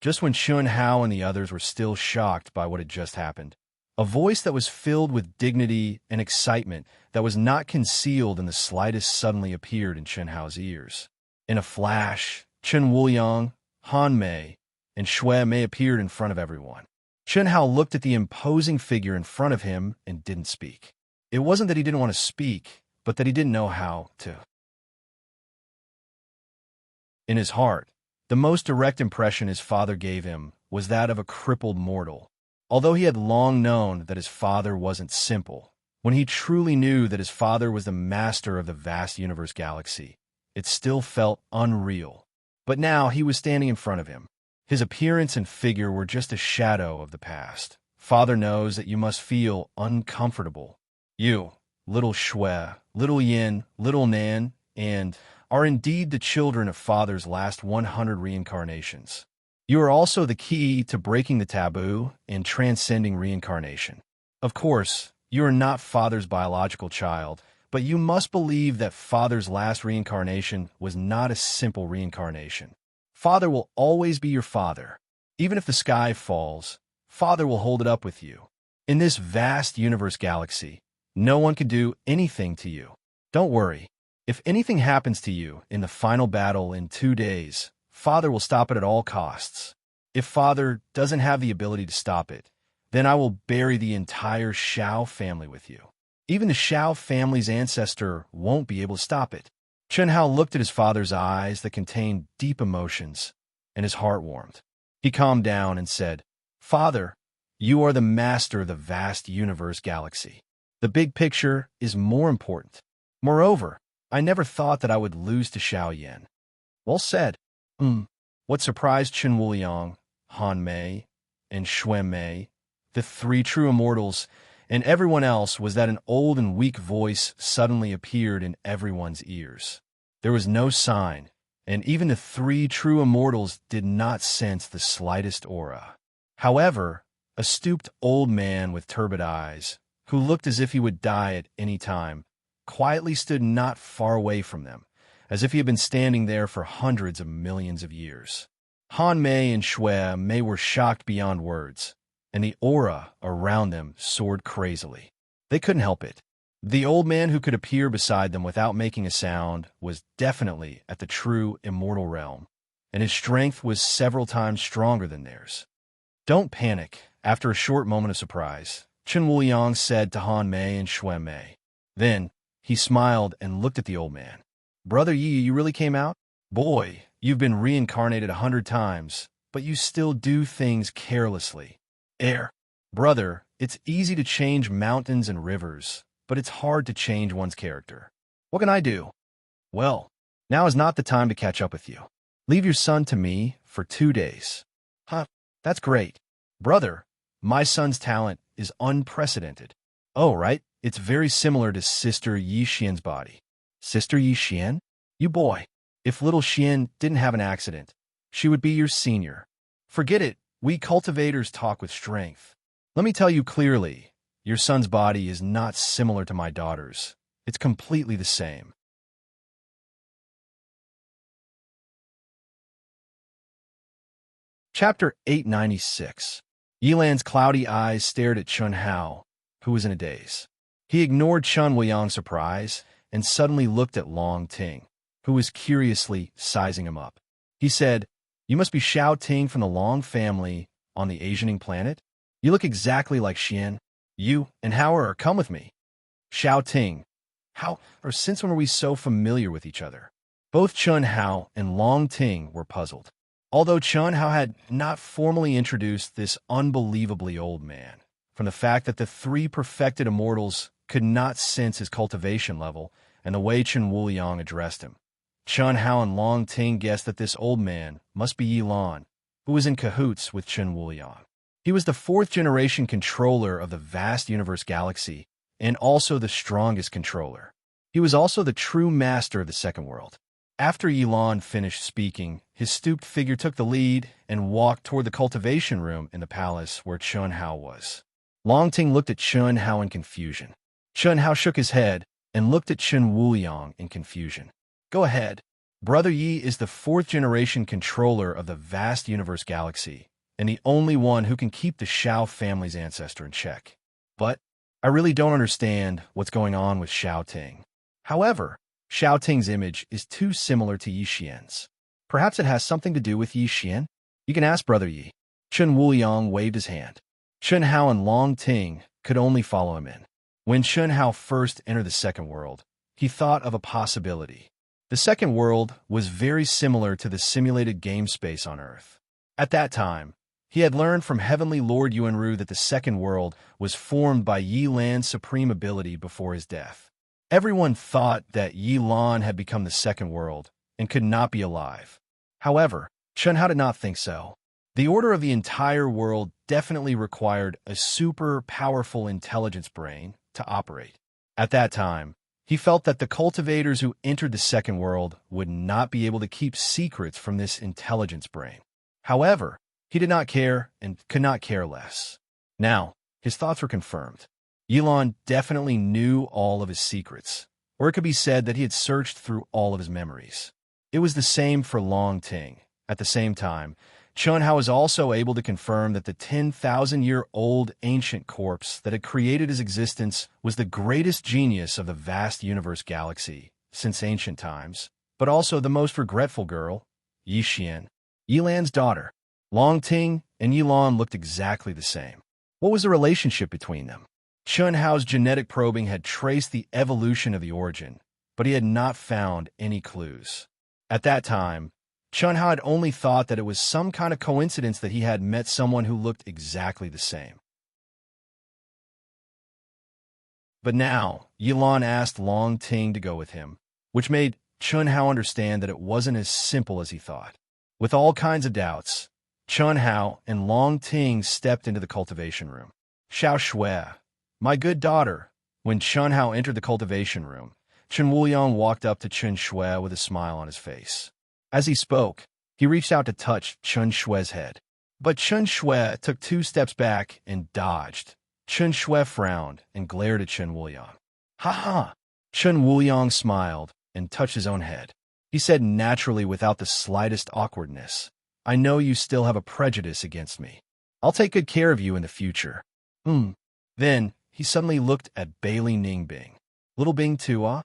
Just when Chun Hao and the others were still shocked by what had just happened, a voice that was filled with dignity and excitement that was not concealed in the slightest suddenly appeared in Chun Hao's ears. In a flash, Chen Wuliang, Han Mei, and Shui Mei appeared in front of everyone. Chun Hao looked at the imposing figure in front of him and didn't speak. It wasn't that he didn't want to speak, but that he didn't know how to. In his heart, the most direct impression his father gave him was that of a crippled mortal. Although he had long known that his father wasn't simple, when he truly knew that his father was the master of the vast universe galaxy, it still felt unreal. But now he was standing in front of him. His appearance and figure were just a shadow of the past. Father knows that you must feel uncomfortable. You, little Shui, little Yin, little Nan, and are indeed the children of Father's last 100 reincarnations. You are also the key to breaking the taboo and transcending reincarnation. Of course, you are not Father's biological child, but you must believe that Father's last reincarnation was not a simple reincarnation. Father will always be your father. Even if the sky falls, Father will hold it up with you. In this vast universe galaxy, no one can do anything to you. Don't worry. If anything happens to you in the final battle in 2 days, Father will stop it at all costs. If Father doesn't have the ability to stop it, then I will bury the entire Xiao family with you. Even the Xiao family's ancestor won't be able to stop it. Chun Hao looked at his father's eyes that contained deep emotions, and his heart warmed. He calmed down and said, Father, you are the master of the vast universe galaxy. The big picture is more important. Moreover, I never thought that I would lose to Xiao Yan. Well said. What surprised Chen Wuliang, Han Mei, and Shui Mei, the 3 true immortals, and everyone else was that an old and weak voice suddenly appeared in everyone's ears. There was no sign, and even the 3 true immortals did not sense the slightest aura. However, a stooped old man with turbid eyes, who looked as if he would die at any time, quietly stood not far away from them, as if he had been standing there for hundreds of millions of years. Han Mei and Shui Mei were shocked beyond words, and the aura around them soared crazily. They couldn't help it. The old man who could appear beside them without making a sound was definitely at the true immortal realm, and his strength was several times stronger than theirs. Don't panic. After a short moment of surprise, Chen Wuliang said to Han Mei and Shui Mei. Then, he smiled and looked at the old man. Brother Yi, you really came out? Boy, you've been reincarnated 100 times, but you still do things carelessly. Brother, it's easy to change mountains and rivers, but it's hard to change one's character. What can I do? Well, now is not the time to catch up with you. Leave your son to me for 2 days. Huh, that's great. Brother, my son's talent is unprecedented. Oh, right, it's very similar to Sister Yi Xian's body. Sister Yi Xian? You boy, if little Xian didn't have an accident, she would be your senior. Forget it, we cultivators talk with strength. Let me tell you clearly, your son's body is not similar to my daughter's. It's completely the same. Chapter 896. Yilan's cloudy eyes stared at Chun Hao, who was in a daze. He ignored Chun Wuliang's surprise and suddenly looked at Long Ting, who was curiously sizing him up. He said, You must be Xiao Ting from the Long family on the Asianing planet? You look exactly like Xian. You and Hao are come with me. Xiao Ting. How or since when were we so familiar with each other? Both Chun Hao and Long Ting were puzzled. Although Chun Hao had not formally introduced this unbelievably old man, from the fact that the 3 perfected immortals could not sense his cultivation level and the way Chen Wuliang addressed him, Chun Hao and Long Ting guessed that this old man must be Yilan, who was in cahoots with Chen Wuliang. He was the 4th-generation controller of the vast universe galaxy and also the strongest controller. He was also the true master of the second world. After Yilan finished speaking, his stooped figure took the lead and walked toward the cultivation room in the palace where Chun Hao was. Long Ting looked at Chun Hao in confusion. Chun Hao shook his head and looked at Chen Wuliang in confusion. Go ahead. Brother Yi is the fourth-generation controller of the vast universe galaxy, and the only one who can keep the Shao family's ancestor in check. But I really don't understand what's going on with Shao Ting. However, Shao Ting's image is too similar to Yi Xian's. Perhaps it has something to do with Yi Xian? You can ask Brother Yi. Chen Wuliang waved his hand. Chen Hao and Long Ting could only follow him in. When Chen Hao first entered the second world, he thought of a possibility. The second world was very similar to the simulated game space on Earth. At that time, he had learned from Heavenly Lord Yuanru that the second world was formed by Yi Lan's supreme ability before his death. Everyone thought that Yi Lan had become the second world and could not be alive. However, Chen Hao did not think so. The order of the entire world definitely required a super powerful intelligence brain to operate. At that time, he felt that the cultivators who entered the second world would not be able to keep secrets from this intelligence brain. However, he did not care and could not care less. Now, his thoughts were confirmed. Yilan definitely knew all of his secrets, or it could be said that he had searched through all of his memories. It was the same for Long Ting. At the same time, Chen Hao was also able to confirm that the 10,000-year-old ancient corpse that had created his existence was the greatest genius of the vast universe galaxy since ancient times, but also the most regretful girl, Yi Xian, Yilan's daughter. Long Ting and Yilan looked exactly the same. What was the relationship between them? Chen Hao's genetic probing had traced the evolution of the origin, but he had not found any clues. At that time, Chen Hao had only thought that it was some kind of coincidence that he had met someone who looked exactly the same. But now, Yilan asked Long Ting to go with him, which made Chen Hao understand that it wasn't as simple as he thought. With all kinds of doubts, Chen Hao and Long Ting stepped into the cultivation room. Xiao Shui, my good daughter. When Chen Hao entered the cultivation room, Chen Wuliang walked up to Chen Shui with a smile on his face. As he spoke, he reached out to touch Chen Shui's head. But Chen Shui took 2 steps back and dodged. Chen Shui frowned and glared at Chen Wuliang. Ha ha! Chen Wuliang smiled and touched his own head. He said naturally without the slightest awkwardness, I know you still have a prejudice against me. I'll take good care of you in the future. Then, he suddenly looked at Bailey Ningbing. Little Bing too, ah?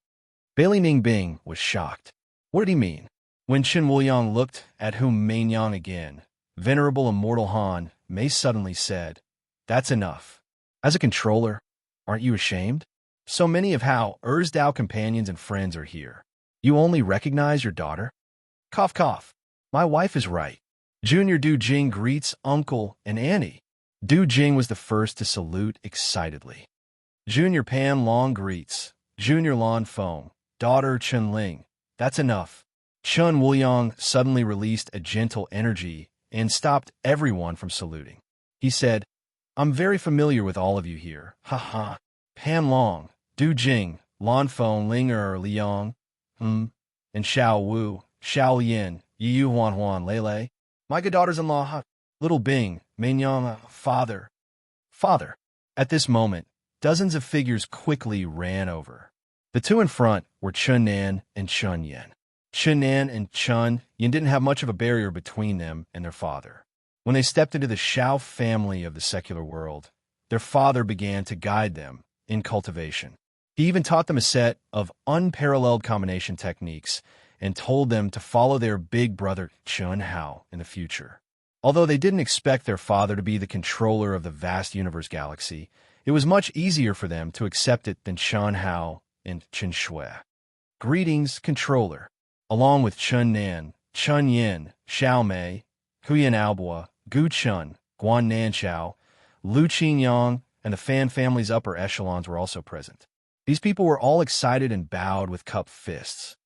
Bailey Ningbing was shocked. What did he mean? When Chen Wuliang looked at Hu Mainyang again, Venerable Immortal Han Mei suddenly said, That's enough. As a controller, aren't you ashamed? So many of Hao Er's Dao companions and friends are here. You only recognize your daughter? Cough cough. My wife is right. Junior Du Jing greets Uncle and Annie. Du Jing was the first to salute excitedly. Junior Pan Long greets. Junior Lan Feng. Daughter Chen Ling. That's enough. Chen Wuliang suddenly released a gentle energy and stopped everyone from saluting. He said, I'm very familiar with all of you here. Ha ha. Pan Long, Du Jing, Lan Feng, Ling Liang, and Xiao Wu, Xiao Yin, Yu Huan Huan, Lei. My good daughters-in-law, Little Bing, Mainyang, Father. Father. At this moment, dozens of figures quickly ran over. The two in front were Chun Nan and Chun Yen. Chun Nan and Chun Yen didn't have much of a barrier between them and their father. When they stepped into the Shao family of the secular world, their father began to guide them in cultivation. He even taught them a set of unparalleled combination techniques and told them to follow their big brother Chun Hao in the future. Although they didn't expect their father to be the controller of the vast universe galaxy, it was much easier for them to accept it than Chun Hao and Chen Shui. Greetings, controller. Along with Chun Nan, Chun Yin, Xiao Mei, Huyan Albua, Gu Chun, Guan Nanchao, Lu Qingyang, and the Fan family's upper echelons were also present. These people were all excited and bowed with cupped fists.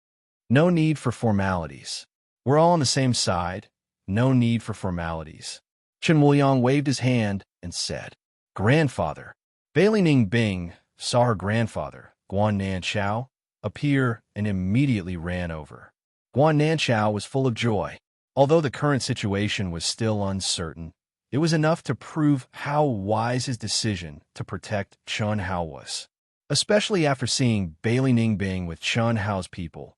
No need for formalities. We're all on the same side. No need for formalities. Chen Wuliang waved his hand and said, Grandfather. Bailey Ning Bing saw her grandfather, Guan Nanchao, appear and immediately ran over. Guan Nanchao was full of joy. Although the current situation was still uncertain, it was enough to prove how wise his decision to protect Chun Hao was. Especially after seeing Bailey Ningbing with Chun Hao's people,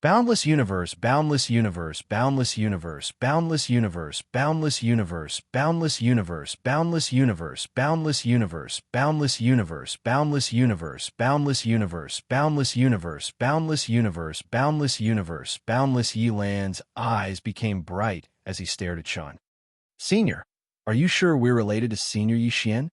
Boundless universe, boundless universe, boundless universe, boundless universe, boundless universe, boundless universe, boundless universe, boundless universe, boundless universe, boundless universe, boundless universe, boundless universe, boundless universe, boundless universe, boundless Yilan's eyes became bright as he stared at Chun. Senior, are you sure we're related to Senior Yixian?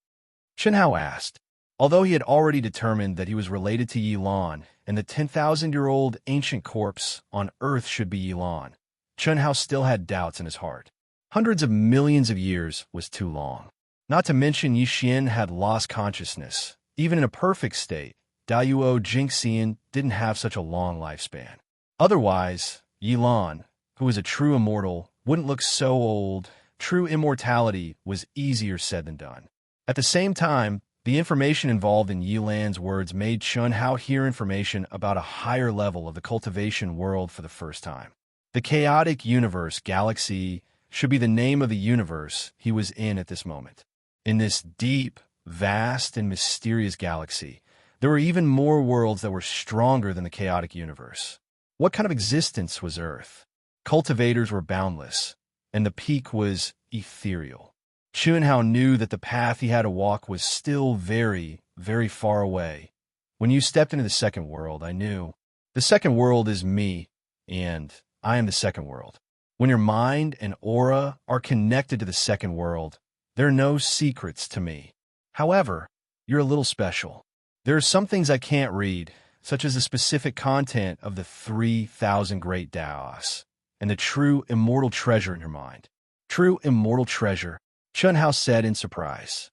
Chenhao asked. Although he had already determined that he was related to Yilan and the 10,000-year-old ancient corpse on Earth should be Yilan, Chenhao still had doubts in his heart. Hundreds of millions of years was too long. Not to mention Yixian had lost consciousness. Even in a perfect state, Dayuo Jingxian didn't have such a long lifespan. Otherwise, Yilan, who was a true immortal, wouldn't look so old. True immortality was easier said than done. At the same time, the information involved in Yilan's words made Chenhao hear information about a higher level of the cultivation world for the first time. The chaotic universe galaxy should be the name of the universe he was in at this moment. In this deep, vast, and mysterious galaxy, there were even more worlds that were stronger than the chaotic universe. What kind of existence was Earth? Cultivators were boundless, and the peak was ethereal. Chenhao knew that the path he had to walk was still very, very far away. When you stepped into the second world, I knew. The second world is me, and I am the second world. When your mind and aura are connected to the second world, there are no secrets to me. However, you're a little special. There are some things I can't read, such as the specific content of the 3,000 great Daos, and the true immortal treasure in your mind. True immortal treasure, Chenhao said in surprise.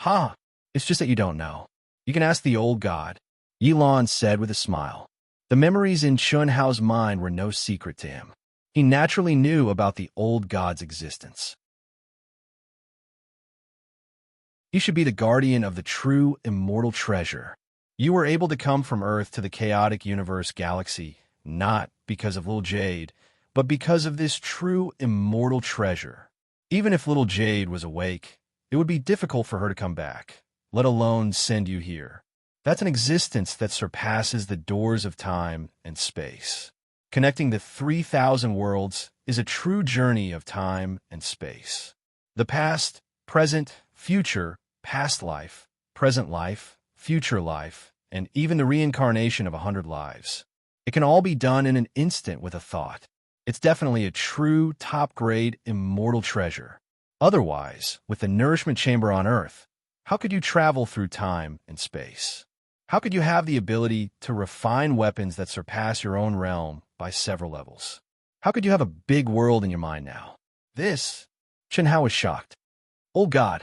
Ha! It's just that you don't know. You can ask the old god, Yilan said with a smile. The memories in Chenhao's mind were no secret to him. He naturally knew about the old god's existence. He should be the guardian of the true immortal treasure. You were able to come from Earth to the chaotic universe galaxy, not because of little Jade, but because of this true immortal treasure. Even if little Jade was awake, it would be difficult for her to come back, let alone send you here. That's an existence that surpasses the doors of time and space. Connecting the 3,000 worlds is a true journey of time and space. The past, present, future, past life, present life, future life, and even the reincarnation of 100 lives. It can all be done in an instant with a thought. It's definitely a true, top-grade, immortal treasure. Otherwise, with the nourishment chamber on Earth, how could you travel through time and space? How could you have the ability to refine weapons that surpass your own realm by several levels? How could you have a big world in your mind now? Chenhao was shocked. Oh God.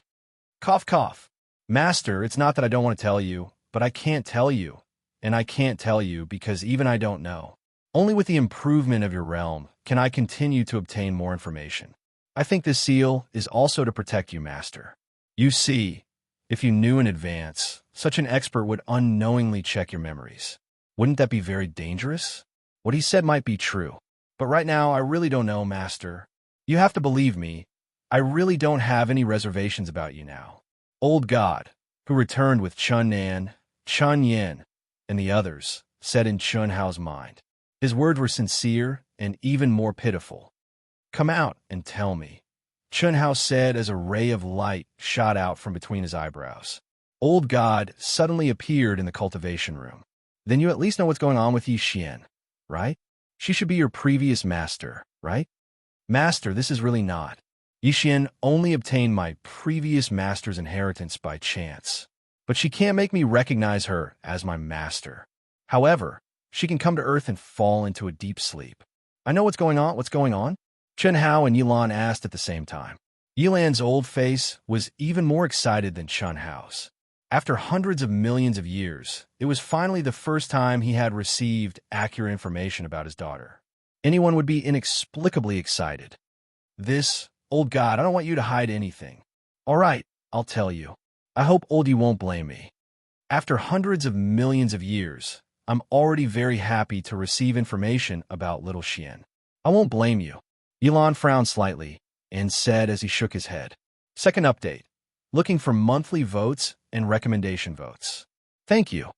Cough, cough. Master, it's not that I don't want to tell you, but I can't tell you. And I can't tell you because even I don't know. Only with the improvement of your realm can I continue to obtain more information. I think this seal is also to protect you, Master. You see, if you knew in advance, such an expert would unknowingly check your memories. Wouldn't that be very dangerous? What he said might be true. But right now, I really don't know, Master. You have to believe me. I really don't have any reservations about you now. Old God, who returned with Chun Nan, Chun Yin, and the others, said in Chenhao's mind. His words were sincere and even more pitiful. Come out and tell me, Chenhao said as a ray of light shot out from between his eyebrows. Old God suddenly appeared in the cultivation room. Then you at least know what's going on with Yixian, right? She should be your previous master, right? Master, this is really not. Yixian only obtained my previous master's inheritance by chance, but she can't make me recognize her as my master. However, she can come to Earth and fall into a deep sleep. I know what's going on. What's going on? Chenhao and Yilan asked at the same time. Yilan's old face was even more excited than Chenhao's. After hundreds of millions of years, it was finally the first time he had received accurate information about his daughter. Anyone would be inexplicably excited. Old God, I don't want you to hide anything. All right, I'll tell you. I hope old you won't blame me. After hundreds of millions of years, I'm already very happy to receive information about little Xian. I won't blame you. Yilan frowned slightly and said as he shook his head. Second update. Looking for monthly votes and recommendation votes. Thank you.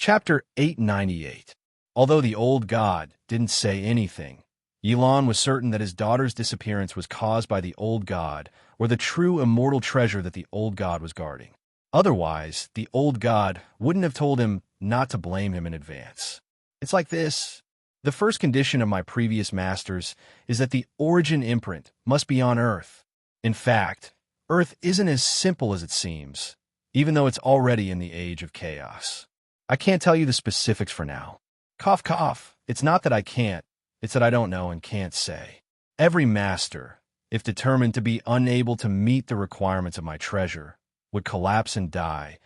Chapter 898. Although the old god didn't say anything, Yilon was certain that his daughter's disappearance was caused by the old god or the true immortal treasure that the old god was guarding. Otherwise, the old god wouldn't have told him not to blame him in advance. It's like this. The first condition of my previous masters is that the origin imprint must be on Earth. In fact, Earth isn't as simple as it seems, even though it's already in the age of chaos. I can't tell you the specifics for now. Cough, cough. It's not that I can't, it's that I don't know and can't say. Every master, if determined to be unable to meet the requirements of my treasure, would collapse and die,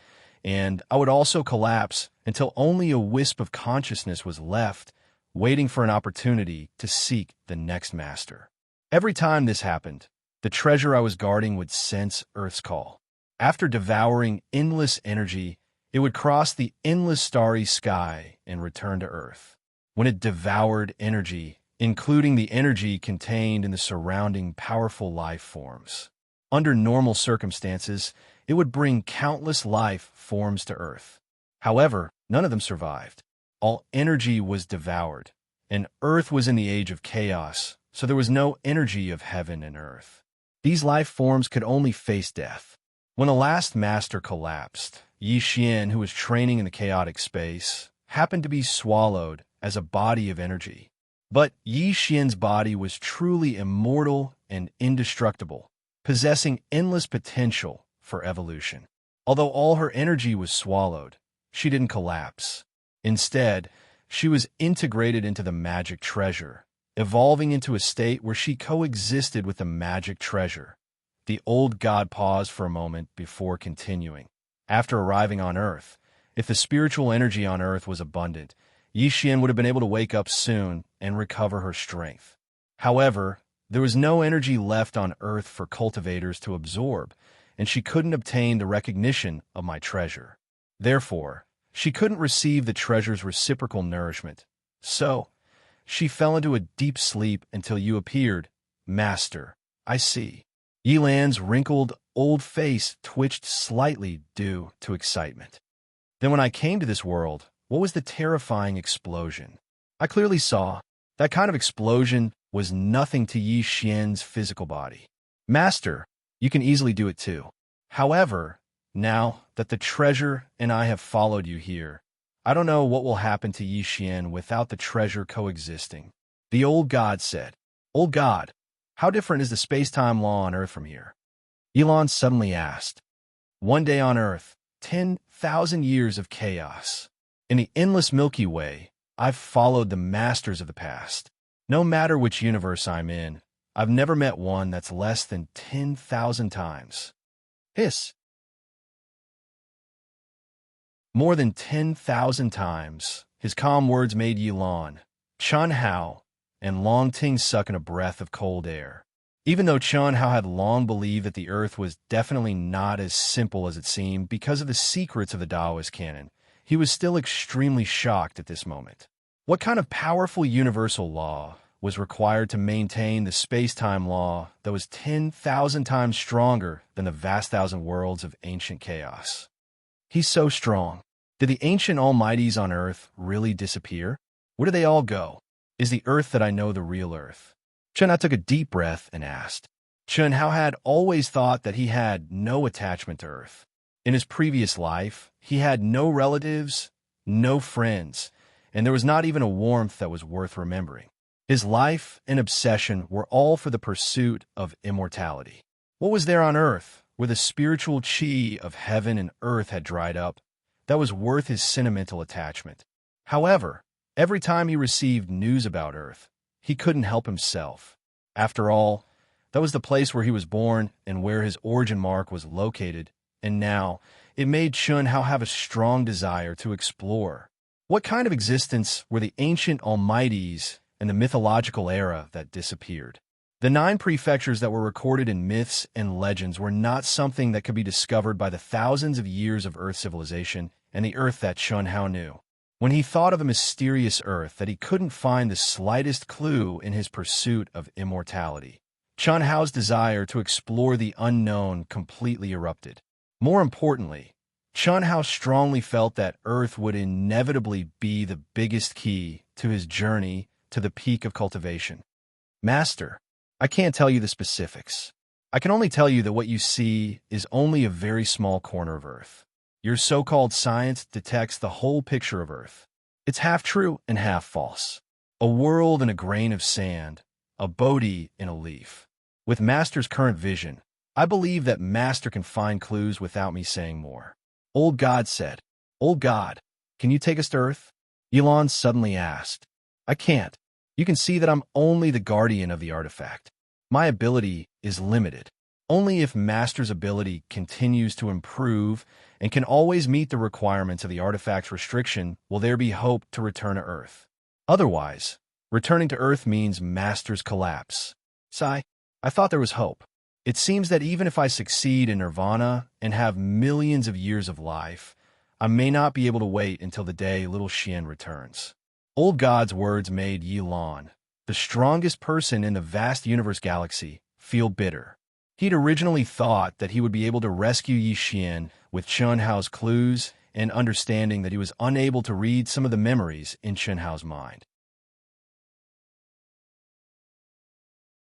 and I would also collapse until only a wisp of consciousness was left, waiting for an opportunity to seek the next master. Every time this happened, the treasure I was guarding would sense Earth's call. After devouring endless energy, it would cross the endless starry sky and return to Earth. When it devoured energy, including the energy contained in the surrounding powerful life forms. Under normal circumstances, it would bring countless life forms to Earth. However, none of them survived. All energy was devoured, and Earth was in the age of chaos, so there was no energy of heaven and Earth. These life forms could only face death. When the last master collapsed, Yi Xian, who was training in the chaotic space, happened to be swallowed as a body of energy. But Yi Xian's body was truly immortal and indestructible, possessing endless potential for evolution. Although all her energy was swallowed, she didn't collapse. Instead, she was integrated into the magic treasure, evolving into a state where she coexisted with the magic treasure. The old god paused for a moment before continuing. After arriving on Earth, if the spiritual energy on Earth was abundant, Yi Xian would have been able to wake up soon and recover her strength. However, there was no energy left on Earth for cultivators to absorb, and she couldn't obtain the recognition of my treasure. Therefore, she couldn't receive the treasure's reciprocal nourishment. So, she fell into a deep sleep until you appeared. Master, I see. Yilan's wrinkled, old face twitched slightly due to excitement. Then when I came to this world, what was the terrifying explosion? I clearly saw that kind of explosion was nothing to Yi Xian's physical body. Master, you can easily do it too. However, now that the treasure and I have followed you here, I don't know what will happen to Yi Xian without the treasure coexisting. The old god said, Old god, how different is the space-time law on Earth from here? Elon suddenly asked. One day on Earth, 10,000 years of chaos. In the endless Milky Way, I've followed the masters of the past. No matter which universe I'm in, I've never met one that's less than 10,000 times. Hiss. More than 10,000 times, his calm words made Yilon, Chun Hao, and Long Ting suck in a breath of cold air. Even though Chun Hao had long believed that the Earth was definitely not as simple as it seemed because of the secrets of the Taoist canon, he was still extremely shocked at this moment. What kind of powerful universal law was required to maintain the space-time law that was 10,000 times stronger than the vast thousand worlds of ancient chaos? He's so strong. Did the ancient almighties on Earth really disappear? Where do they all go? Is the Earth that I know the real Earth? Chun Hao took a deep breath and asked. Chun Hao had always thought that he had no attachment to Earth. In his previous life, he had no relatives, no friends, and there was not even a warmth that was worth remembering. His life and obsession were all for the pursuit of immortality. What was there on Earth, where the spiritual chi of heaven and earth had dried up, that was worth his sentimental attachment? However, every time he received news about Earth, he couldn't help himself. After all, that was the place where he was born and where his origin mark was located, and now it made Chun Hao have a strong desire to explore. What kind of existence were the ancient almighties in the mythological era that disappeared? The 9 prefectures that were recorded in myths and legends were not something that could be discovered by the thousands of years of Earth civilization and the Earth that Chun Hao knew. When he thought of a mysterious Earth that he couldn't find the slightest clue in his pursuit of immortality, Chun Hao's desire to explore the unknown completely erupted. More importantly, Chun Hao strongly felt that Earth would inevitably be the biggest key to his journey to the peak of cultivation. Master, I can't tell you the specifics. I can only tell you that what you see is only a very small corner of Earth. Your so-called science detects the whole picture of Earth. It's half true and half false. A world in a grain of sand, a Bodhi in a leaf. With Master's current vision, I believe that Master can find clues without me saying more. Old God said, Old God, can you take us to Earth? Elon suddenly asked. I can't. You can see that I'm only the guardian of the artifact. My ability is limited. Only if Master's ability continues to improve and can always meet the requirements of the artifact's restriction will there be hope to return to Earth. Otherwise, returning to Earth means Master's collapse. Sigh, I thought there was hope. It seems that even if I succeed in Nirvana and have millions of years of life, I may not be able to wait until the day little Xian returns. Old God's words made Yilan, the strongest person in the vast universe galaxy, feel bitter. He'd originally thought that he would be able to rescue Yi Xian with Chun Hao's clues and understanding that he was unable to read some of the memories in Chun Hao's mind.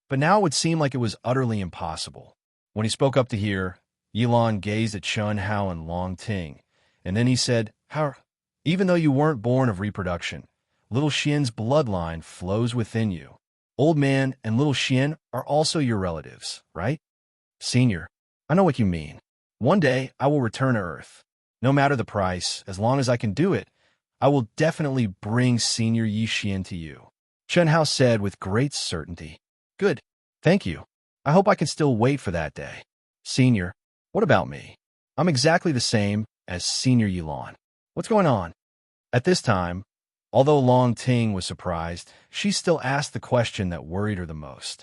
But now it would seem like it was utterly impossible. When he spoke up to hear, Yilan gazed at Chun Hao and Long Ting, and then he said, even though you weren't born of reproduction, little Xian's bloodline flows within you. Old Man and little Xian are also your relatives, right? Senior, I know what you mean. One day I will return to Earth. No matter the price, as long as I can do it, I will definitely bring Senior Yi Xian to you. Chun Hao said with great certainty. Good. Thank you. I hope I can still wait for that day. Senior, what about me? I'm exactly the same as Senior Yilan. What's going on? At this time, although Long Ting was surprised, she still asked the question that worried her the most.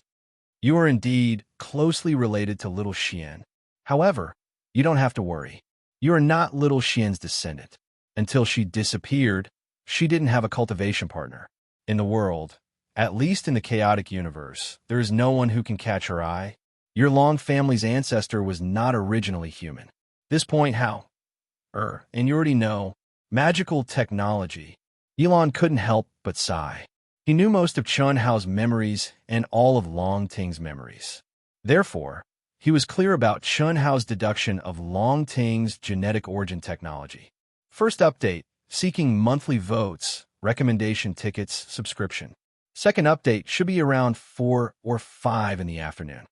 You are indeed closely related to little Xian. However, you don't have to worry. You are not little Xian's descendant. Until she disappeared, she didn't have a cultivation partner. In the world, at least in the chaotic universe, there is no one who can catch her eye. Your Long family's ancestor was not originally human. This point, how? And you already know, magical technology. Elon couldn't help but sigh. He knew most of Chun Hao's memories and all of Long Ting's memories. Therefore, he was clear about Chun Hao's deduction of Long Ting's genetic origin technology. First update, seeking monthly votes, recommendation tickets, subscription. Second update should be around 4 or 5 in the afternoon.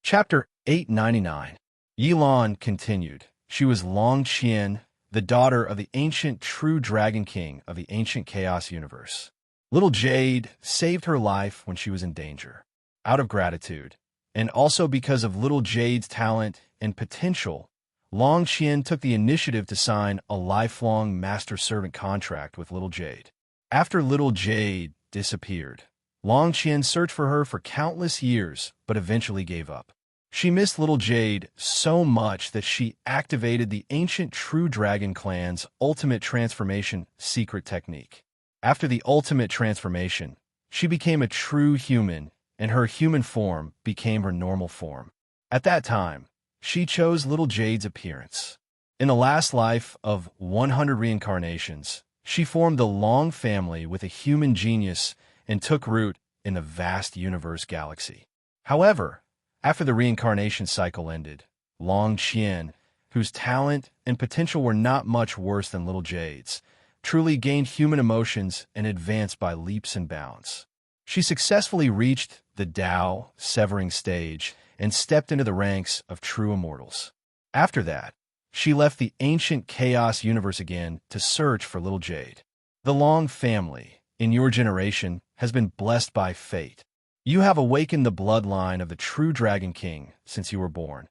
Chapter 899. Yilan continued. She was Long Qian, the daughter of the ancient true Dragon King of the ancient Chaos universe. Little Jade saved her life when she was in danger. Out of gratitude, and also because of Little Jade's talent and potential, Long Qian took the initiative to sign a lifelong master-servant contract with Little Jade. After Little Jade disappeared, Long Qian searched for her for countless years, but eventually gave up. She missed Little Jade so much that she activated the ancient True Dragon clan's ultimate transformation secret technique. After the ultimate transformation, she became a true human, and her human form became her normal form. At that time, she chose Little Jade's appearance. In the last life of 100 reincarnations, she formed the Long family with a human genius and took root in the vast universe galaxy. However, after the reincarnation cycle ended, Long Qian, whose talent and potential were not much worse than Little Jade's, truly gained human emotions and advanced by leaps and bounds. She successfully reached the Tao severing stage and stepped into the ranks of true immortals. After that, she left the ancient chaos universe again to search for Little Jade. The Long family, in your generation, has been blessed by fate. You have awakened the bloodline of the true Dragon King since you were born,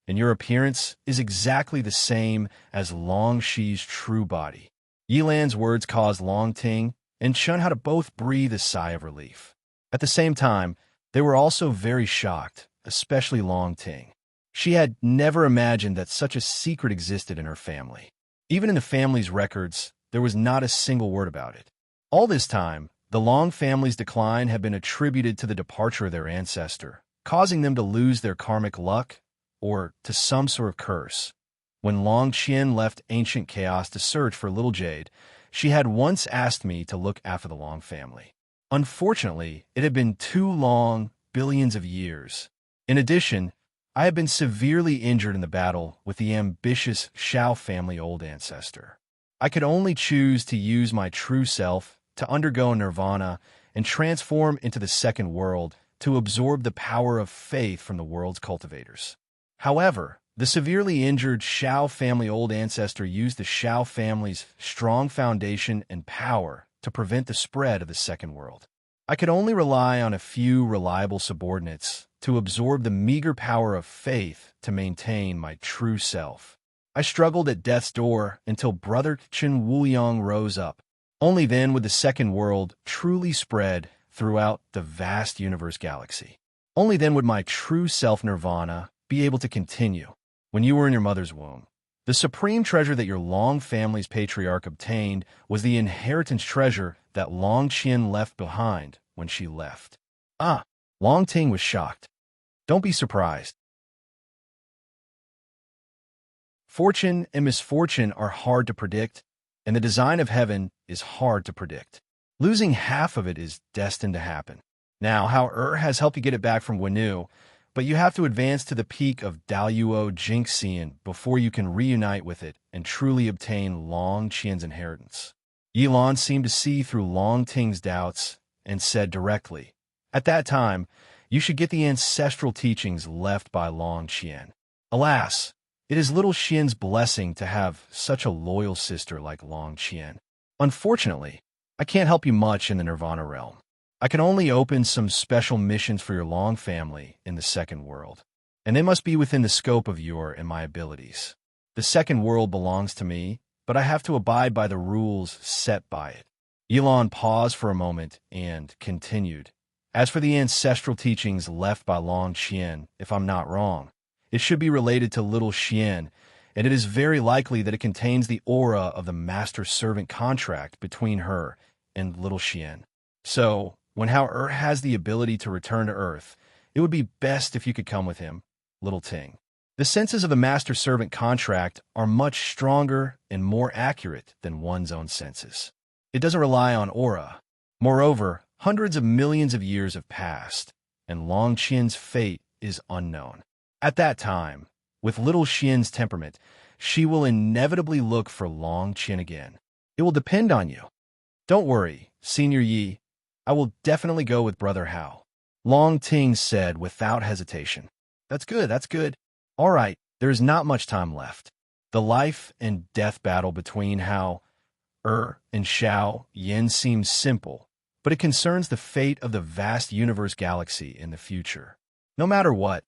and your appearance is exactly the same as Long Shi's true body. Yilan's words caused Long Ting and Chun Hao to both breathe a sigh of relief. At the same time, they were also very shocked, especially Long Ting. She had never imagined that such a secret existed in her family. Even in the family's records, there was not a single word about it. All this time, The Long family's decline had been attributed to the departure of their ancestor, causing them to lose their karmic luck or to some sort of curse. When Long Qian left ancient chaos to search for little Jade, she had once asked me to look after the Long family. Unfortunately, it had been too long, billions of years. In addition, I had been severely injured in the battle with the ambitious Shao family old ancestor. I could only choose to use my true self to undergo nirvana and transform into the second world to absorb the power of faith from the world's cultivators. However, the severely injured Shao family old ancestor used the Shao family's strong foundation and power to prevent the spread of the second world. I could only rely on a few reliable subordinates to absorb the meager power of faith to maintain my true self. I struggled at death's door until Brother Chen Wuyong rose up. Only then would the second world truly spread throughout the vast universe galaxy. Only then would my true self nirvana be able to continue. When you were in your mother's womb, the supreme treasure that your Long family's patriarch obtained was the inheritance treasure that Long Qian left behind when she left. Long Ting was shocked. Don't be surprised. Fortune and misfortune are hard to predict, and the design of heaven is hard to predict. Losing half of it is destined to happen. Now, how has helped you get it back from Wenu, but you have to advance to the peak of Daluo Jingxian before you can reunite with it and truly obtain Long Qian's inheritance. Yilan seemed to see through Long Ting's doubts and said directly, "At that time, you should get the ancestral teachings left by Long Qian. Alas, it is little Qian's blessing to have such a loyal sister like Long Qian. Unfortunately, I can't help you much in the Nirvana realm. I can only open some special missions for your Long family in the second world, and they must be within the scope of your and my abilities. The second world belongs to me, but I have to abide by the rules set by it." Yilan paused for a moment and continued, "As for the ancestral teachings left by Long Qian, if I'm not wrong, it should be related to little Qian, and it is very likely that it contains the aura of the master-servant contract between her and little Qian. So, when Hao has the ability to return to Earth, it would be best if you could come with him, little Ting. The senses of the master-servant contract are much stronger and more accurate than one's own senses. It doesn't rely on aura. Moreover, hundreds of millions of years have passed, and Long Qian's fate is unknown. At that time, with little Qian's temperament, she will inevitably look for Long Qian again. It will depend on you. Don't worry, Senior Yi. I will definitely go with Brother Hao," Long Ting said without hesitation. That's good. All right, there is not much time left. The life and death battle between Hao and Shao Yin seems simple, but it concerns the fate of the vast universe galaxy in the future. No matter what,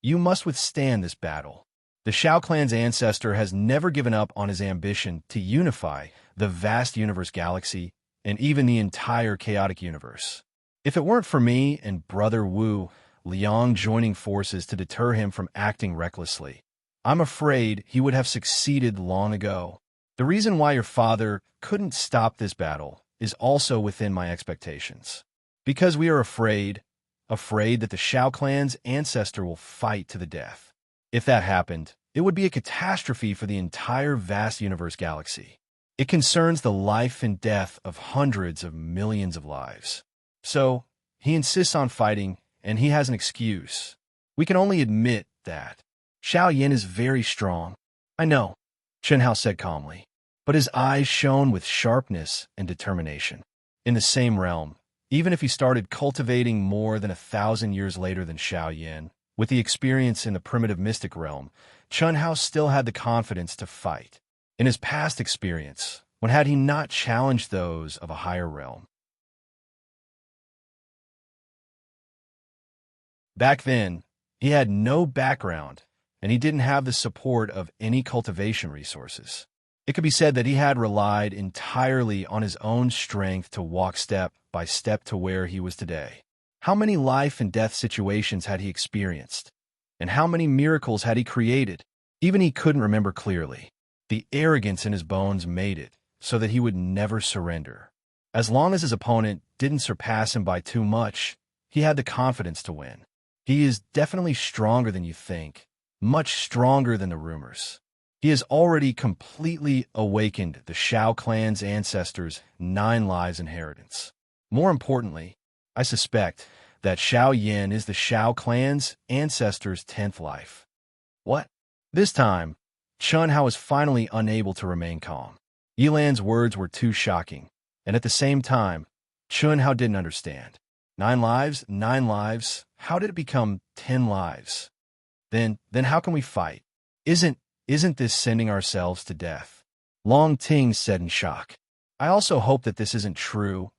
you must withstand this battle. The Shao clan's ancestor has never given up on his ambition to unify the vast universe galaxy and even the entire chaotic universe. If it weren't for me and Brother Wu Liang joining forces to deter him from acting recklessly, I'm afraid he would have succeeded long ago. The reason why your father couldn't stop this battle is also within my expectations. Because we are afraid that the Shao clan's ancestor will fight to the death. If that happened, it would be a catastrophe for the entire vast universe galaxy. It concerns the life and death of hundreds of millions of lives. So, he insists on fighting, and he has an excuse. We can only admit that. Shao Yin is very strong. I know, Chen Hao said calmly, but his eyes shone with sharpness and determination. In the same realm, even if he started cultivating more than 1,000 years later than Shao Yin, with the experience in the primitive mystic realm, Chen Hao still had the confidence to fight. In his past experience, when had he not challenged those of a higher realm? Back then, he had no background, and he didn't have the support of any cultivation resources. It could be said that he had relied entirely on his own strength to walk step by step to where he was today. How many life and death situations had he experienced? And how many miracles had he created? Even he couldn't remember clearly. The arrogance in his bones made it so that he would never surrender. As long as his opponent didn't surpass him by too much, he had the confidence to win. He is definitely stronger than you think, much stronger than the rumors. He has already completely awakened the Shao clan's ancestors' 9 lives inheritance. More importantly, I suspect that Shao Yin is the Shao clan's ancestors' 10th life. What? This time, Chun Hao was finally unable to remain calm. Yilan's words were too shocking, and at the same time, Chun Hao didn't understand. 9 lives? 9 lives? How did it become 10 lives? Then how can we fight? Isn't this sending ourselves to death? Long Ting said in shock. I also hope that this isn't true,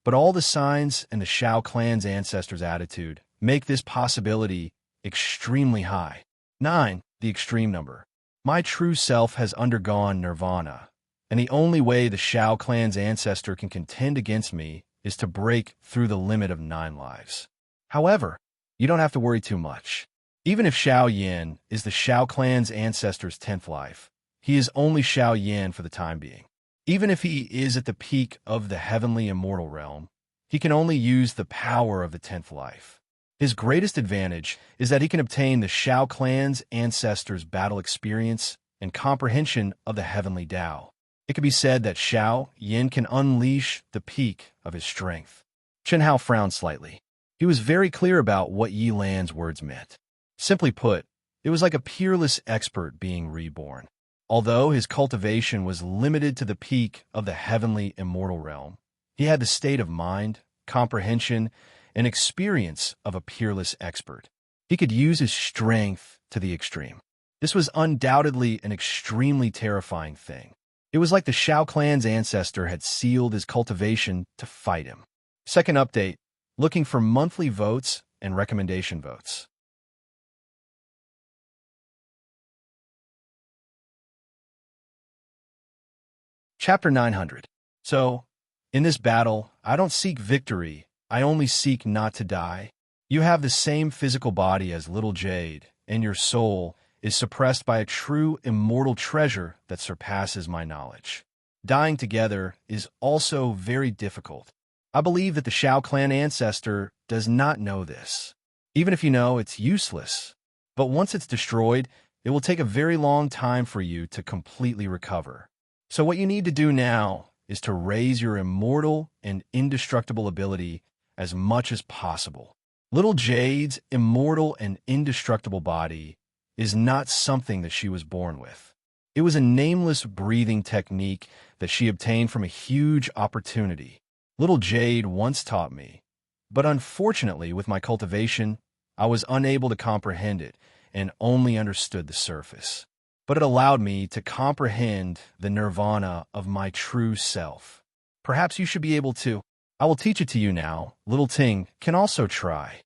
but all the signs and the Shao clan's ancestors' attitude make this possibility extremely high. 9, the extreme number. My true self has undergone nirvana, and the only way the Shao clan's ancestor can contend against me is to break through the limit of 9 lives. However, you don't have to worry too much. Even if Shao Yin is the Shao clan's ancestor's 10th life, he is only Shao Yin for the time being. Even if he is at the peak of the heavenly immortal realm, he can only use the power of the 10th life. His greatest advantage is that he can obtain the Shao clan's ancestors' battle experience and comprehension of the heavenly Tao. It can be said that Shao Yin can unleash the peak of his strength. Chen Hao frowned slightly. He was very clear about what Yi Lan's words meant. Simply put, it was like a peerless expert being reborn. Although his cultivation was limited to the peak of the heavenly immortal realm, he had the state of mind, comprehension, and experience of a peerless expert. He could use his strength to the extreme. This was undoubtedly an extremely terrifying thing. It was like the Shao clan's ancestor had sealed his cultivation to fight him. Second update, looking for monthly votes and recommendation votes. Chapter 900. So, in this battle, I don't seek victory, I only seek not to die. You have the same physical body as little Jade, and your soul is suppressed by a true immortal treasure that surpasses my knowledge. Dying together is also very difficult. I believe that the Shao clan ancestor does not know this. Even if you know, it's useless. But once it's destroyed, it will take a very long time for you to completely recover. So what you need to do now is to raise your immortal and indestructible ability as much as possible. Little Jade's immortal and indestructible body is not something that she was born with. It was a nameless breathing technique that she obtained from a huge opportunity. Little Jade once taught me, but unfortunately with my cultivation, I was unable to comprehend it and only understood the surface. But it allowed me to comprehend the nirvana of my true self. Perhaps you should be able to. I will teach it to you now. Little Ting can also try.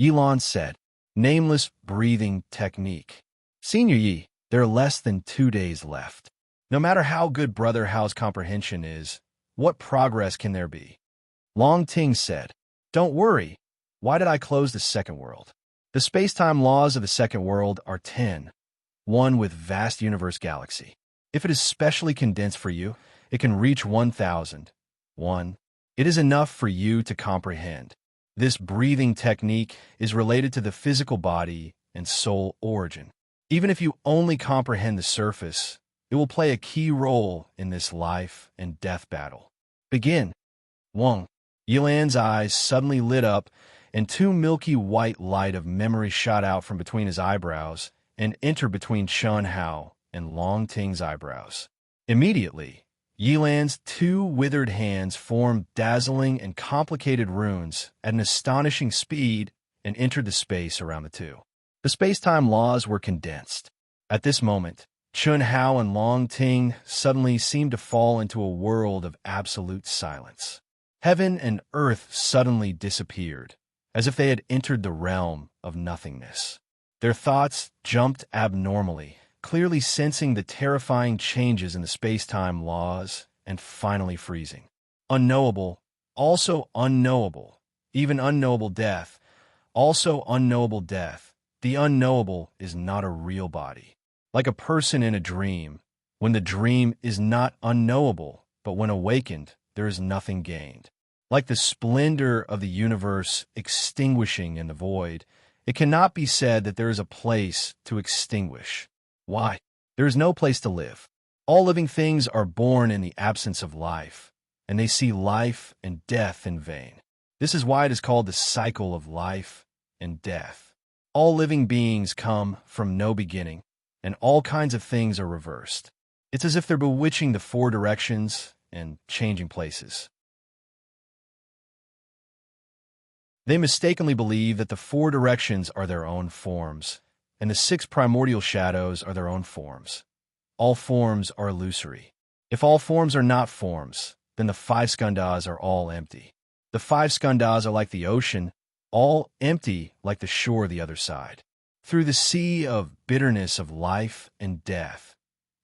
Yilan said, nameless breathing technique. Senior Yi, there are less than 2 days left. No matter how good Brother Hao's comprehension is, what progress can there be? Long Ting said, don't worry. Why did I close the second world? The space-time laws of the second world are 10. One with vast universe galaxy. If it is specially condensed for you, it can reach 1,000. 1. It is enough for you to comprehend. This breathing technique is related to the physical body and soul origin. Even if you only comprehend the surface, it will play a key role in this life and death battle. Begin. Wang. Yilan's eyes suddenly lit up, and 2 milky white light of memory shot out from between his eyebrows and entered between Chun Hao and Long Ting's eyebrows. Immediately, Yilan's 2 withered hands formed dazzling and complicated runes at an astonishing speed and entered the space around the two. The space-time laws were condensed. At this moment, Chun Hao and Long Ting suddenly seemed to fall into a world of absolute silence. Heaven and earth suddenly disappeared, as if they had entered the realm of nothingness. Their thoughts jumped abnormally, clearly sensing the terrifying changes in the space-time laws, and finally freezing. Unknowable, also unknowable, even unknowable death, also unknowable death. The unknowable is not a real body. Like a person in a dream, when the dream is not unknowable, but when awakened, there is nothing gained. Like the splendor of the universe extinguishing in the void, it cannot be said that there is a place to extinguish. Why? There is no place to live. All living things are born in the absence of life, and they see life and death in vain. This is why it is called the cycle of life and death. All living beings come from no beginning, and all kinds of things are reversed. It's as if they're bewitching the four directions and changing places. They mistakenly believe that the four directions are their own forms, and the six primordial shadows are their own forms. All forms are illusory. If all forms are not forms, then the five skandhas are all empty. The five skandhas are like the ocean, all empty like the shore the other side. Through the sea of bitterness of life and death,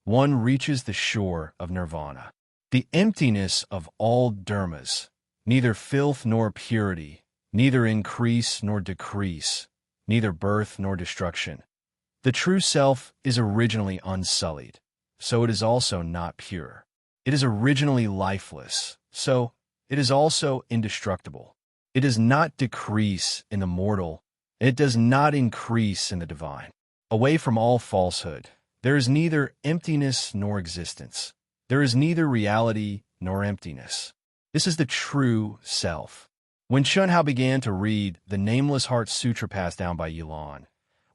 one reaches the shore of nirvana. The emptiness of all dharmas, neither filth nor purity, neither increase nor decrease, neither birth nor destruction. The true self is originally unsullied, so it is also not pure. It is originally lifeless, so it is also indestructible. It does not decrease in the mortal, and it does not increase in the divine. Away from all falsehood, there is neither emptiness nor existence. There is neither reality nor emptiness. This is the true self. When Chun Hao began to read the Nameless Heart Sutra passed down by Yilan,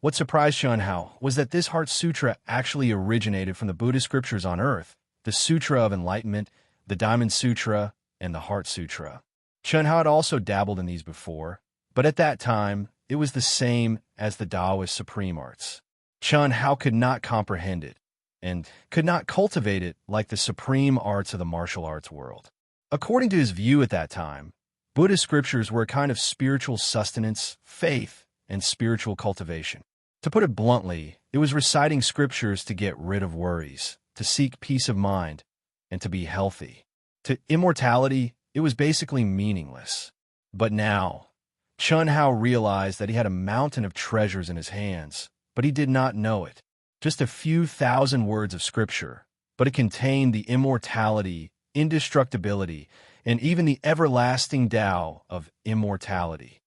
what surprised Chun Hao was that this Heart Sutra actually originated from the Buddhist scriptures on earth, the Sutra of Enlightenment, the Diamond Sutra, and the Heart Sutra. Chun Hao had also dabbled in these before, but at that time, it was the same as the Taoist supreme arts. Chun Hao could not comprehend it, and could not cultivate it like the supreme arts of the martial arts world. According to his view at that time, Buddhist scriptures were a kind of spiritual sustenance, faith, and spiritual cultivation. To put it bluntly, it was reciting scriptures to get rid of worries, to seek peace of mind, and to be healthy. To immortality, it was basically meaningless. But now, Chun Hao realized that he had a mountain of treasures in his hands, but he did not know it. Just a few thousand words of scripture, but it contained the immortality, indestructibility, and even the everlasting Tao of immortality.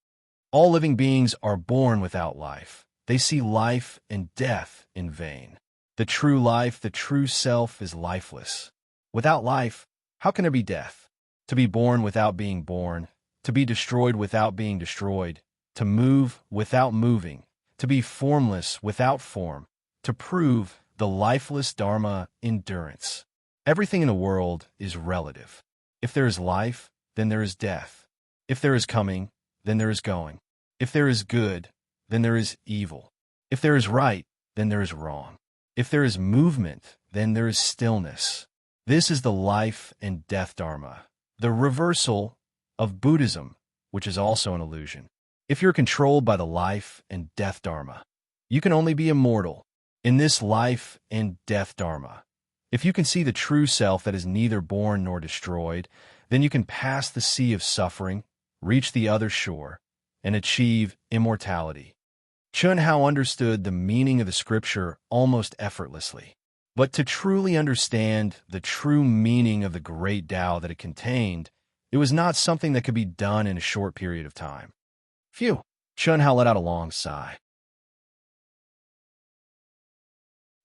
All living beings are born without life. They see life and death in vain. The true life, the true self, is lifeless. Without life, how can there be death? To be born without being born, to be destroyed without being destroyed, to move without moving, to be formless without form, to prove the lifeless Dharma endurance. Everything in the world is relative. If there is life, then there is death. If there is coming, then there is going. If there is good, then there is evil. If there is right, then there is wrong. If there is movement, then there is stillness. This is the life and death Dharma, the reversal of Buddhism, which is also an illusion. If you're controlled by the life and death Dharma, you can only be immortal. In this life and death Dharma, if you can see the true self that is neither born nor destroyed, then you can pass the sea of suffering, reach the other shore, and achieve immortality. Chun Hao understood the meaning of the scripture almost effortlessly. But to truly understand the true meaning of the great Tao that it contained, it was not something that could be done in a short period of time. Phew! Chun Hao let out a long sigh.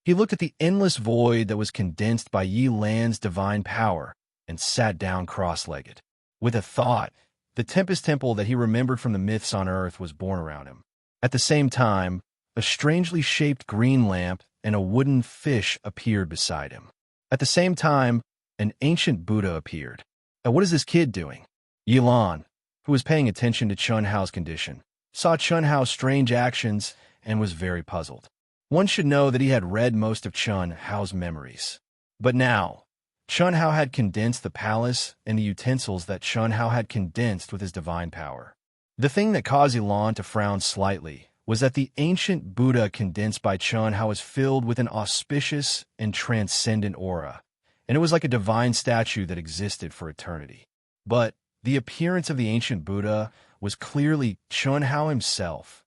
He looked at the endless void that was condensed by Yi Lan's divine power and sat down cross-legged. With a thought, the Tempest Temple that he remembered from the myths on earth was born around him. At the same time, a strangely shaped green lamp and a wooden fish appeared beside him. At the same time, an ancient Buddha appeared. What is this kid doing? Yilan, who was paying attention to Chun Hao's condition, saw Chun Hao's strange actions and was very puzzled. One should know that he had read most of Chun Hao's memories. But now, Chun Hao had condensed the palace and the utensils that Chun Hao had condensed with his divine power. The thing that caused Yilan to frown slightly was that the ancient Buddha condensed by Chun Hao was filled with an auspicious and transcendent aura, and it was like a divine statue that existed for eternity. But the appearance of the ancient Buddha was clearly Chun Hao himself,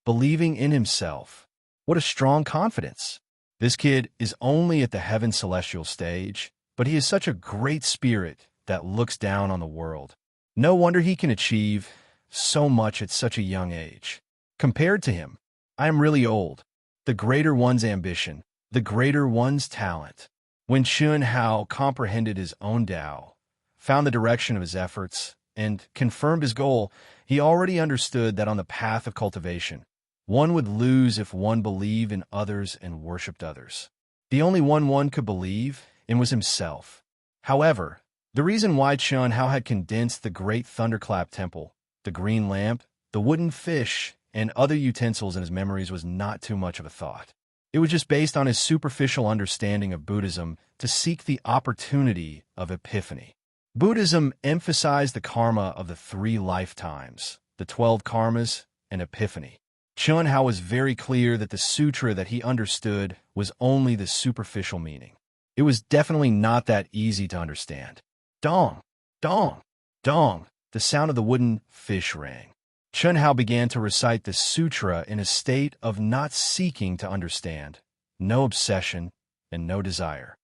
believing in himself. What a strong confidence! This kid is only at the heaven celestial stage, but he is such a great spirit that looks down on the world. No wonder he can achieve so much at such a young age. Compared to him, I am really old. The greater one's ambition, the greater one's talent. When Chun Hao comprehended his own Tao, found the direction of his efforts, and confirmed his goal, he already understood that on the path of cultivation, one would lose if one believed in others and worshipped others. The only one could believe in was himself. However, the reason why Chun Hao had condensed the great thunderclap temple, the green lamp, the wooden fish, and other utensils in his memories was not too much of a thought. It was just based on his superficial understanding of Buddhism to seek the opportunity of epiphany. Buddhism emphasized the karma of the 3 lifetimes, the 12 karmas, and epiphany. Chun Hao was very clear that the sutra that he understood was only the superficial meaning. It was definitely not that easy to understand. Dong, dong, dong, the sound of the wooden fish rang. Chun Hao began to recite the sutra in a state of not seeking to understand, no obsession, and no desire.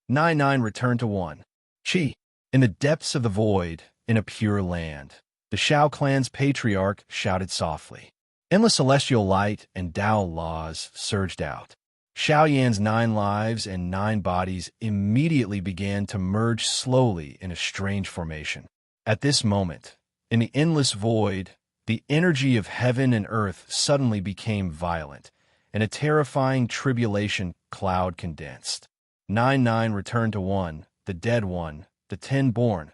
9 returned to 1. Chi. In the depths of the void, in a pure land, the Shao clan's patriarch shouted softly. Endless celestial light and Tao laws surged out. Shao Yan's 9 lives and 9 bodies immediately began to merge slowly in a strange formation. At this moment, in the endless void, the energy of heaven and earth suddenly became violent, and a terrifying tribulation cloud condensed. 9 returned to 1, the dead one, the 10 born.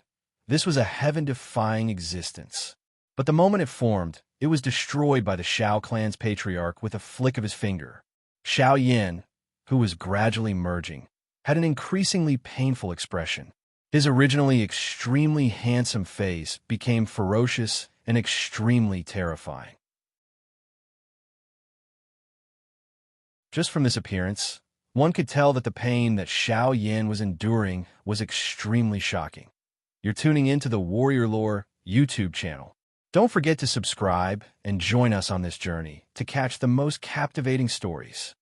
This was a heaven-defying existence. But the moment it formed, it was destroyed by the Shao clan's patriarch with a flick of his finger. Shao Yan, who was gradually merging, had an increasingly painful expression. His originally extremely handsome face became ferocious and extremely terrifying. Just from this appearance, one could tell that the pain that Shao Yan was enduring was extremely shocking. You're tuning into the Warrior Lore YouTube channel. Don't forget to subscribe and join us on this journey to catch the most captivating stories.